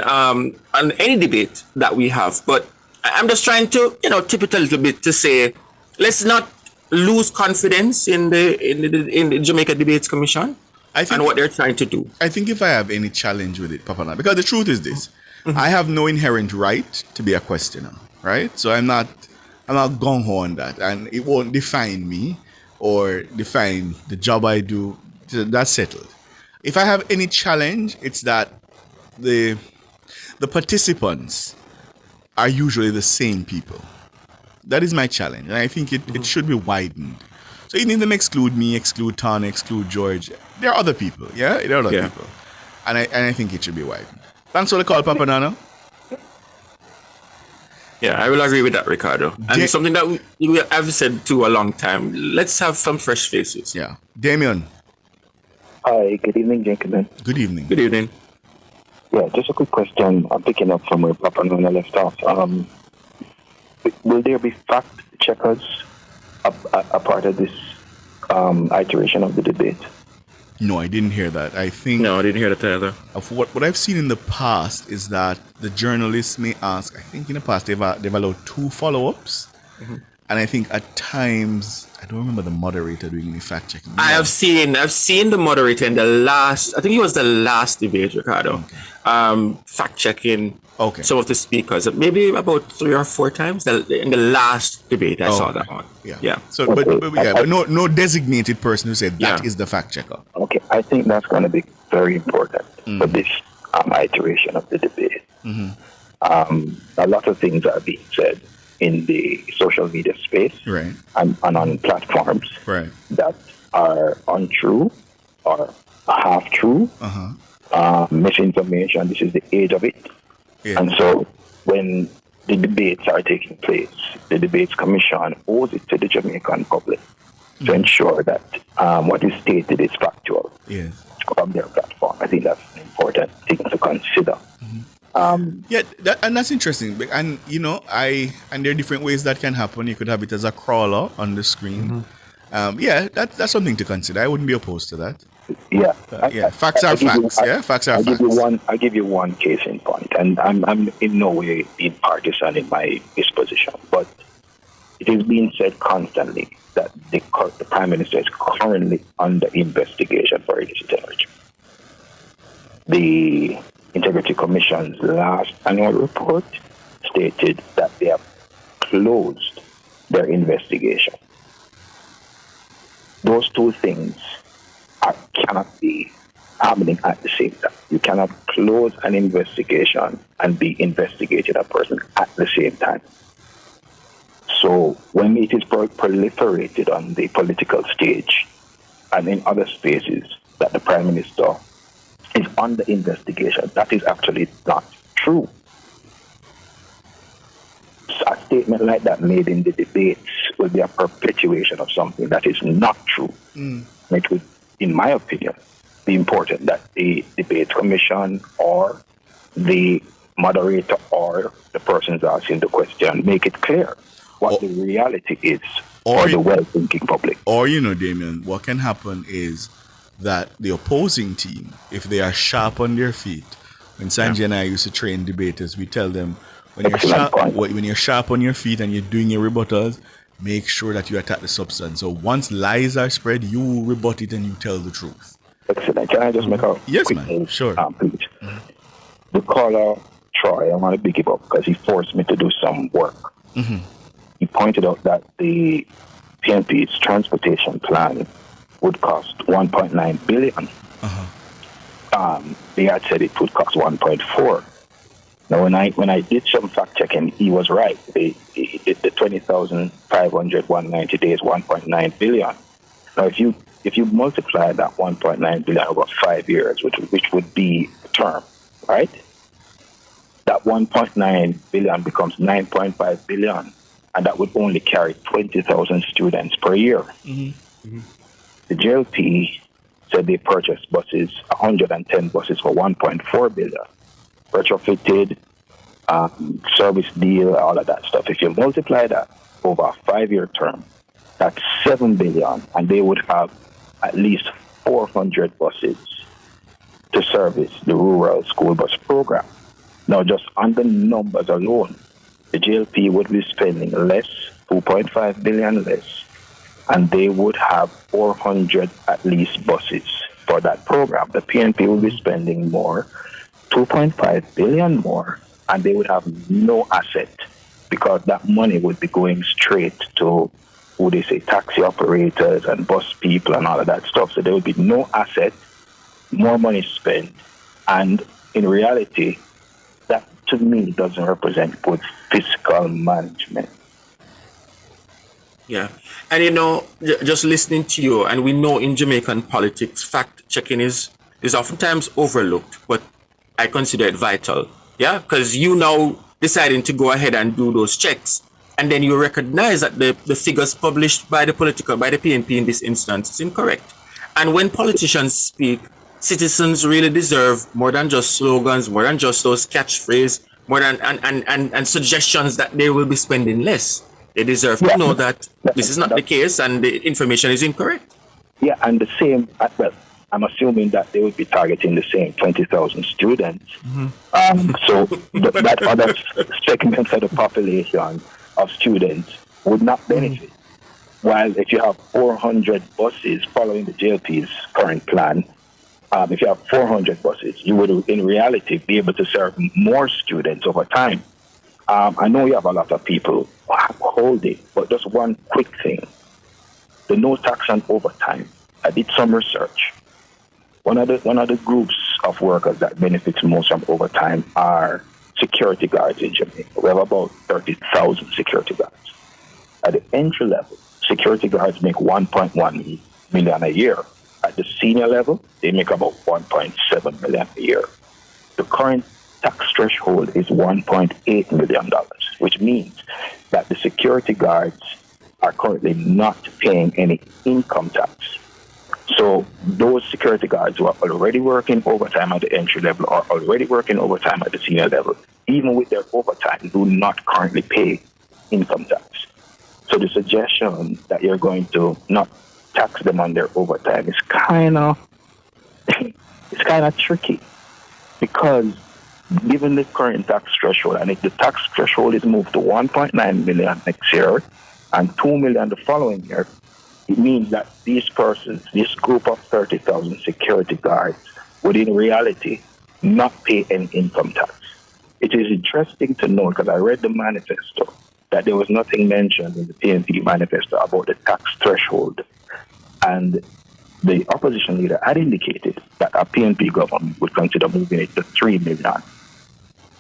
any debate that we have. But I'm just trying to, tip it a little bit to say, let's not lose confidence in the Jamaica Debates Commission and what they're trying to do. I think if I have any challenge with it, Papa, because the truth is this. I have no inherent right to be a questioner, right? So I'm not gung-ho on that, and it won't define me or define the job I do. That's settled. If I have any challenge, it's that the participants are usually the same people. That is my challenge, and I think it should be widened. So even if them exclude me, exclude Tana, exclude George, there are other people, yeah? There are other people. And I think it should be widened. Thanks for the call, Papa Nana. Yeah, I will agree with that, Ricardo. And it's something that we have said to a long time. Let's have some fresh faces. Yeah. Damien. Hi, good evening, gentlemen. Good evening. Good evening. Yeah, just a quick question. I'm picking up from where Papa Nana left off. Will there be fact checkers a part of this iteration of the debate? No, I didn't hear that. I didn't hear that either. Of what I've seen in the past is that the journalists may ask. I think in the past they've allowed 2 follow-ups, and I think at times I don't remember the moderator doing any fact checking. I've seen the moderator in the last. I think it was the last debate, Ricardo. Fact checking. Okay. Some of the speakers, maybe about 3 or 4 times in the last debate. I saw that one. Yeah. So, but no designated person who said that is the fact checker. Okay, I think that's going to be very important for this iteration of the debate. A lot of things are being said in the social media space and on platforms that are untrue or half true, misinformation. This is the age of it. And so when the debates are taking place, the Debates Commission owes it to the Jamaican public to ensure that what is stated is factual from their platform. I think that's an important thing to consider. And that's interesting. And and there are different ways that can happen. You could have it as a crawler on the screen. That's something to consider. I wouldn't be opposed to that. Facts are facts. Facts are facts. I give you one case in point, and I'm in no way being partisan in my disposition. But it is being said constantly that the Prime Minister is currently under investigation for illicit enrichment. The Integrity Commission's last annual report stated that they have closed their investigation. Those two things cannot be happening at the same time. You cannot close an investigation and be investigating a person at the same time. So when it is proliferated on the political stage and in other spaces that the Prime Minister is under investigation, that is actually not true. A statement like that made in the debates will be a perpetuation of something that is not true. It would, in my opinion, be important that the debate commission or the moderator or the persons asking the question make it clear what the reality is for the well-thinking public. Or, Damien, what can happen is that the opposing team, if they are sharp on their feet, when Sanjay and I used to train debaters, we tell them, when you're sharp on your feet and you're doing your rebuttals, make sure that you attack the substance. So once lies are spread, you rebut it and you tell the truth. Excellent. Can I just make a quick man. Sure. Please. The caller, Troy, I want to big him up because he forced me to do some work. He pointed out that the PNP's transportation plan would cost 1.9 billion. They had said it would cost 1.4. Now, when I did some fact checking, he was right. The 20,500, 190 days, 1.9 billion. Now, if you multiply that 1.9 billion over 5 years, which would be a term, right? That 1.9 billion becomes 9.5 billion, and that would only carry 20,000 students per year. The JLP said they purchased buses, 110 buses for 1.4 billion. Retrofitted, service deal, all of that stuff. If you multiply that over a 5-year term, that's 7 billion, and they would have at least 400 buses to service the rural school bus program. Now, just on the numbers alone, the JLP would be spending less, 2.5 billion less, and they would have 400 at least buses for that program. The PNP will be spending more, 2.5 billion more, and they would have no asset because that money would be going straight to, who they say, taxi operators and bus people and all of that stuff. So there would be no asset, more money spent, and in reality, that to me doesn't represent good fiscal management. Yeah. And just listening to you, and we know in Jamaican politics, fact-checking is oftentimes overlooked, but I consider it vital. Yeah, because you now deciding to go ahead and do those checks, and then you recognize that the figures published by the PNP in this instance is incorrect. And when politicians speak, citizens really deserve more than just slogans, more than just those catchphrases, more than and suggestions that they will be spending less. They deserve to know that this is not the case and the information is incorrect. Yeah, and the same, well, I'm assuming that they would be targeting the same 20,000 students. So that other segment of the population of students would not benefit. While if you have 400 buses following the JLP's current plan, if you have 400 buses, you would in reality be able to serve more students over time. I know you have a lot of people holding, but just one quick thing. The no tax on overtime. I did some research. One of the groups of workers that benefits most from overtime are security guards in Jamaica. We have about 30,000 security guards. At the entry level, security guards make 1.1 million a year. At the senior level, they make about 1.7 million a year. The current tax threshold is $1.8 million, which means that the security guards are currently not paying any income tax. So those security guards who are already working overtime at the entry level or already working overtime at the senior level, even with their overtime, do not currently pay income tax. So the suggestion that you're going to not tax them on their overtime is kind of tricky, because given the current tax threshold, and if the tax threshold is moved to 1.9 million next year, and 2 million the following year, it means that these persons, this group of 30,000 security guards, would in reality not pay any income tax. It is interesting to note, because I read the manifesto, that there was nothing mentioned in the PNP manifesto about the tax threshold. And the opposition leader had indicated that a PNP government would consider moving it to 3 million.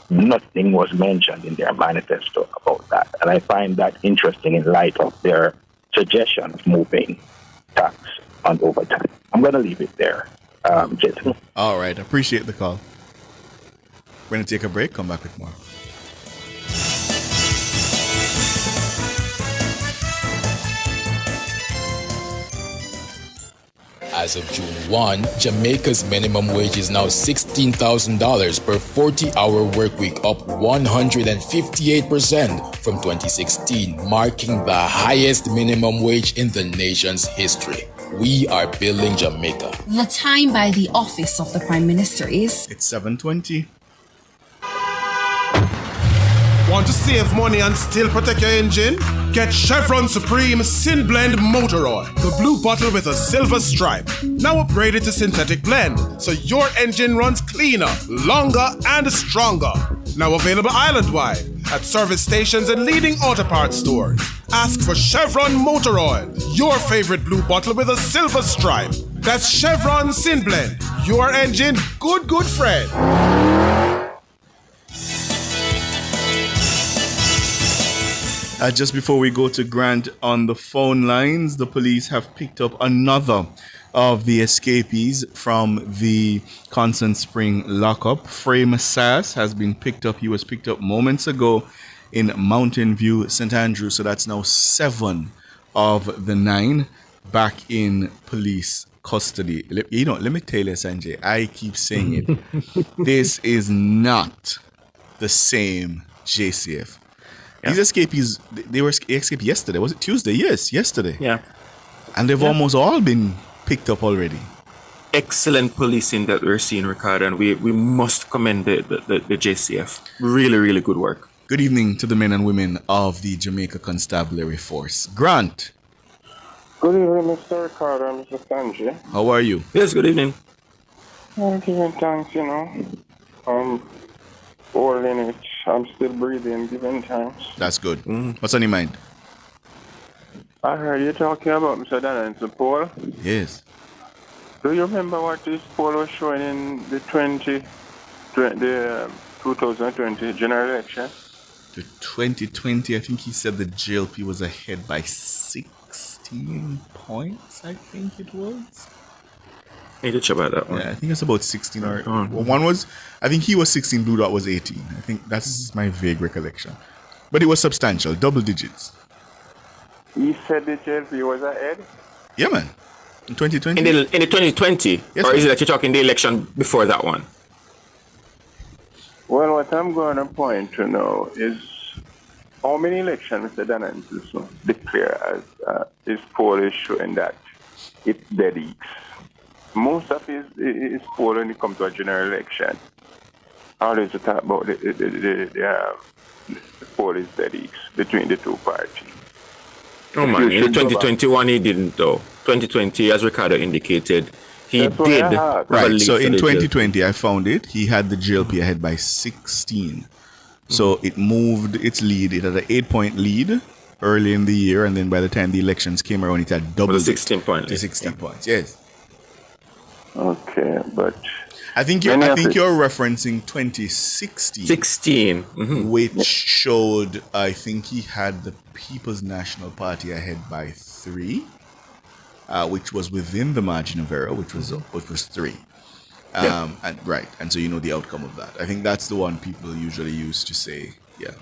Nothing was mentioned in their manifesto about that. And I find that interesting in light of their suggestion of moving tax on overtime. I'm going to leave it there, gentlemen. All right. Appreciate the call. We're going to take a break. Come back with more. As of June 1, Jamaica's minimum wage is now $16,000 per 40-hour workweek, up 158% from 2016, marking the highest minimum wage in the nation's history. We are building Jamaica. The time by the office of the Prime Minister is... It's 7:20. Want to save money and still protect your engine? Get Chevron Supreme Sin Blend Motor Oil, the blue bottle with a silver stripe. Now upgraded to synthetic blend, so your engine runs cleaner, longer, and stronger. Now available island-wide at service stations and leading auto parts stores. Ask for Chevron Motor Oil, your favorite blue bottle with a silver stripe. That's Chevron Sin Blend, your engine good friend. Just before we go to Grant on the phone lines, the police have picked up another of the escapees from the Constant Spring lockup. Frey Massas has been picked up. He was picked up moments ago in Mountain View, St. Andrews. So that's now 7 of the 9 back in police custody. Let me tell you, Sanjay, I keep saying it. This is not the same JCF. These escapees, they were escaped yesterday. Was it Tuesday? Yes, yesterday. Yeah. And they've almost all been picked up already. Excellent policing that we're seeing, Ricardo, and we must commend the JCF. Really, really good work. Good evening to the men and women of the Jamaica Constabulary Force. Grant. Good evening, Mr. Ricardo and Mr. Sanjay. How are you? Yes, good evening. I'm giving thanks, all in it. I'm still breathing, giving thanks. That's good. What's on your mind? I heard you talking about Mr. Donald's poll. Yes. Do you remember what this poll was showing in the 2020 general election? The 2020, I think he said the JLP was ahead by 16 points, I think it was. I need to check about that one. Yeah, I think it's about 16 or... one was... I think he was 16, Blue Dot was 18. I think that's my vague recollection. But it was substantial, double digits. He said the JLP was ahead? Yeah, man. In 2020. In the 2020? Yes, or is it that you're talking the election before that one? Well, what I'm going to point to now is how many elections Mr. Donald declared as his poll is showing that it's dead east. Most of his poll when it comes to a general election, always talk about the poll is dead east between the two parties. Oh man, in 2021 he didn't though. 2020, as Ricardo indicated, he did. Right, so in 2020 I found it. He had the JLP ahead by 16. So it moved its lead. It had an 8-point lead early in the year, and then by the time the elections came around, it had doubled 16 points. 16 points, yes. Okay, but I think you're referencing 2016, which showed I think he had the People's National Party ahead by 3, which was within the margin of error, which was 3. And so you know the outcome of that. I think that's the one people usually use to say, yeah,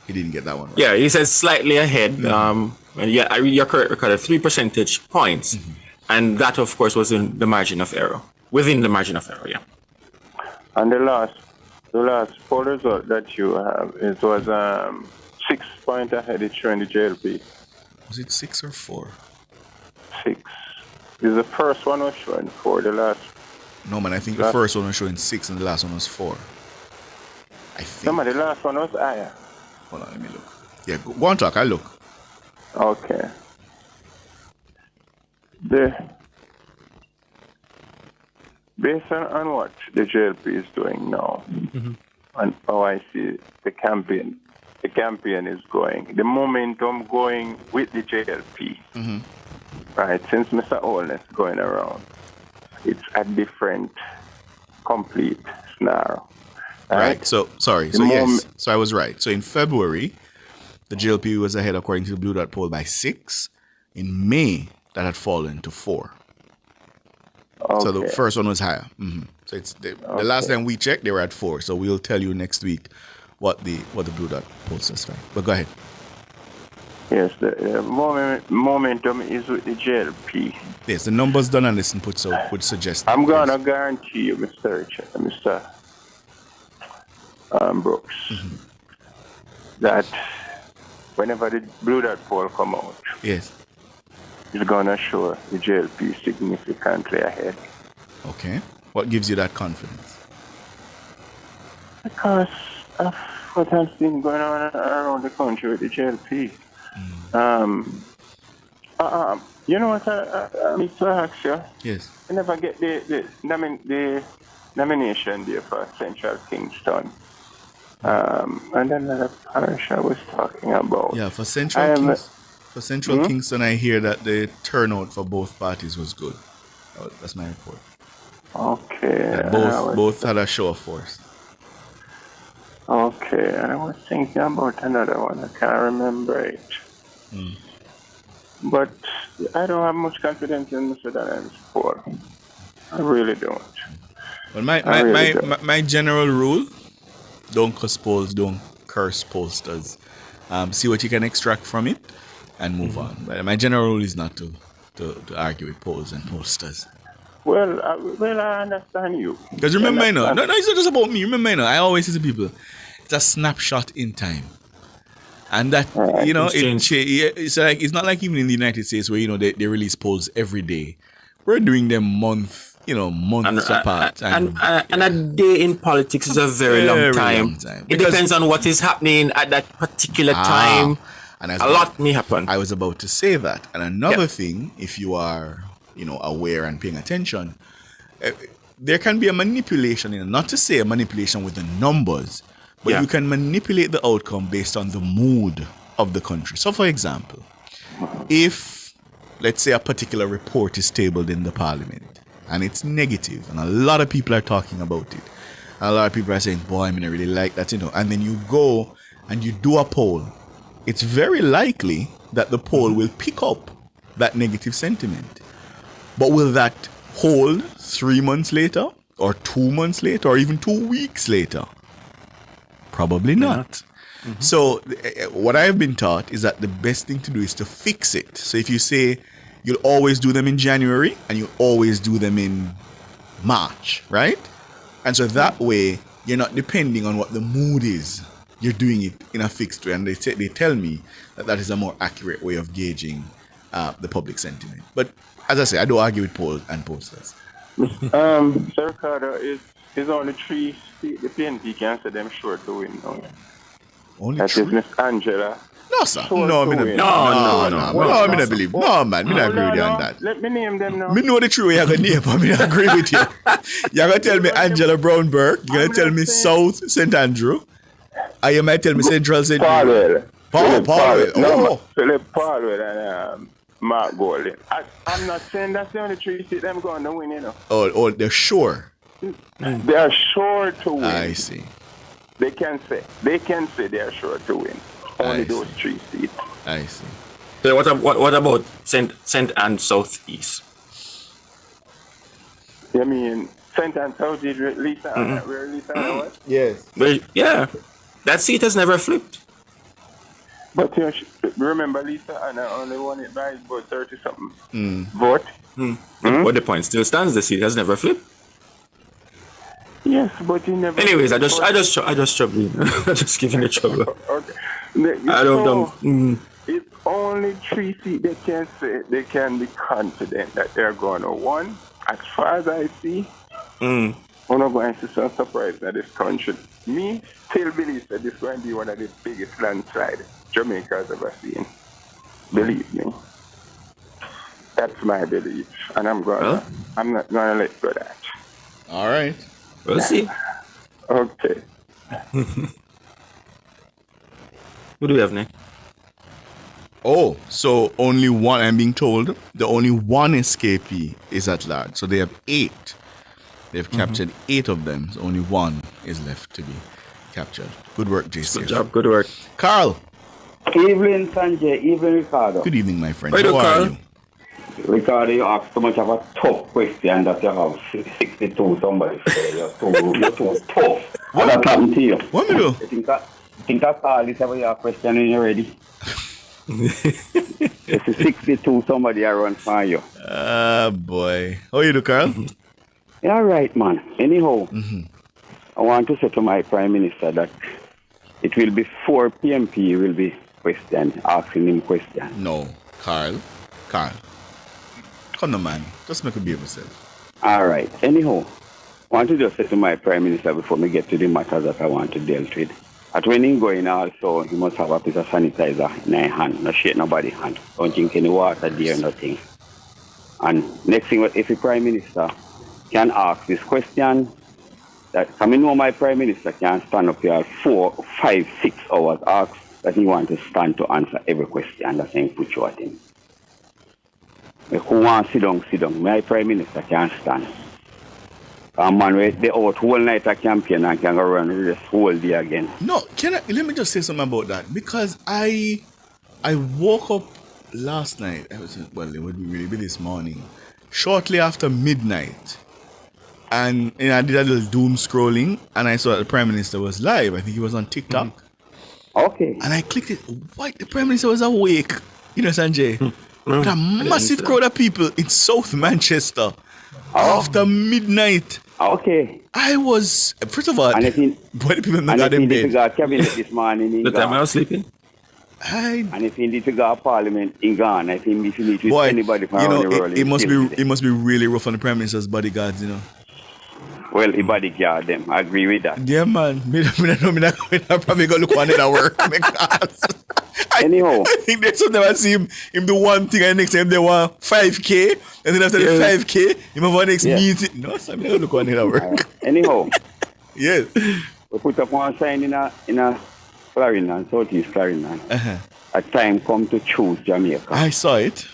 he didn't get that one right. Yeah, he says slightly ahead. And yeah, you're correct, Ricardo, 3 percentage points. And that, of course, was in the margin of error. Within the margin of error, yeah. And the last poll result that you have, it was 6 points ahead. It's showing the JLP. Was it 6 or 4? 6. Is the first one was showing 4. The last. No man, I think the first one was showing 6 and the last one was 4. I think. No man, the last one was higher. Hold on, let me look. Yeah, go on, talk. I look. Okay. Based on what the JLP is doing now, and how I see the campaign is going, the momentum going with the JLP, right? Since Mr. Holness going around, it's a different, complete scenario. Right. So sorry. So yes. So I was right. So in February, the JLP was ahead according to the Blue Dot poll by 6. In May, that had fallen to 4. Okay. So the first one was higher. So it's the last time we checked, they were at 4. So we'll tell you next week what the Blue Dot poll says. But go ahead. Yes, the momentum is with the JLP. Yes, the numbers done on this input would suggest. I'm gonna guarantee you, Mr. Brooks, that whenever the Blue Dot poll come out, yes, it's gonna show the JLP significantly ahead. Okay. What gives you that confidence? Because of what has been going on around the country with the JLP. You know what, Mr. Aksha? Yes. I never get the nomination there for Central Kingston. And then the parish I was talking about. Yeah, for Central Kingston, I hear that the turnout for both parties was good. That's my report. Okay. Both had a show of force. Okay, I was thinking about another one. I can't remember it. But I don't have much confidence in Mr. Daniel's poll. I really don't. Well, my general rule: don't cuss polls, don't curse pollsters. See what you can extract from it and move on. But my general rule is not to argue with polls and pollsters. Well, I understand you. Because remember, it's not just about me. Remember, I always say to people, it's a snapshot in time. And that, it's like, it's not like even in the United States where, they release polls every day. We're doing them months apart. And a day in politics is a very long time. It depends on what is happening at that particular time. And a lot may happen. I was about to say that. And another thing, if you are, aware and paying attention, there can be a manipulation, not to say a manipulation with the numbers, but you can manipulate the outcome based on the mood of the country. So, for example, if, let's say, a particular report is tabled in the parliament and it's negative and a lot of people are talking about it, and a lot of people are saying, boy, I really like that, and then you go and you do a poll, it's very likely that the poll will pick up that negative sentiment. But will that hold 3 months later, or 2 months later, or even 2 weeks later? Probably not. So what I've been taught is that the best thing to do is to fix it. So if you say you'll always do them in January and you always do them in March, right? And so that way you're not depending on what the mood is. You're doing it in a fixed way. And they tell me that is a more accurate way of gauging the public sentiment. But as I say, I don't argue with polls and posters. Sir Ricardo, is only 3 seats the PNP can say them sure to win now. Only that 3? Is Miss Angela. No, sir. No, I don't believe. No, man. I don't agree with you on that. Let me name them now. I know the true way you're going to name, but I agree with you. You're going to tell me Angela Brown Burke. You're going to tell me South St. Andrew. Or you might tell me Central St. Andrew. Paulwell. No, Philip Paulwell and Mark Golding. I'm not saying that's the only 3 seats them going to win, Oh, they're sure. They are sure to win. I see. They can say they are sure to win. Only those 3 seats. I see. So what about St. Anne Southeast? You mean St. Anne Southeast with Lisa? Where Lisa was? Yes. Yeah. That seat has never flipped. But remember, Lisa Anna only won it by about 30-something vote. But the point still stands. The seat has never flipped. Yes, but you never. Anyways, I just trouble. I'm just giving you trouble. Okay. It's only 3 seats they can say they can be confident that they're going to win. As far as I see, we're not going to see some surprise in this country. Me still believe that this is going to be one of the biggest landslides Jamaica has ever seen. Believe me. That's my belief. And I'm not gonna let go of that. All right. We'll see. Okay. Who do we have next? Oh, so only one, I'm being told, the only one escapee is at large. So they have 8. They've captured 8 of them. So only one is left to be captured. Good work, JC. Good job, good work. Carl. Evening, Sanjay. Evening, Ricardo. Good evening, my friend. How are you? Ricardo, you asked so much of a tough question that you have 62 somebody say. You're too tough. What happened to you? What me do? I think that's all this ever your question when you're ready. It's 62 somebody around for you. Boy. How you do, Carl? Yeah, right, man. Anyhow, I want to say to my Prime Minister that it will be 4 PMP will be asking him question. No, Carl. Come on, man. Just make a behave yourself. All right. Anyhow, I want to just say to my Prime Minister before we get to the matters that I want to deal with. That when he going also, he must have a piece of sanitizer in his hand. No shake nobody's hand. Don't drink any water there, nothing. And next thing, if the Prime Minister can ask this question, that I know my Prime Minister can stand up here 4, 5, 6 hours, ask that he wants to stand to answer every question that he put you at him. Who wants to sit down, my Prime Minister can stand. Man, they out whole night a campaign and can go run this whole day again. No, let me just say something about that. Because I woke up last night, it would really be this morning, shortly after midnight. And I did a little doom scrolling and I saw that the Prime Minister was live. I think he was on TikTok. Okay. And I clicked it. What? The Prime Minister was awake. You know, Sanjay? With a massive crowd of people in South Manchester after midnight. Okay. I was, first of all, and if he, when the people not got in bed. Got cabinet this morning. The time I was sleeping. And if he need to go to Parliament in Ghana, if he need to meet with anybody from around the world. It must be really rough on the Prime Minister's bodyguards, you know. Well, the bodyguard them. I agree with that. Yeah, man. I probably go look one in that work. Anyhow. I think there's something I see him do one thing and next time they want 5K. And then after the 5K, he have one next meeting. No, so I'm going to look one in that work. Anyhow. Yes. We put up one sign in a Clarendon, Southeast Clarendon. A time come to choose Jamaica. I saw it.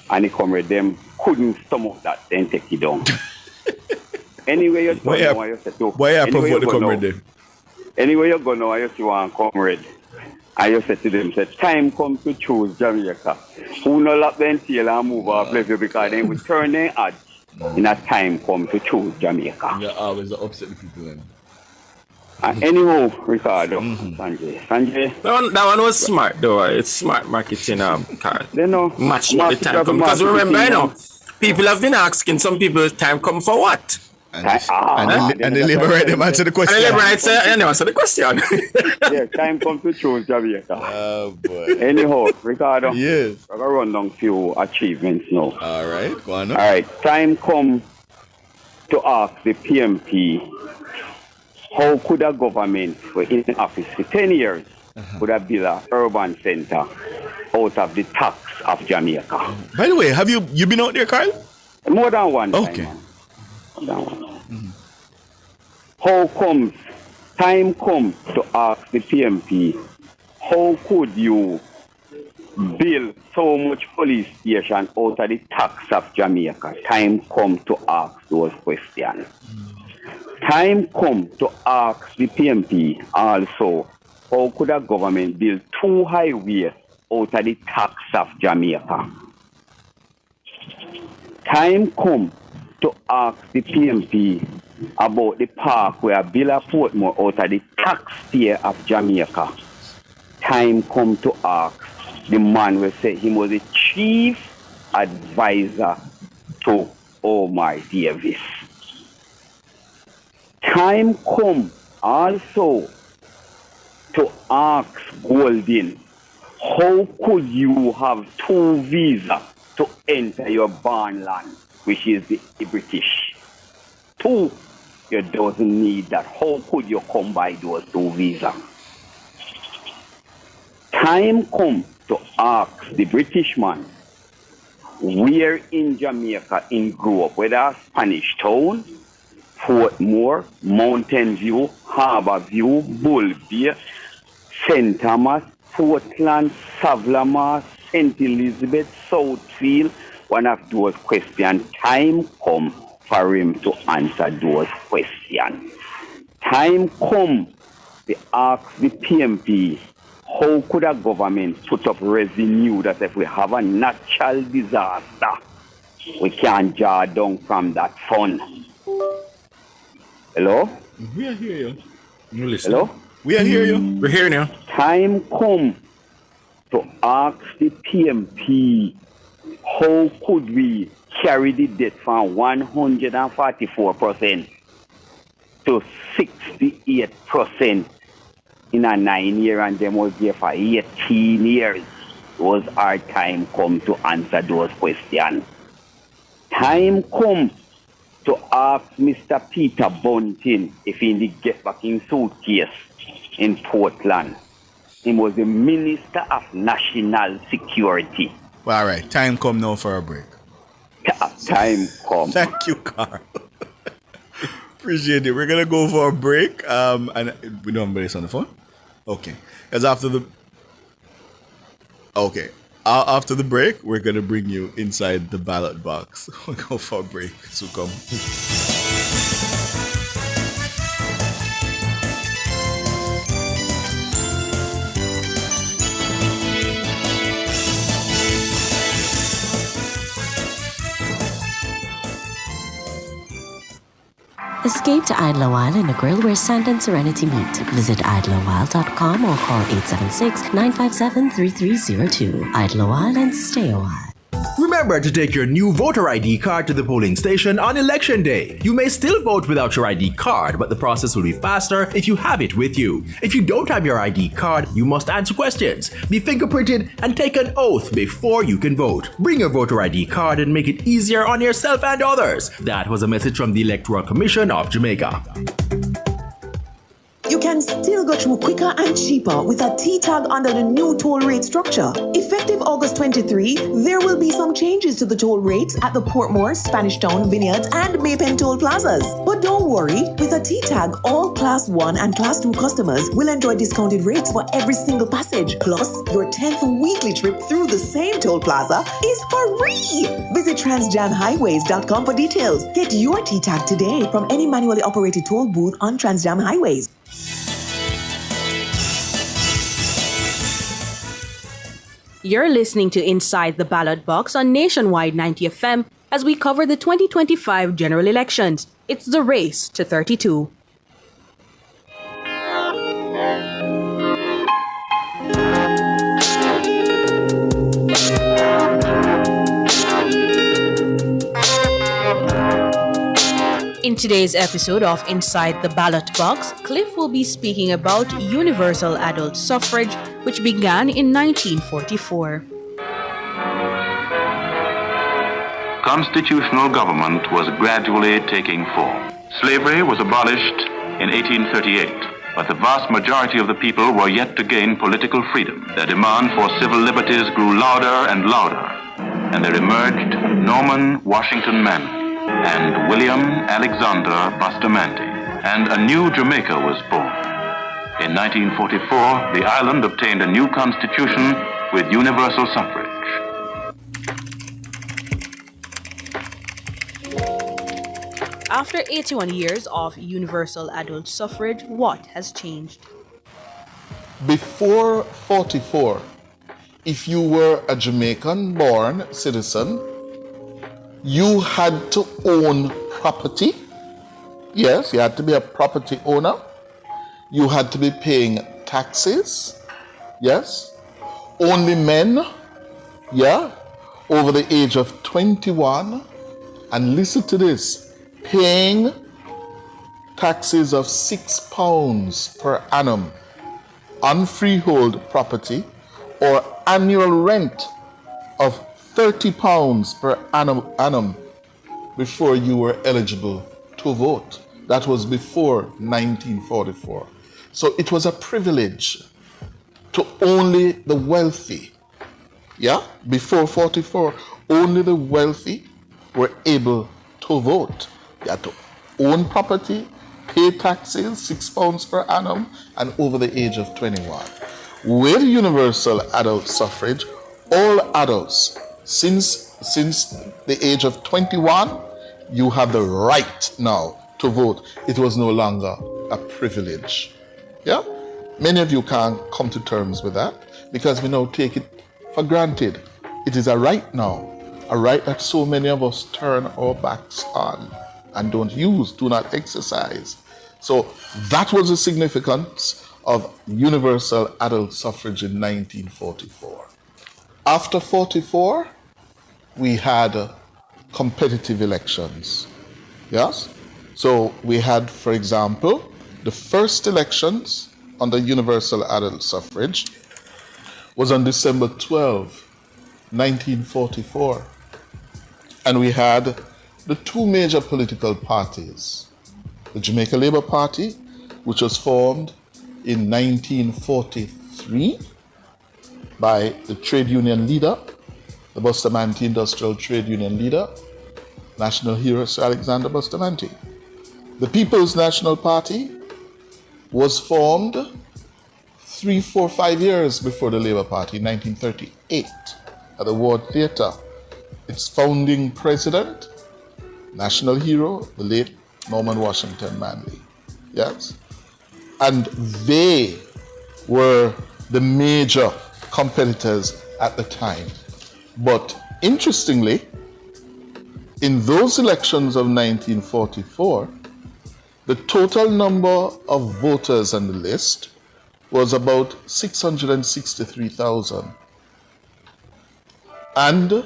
And the comrade them couldn't stomach that and take it down. Anyway, you go now, you say to. Why you provoke the comrade there? Anyway, you go now, you see one comrade. And you say to them, say, time come to choose Jamaica. Who no lap them tail and move off left you because they will turn their head in a time come to choose Jamaica. You're always upset the people then. Anyhow, Ricardo, Sanjay. That one was smart though. It's smart marketing, Carl. They know. Match the time come. Because remember, you know, people have been asking some people time come for what? And the Labour right them answer the question. And the Labour right say answer the question. Yeah, time come to choose Jamaica. Oh boy. Anyhow, Ricardo. Yes. I'm gonna run down few achievements now. All right, go on. All right, time come to ask the PMP how could a government for in office for 10 years could have built an urban centre out of the tax of Jamaica. By the way, have you been out there, Carl? More than one time. Okay. How comes time comes to ask the PMP, how could you build so much police station out of the tax of Jamaica? Time comes to ask those questions. Time comes to ask the PMP also, how could a government build 2 highways out of the tax of Jamaica? Time comes to ask the PMP about the park where Billa Portmore out of the taxpayer of Jamaica. Time come to ask the man will say he was the chief advisor to Omar Davis. Time come also to ask Golden, how could you have 2 visas to enter your born land, which is the British? 2, you doesn't need that. How could you come by those 2 visas? Time come to ask the British man where in Jamaica he grew up, whether Spanish Town, Portmore, Mountain View, Harbour View, Bull Bay, St. Thomas, Portland, Savlamar, St. Elizabeth, Southfield. One of those questions. Time come for him to answer those questions. Time come to ask the PMP, how could a government put up revenue that if we have a natural disaster, we can draw down from that fund? Hello? We are here you. You listen. Hello? We are here you. We're here now. Time come to ask the PMP, how could we carry the debt from 144% to 68% in a 9 year, and them was there for 18 years? Was our time come to answer those questions. Time come to ask Mr. Peter Bunting if he did get back in suitcase in Portland. He was the Minister of National Security. Well, all right, time come now for a break. Time come. Thank you, Carl. Appreciate it. We're gonna go for a break. And we don't have anybody on the phone. Okay, because after the break, we're gonna bring you inside the ballot box. We'll go for a break. So come. Escape to Idlewild in a grill where sand and serenity meet. Visit idlewild.com or call 876-957-3302. Idlewild and stay a while. Remember to take your new voter ID card to the polling station on election day. You may still vote without your ID card, but the process will be faster if you have it with you. If you don't have your ID card, you must answer questions, be fingerprinted, and take an oath before you can vote. Bring your voter ID card and make it easier on yourself and others. That was a message from the Electoral Commission of Jamaica. You can still go through quicker and cheaper with a T-tag under the new toll rate structure. Effective August 23, there will be some changes to the toll rates at the Portmore, Spanish Town, Vineyards, and Maypen toll plazas. But don't worry, with a T-tag, all Class 1 and Class 2 customers will enjoy discounted rates for every single passage. Plus, your 10th weekly trip through the same toll plaza is free. Visit transjamhighways.com for details. Get your T-tag today from any manually operated toll booth on Transjam Highways. You're listening to Inside the Ballot Box on Nationwide 90 FM as we cover the 2025 general elections. It's the race to 32. In today's episode of Inside the Ballot Box, Cliff will be speaking about universal adult suffrage, which began in 1944. Constitutional government was gradually taking form. Slavery was abolished in 1838, but the vast majority of the people were yet to gain political freedom. Their demand for civil liberties grew louder and louder, and there emerged Norman Washington Manley and William Alexander Bustamante, and a new Jamaica was born. In 1944, the island obtained a new constitution with universal suffrage. After 81 years of universal adult suffrage, what has changed? Before 44, if you were a Jamaican-born citizen, you had to own property. Yes, you had to be a property owner. You had to be paying taxes. Yes. Only men, over the age of 21. And listen to this, paying taxes of £6 per annum on freehold property, or annual rent of £30 per annum before you were eligible to vote. That was before 1944. So it was a privilege to only the wealthy Yeah, before 44, only the wealthy were able to vote. You had to own property, pay taxes, £6 per annum, and over the age of 21. With universal adult suffrage, all adults since the age of 21, you have the right now to vote. It was no longer a privilege. Yeah? Many of you can't come to terms with that because we now take it for granted. It is a right now, a right that so many of us turn our backs on and don't use, do not exercise. So that was the significance of universal adult suffrage in 1944. After 44, we had competitive elections. Yes? So we had, for example, the first elections under universal adult suffrage was on December 12, 1944. And we had the two major political parties. The Jamaica Labour Party, which was formed in 1943 by the trade union leader, the Bustamante Industrial Trade Union leader, national hero Sir Alexander Bustamante. The People's National Party was formed 3, 4, 5 years before the Labour Party in 1938 at the Ward Theatre. Its founding president, national hero, the late Norman Washington Manley. Yes? And they were the major competitors at the time. But interestingly, in those elections of 1944, the total number of voters on the list was about 663,000. And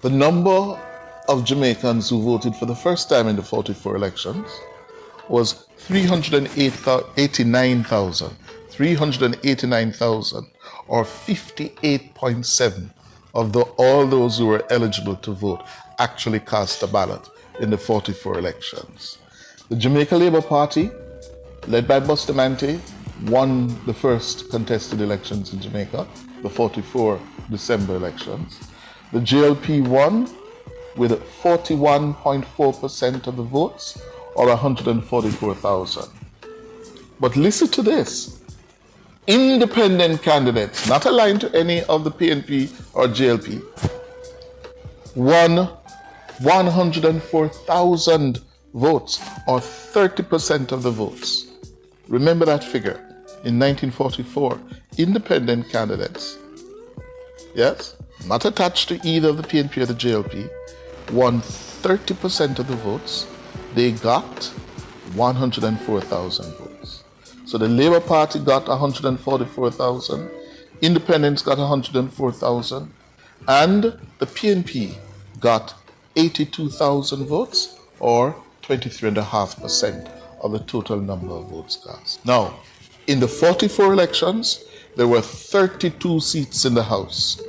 the number of Jamaicans who voted for the first time in the 44 elections was 389,000. 389,000, or 58.7% of all those who were eligible to vote actually cast a ballot in the 44 elections. The Jamaica Labour Party, led by Bustamante, won the first contested elections in Jamaica, the 44 December elections. The JLP won with 41.4% of the votes, or 144,000. But listen to this. Independent candidates, not aligned to any of the PNP or JLP, won 104,000 votes, or 30% of the votes. Remember that figure. In 1944, independent candidates, yes, not attached to either the PNP or the JLP, won 30% of the votes. They got 104,000 votes. So the Labour Party got 144,000, Independents got 104,000, and the PNP got 82,000 votes, or 23.5% of the total number of votes cast. Now, in the 44 elections, there were 32 seats in the House.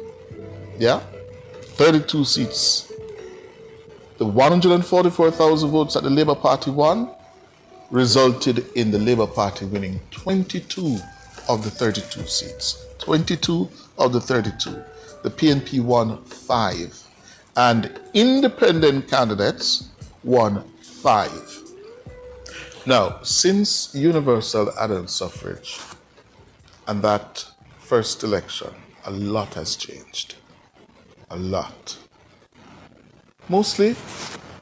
Yeah? 32 seats. The 144,000 votes that the Labour Party won resulted in the Labour Party winning 22 of the 32 seats. 22 of the 32. The PNP won 5. And independent candidates won 5. Now, since universal adult suffrage and that first election, a lot has changed. A lot. Mostly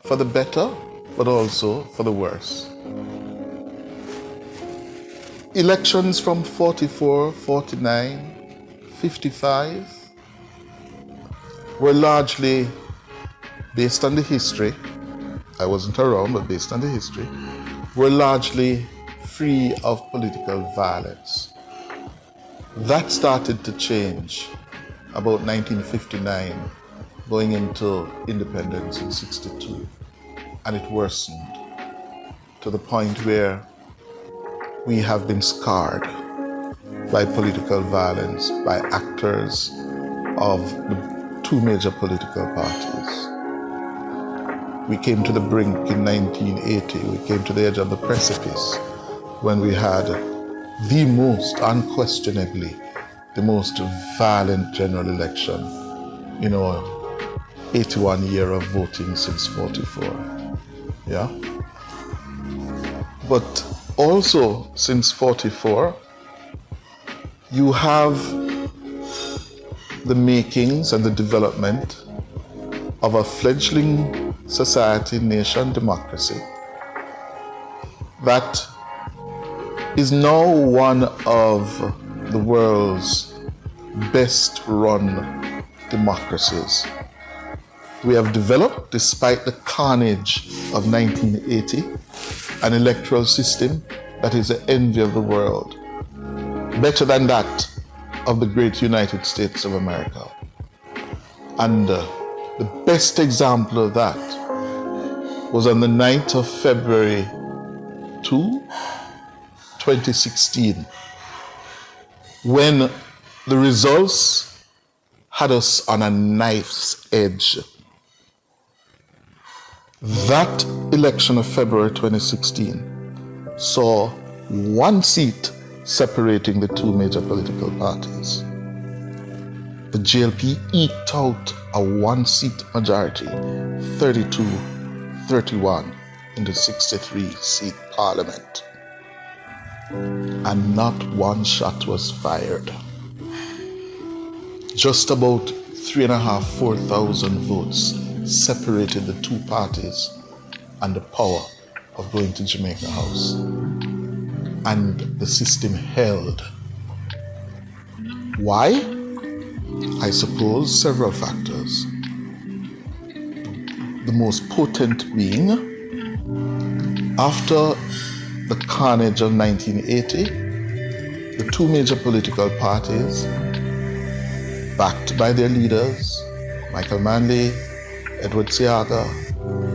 for the better, but also for the worse. Elections from 44, 49, 55 were largely based on the history. I wasn't around, but based on the history, were largely free of political violence. That started to change about 1959, going into independence in 62. And it worsened to the point where we have been scarred by political violence, by actors of the two major political parties. We came to the brink in 1980. We came to the edge of the precipice when we had the most unquestionably the most violent general election in our 81 year of voting since 44. Yeah? But also since 44, you have the makings and the development of a fledgling society, nation, democracy that is now one of the world's best run democracies. We have developed, despite the carnage of 1980, an electoral system that is the envy of the world, better than that of the great United States of America. And the best example of that was on the 9th of February 2016, when the results had us on a knife's edge. That election of February 2016 saw one seat separating the two major political parties. The JLP eked out a one-seat majority, 32-31 in the 63-seat parliament. And not one shot was fired. Just about 3,500-4,000 votes separated the two parties and the power of going to Jamaica House. And the system held. Why? I suppose several factors. The most potent being, after the carnage of 1980, the two major political parties, backed by their leaders, Michael Manley, Edward Seaga,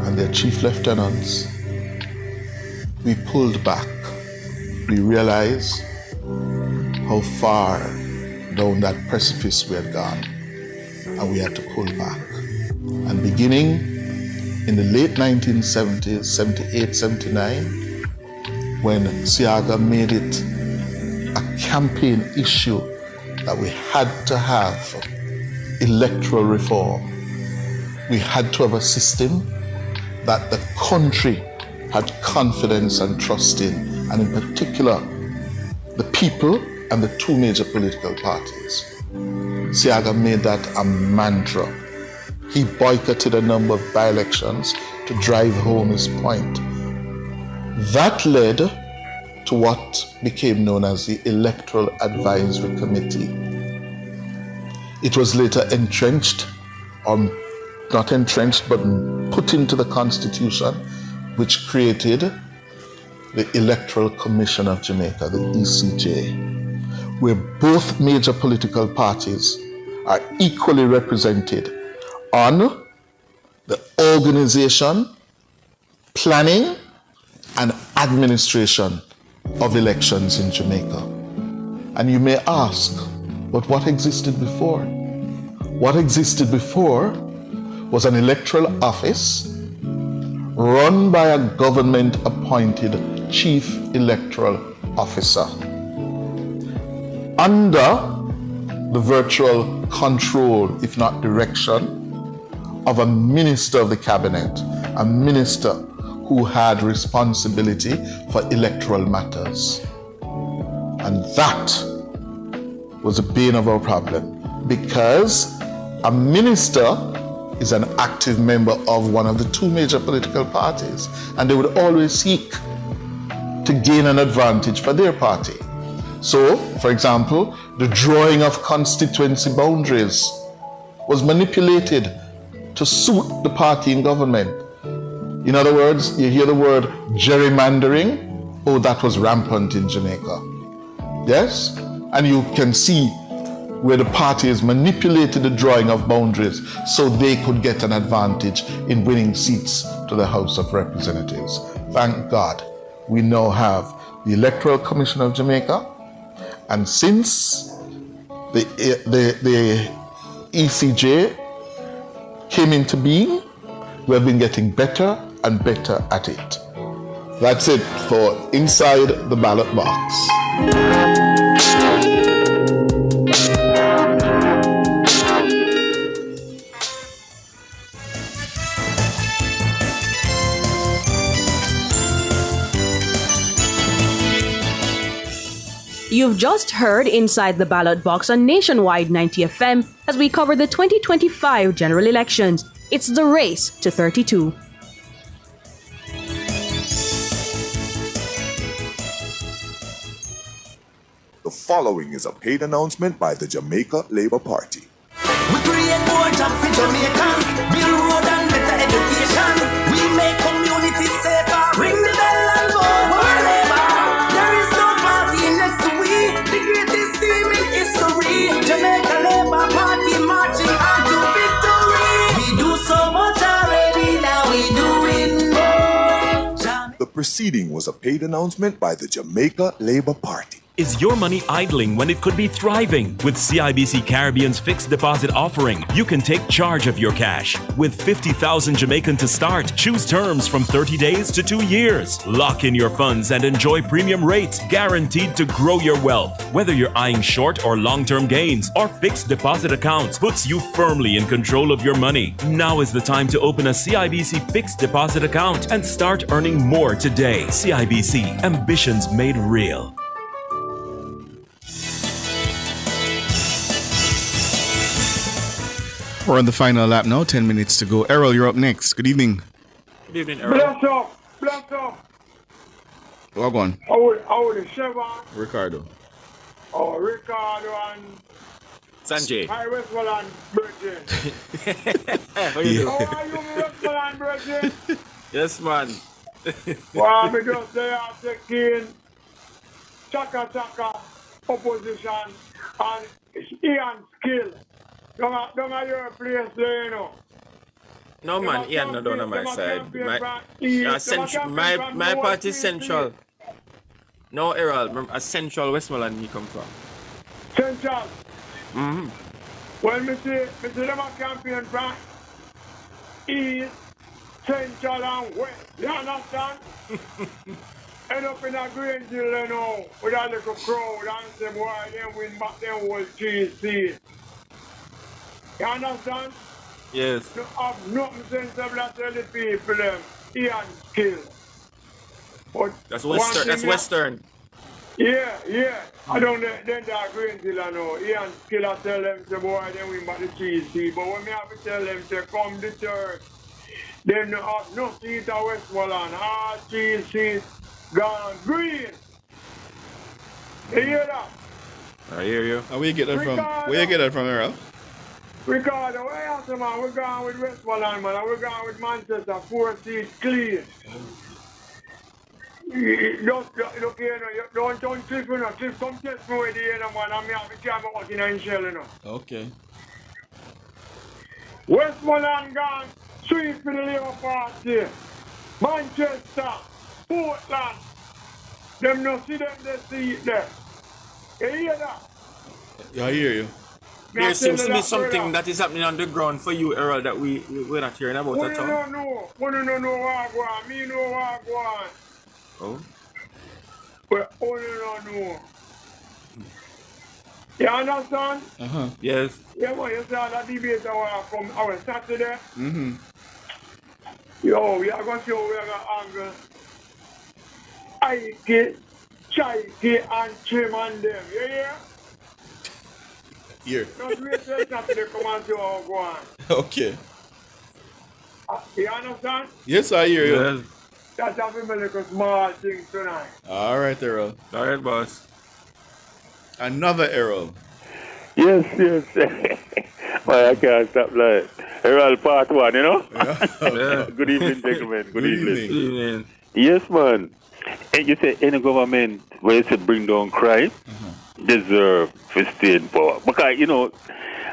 and their chief lieutenants, we pulled back. We realized how far down that precipice we had gone, and we had to pull back. And beginning in the late 1970s, 78, 79, when Seaga made it a campaign issue that we had to have electoral reform, we had to have a system that the country had confidence and trust in, and in particular, the people and the two major political parties. Seaga made that a mantra. He boycotted a number of by-elections to drive home his point. That led to what became known as the Electoral Advisory Committee. It was later entrenched, or not entrenched, but put into the Constitution, which created the Electoral Commission of Jamaica, the ECJ, where both major political parties are equally represented on the organization, planning, and administration of elections in Jamaica. And you may ask, but what existed before? What existed before was an electoral office run by a government-appointed chief electoral officer under the virtual control, if not direction, of a minister of the cabinet, a minister who had responsibility for electoral matters. And that was the bane of our problem, because a minister is an active member of one of the two major political parties, and they would always seek to gain an advantage for their party. So, for example, the drawing of constituency boundaries was manipulated to suit the party in government. In other words, you hear the word gerrymandering. Oh, that was rampant in Jamaica. Yes? And you can see where the parties manipulated the drawing of boundaries so they could get an advantage in winning seats to the House of Representatives. Thank God we now have the Electoral Commission of Jamaica, and since the ECJ came into being, we have been getting better and better at it. That's it for Inside the Ballot Box. You've just heard Inside the Ballot Box on Nationwide 90 FM as we cover the 2025 general elections. It's the race to 32. The following is a paid announcement by the Jamaica Labour Party. We create more jobs for Jamaicans, build road and better education. We make communities safer, ring the bell and vote for Labour. There is no party next to we, the greatest team in history. Jamaica Labour Party marching on to victory. We do so much already, now we doing more. The preceding was a paid announcement by the Jamaica Labour Party. Is your money idling when it could be thriving? With CIBC Caribbean's fixed deposit offering, you can take charge of your cash. With 50,000 Jamaican to start, choose terms from 30 days to 2 years. Lock in your funds and enjoy premium rates guaranteed to grow your wealth. Whether you're eyeing short or long-term gains, our fixed deposit accounts puts you firmly in control of your money. Now is the time to open a CIBC fixed deposit account and start earning more today. CIBC, ambitions made real. We're on the final lap now, 10 minutes to go. Errol, you're up next. Good evening. Good evening, Errol. Bless up. Log on. How are the Chevron? Ricardo. Oh, Ricardo and Sanjay. Hi, Westmoreland, Bridget. How you doing? How are you, Westmoreland, Bridget? Yes, man. Well, because they are taking chaka opposition and Ian skill. Don't have your place there, you know. No, man, Ian not on my side. My party is central. No, Errol, a central Westmoreland you come from. Central? Mm-hmm. Well, me see them a campaign from East, Central and West. You understand? End up in a green deal, you know, with a little crowd and say, boy, they win back them whole GC. You understand? Yes. You have nothing sensible to tell the people them. Ian skill. But that's Western. That's Western. Yeah. I don't then that green deal I know. Ian skill I tell them say boy then win back the GC. But when me have to tell them say come the church, them no have no seat at Westmoreland. All GC gone green. You hear that? I hear you. Where you get that from? Where you get that from, Errol? Ricardo, where else, man? We're going with Westmoreland, man. We're going with Manchester, 4 seats clean. Look here, don't cliff, you know. Cliff, come test me with the man. I'm here to carry my working in shell, you know. Okay. Westmoreland gone, sweep for the Labour Party. Manchester, Portland. Them no see them, they see it there. You hear that? Yeah, I hear you. There seems to be something that is happening on the ground for you, Errol, that we're not hearing about at all. No. We don't know what go on. Me know what go on. Oh? But only don't know. You understand? Uh-huh. Yes. Yeah, man, you saw that debate from our Saturday. Mm-hmm. Yo, we are going to see how we are going to angle Ike, Chaike, and Trim and them. You hear? Here. Just wait till Saturday come and see how go on. Okay. You understand? Yes, I hear you. Yes. That's a very small thing tonight. All right, Errol. All right, boss. Another Errol. Yes. Well, I can't stop like Errol part 1, you know? Yeah. Good evening, gentlemen. Good evening. Good evening. Yes, man. And you say any government where you say bring down crime deserve to stay in power. Because, you know,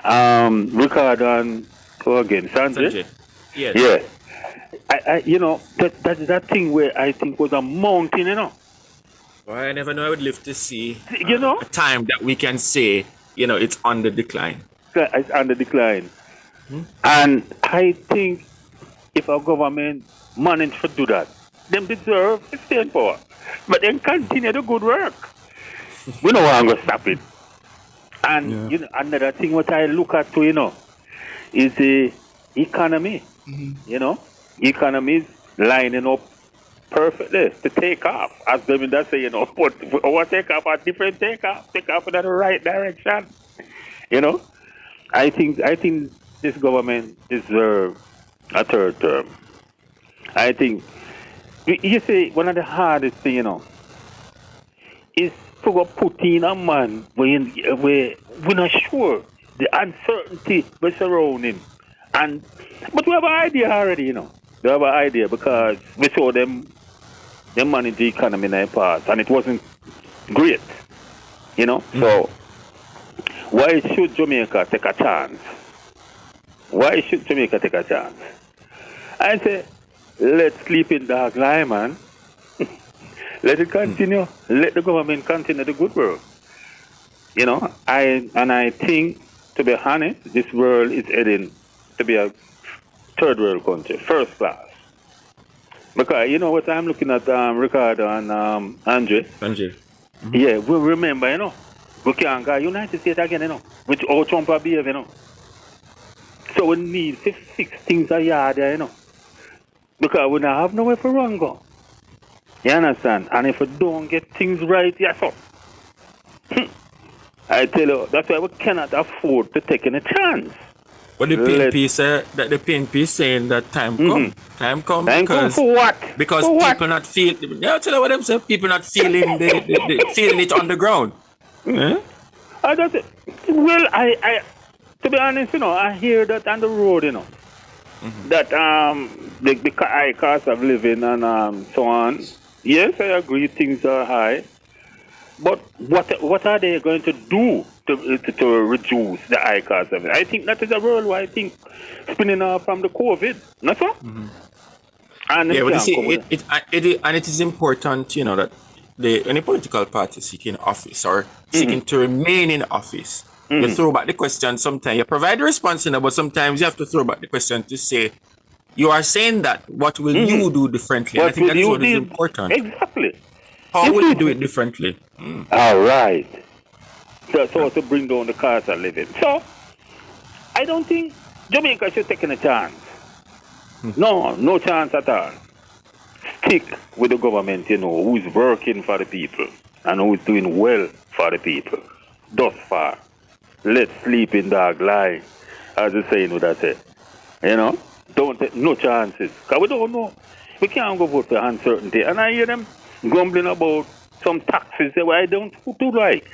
Ricardo and Sanjay. Yes. Yeah. I you know, that thing where I think was a mountain, you know. Well, I never know I would live to see you know a time that we can say, you know, it's on the decline. It's on the decline. And I think if our government managed to do that, them deserve to stay in power. But then continue the good work. We know I'm going to stop it. And you know, another thing what I look at too, you know, is the economy. You know, economy is lining up perfectly to take off. As them that say, but our take off a different take off in the right direction. I think this government deserves a third term. I think you see one of the hardest things, is to go put in a man where we're not sure the uncertainty we're surrounding. But we have an idea already, We have an idea because we saw them manage the economy in the past and it wasn't great, So why should Jamaica take a chance? Why should Jamaica take a chance? I say, let's sleep in dark lie, man. Let it continue. Let the government continue the good work. I think, to be honest, this world is heading to be a third world country, first class. Because what I'm looking at, Ricardo and Andre. Mm-hmm. Yeah, we remember, we can't go United States again, with how Trump behave, So we need 56 things a year there, Because we don't have nowhere for run go. You understand? And if we don't get things right, I tell you, that's why we cannot afford to take any chance. But the PNP saying that time come. Time come because for what? Because for people what? not feel. Yeah, tell you what I'm saying. People not feeling feeling it on the ground. Well, I to be honest, I hear that on the road, that the high cost of living and so on. Yes, I agree, things are high. But what are they going to do to reduce the high cost of it? I think that is a worldwide thing spinning off from the COVID. That's all. Mm-hmm. And yeah, but you see, it is important, that any political party seeking office or seeking to remain in office, you throw back the question sometimes. You provide the response, but sometimes you have to throw back the question to say, you are saying that, what will you do differently? I think that's what is important. Exactly. How will you do it differently? All right. So to bring down the cost of living. So, I don't think Jamaica should take any chance. No chance at all. Stick with the government, who's working for the people and who's doing well for the people. Thus far. Let's sleep in dark lie, as the saying would have said. Don't take no chances. Because we don't know. We can't go vote for uncertainty. And I hear them grumbling about some taxes that I don't like.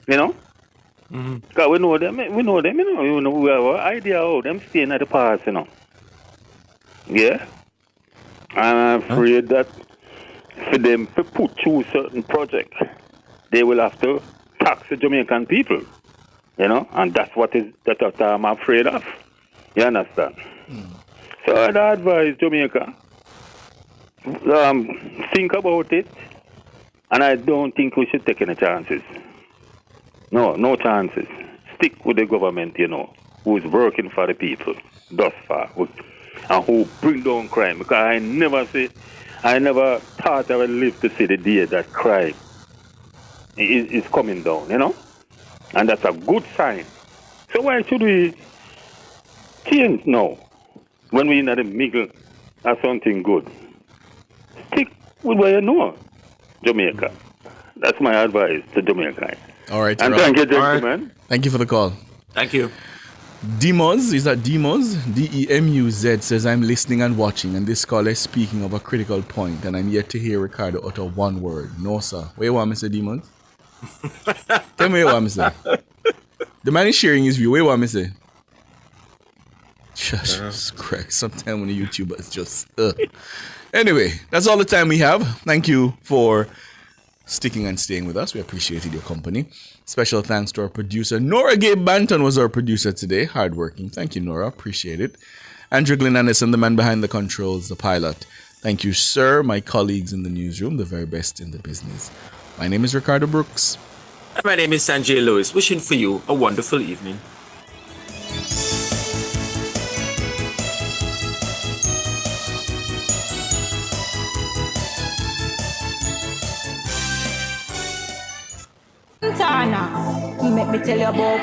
Because we know them, we have an idea how them staying at the past, Yeah. And I'm afraid that for them to put through certain projects, they will have to tax the Jamaican people. And that's what I'm afraid of. You understand? So I'd advise Jamaica, think about it, and I don't think we should take any chances. No chances. Stick with the government, who's working for the people thus far, and who bring down crime. Because I never thought I would live to see the day that crime is coming down, And that's a good sign. So why should we change now when we're in the middle of something good? Stick with what you know, Jamaica. That's my advice to Jamaica. All right. And thank you, gentlemen. Right. Thank you for the call. Thank you. Demos, is that Demos? DEMUZ says, I'm listening and watching, and this caller is speaking of a critical point, and I'm yet to hear Ricardo utter one word. No, sir. Where you want, Mr. Demos? Tell me what I'm saying. The man is sharing his view. Where what I'm saying? Jesus Christ. Sometimes when the YouTubers just Anyway, that's all the time we have. Thank you for sticking and staying with us. We appreciated your company. Special thanks to our producer. Nora Gabe Banton was our producer today. Hardworking. Thank you, Nora. Appreciate it. Andrew Glenn Anderson, the man behind the controls, the pilot. Thank you, sir. My colleagues in the newsroom, the very best in the business. My name is Ricardo Brooks. And my name is Sanjay Lewis. Wishing for you a wonderful evening. Tana, make me tell you about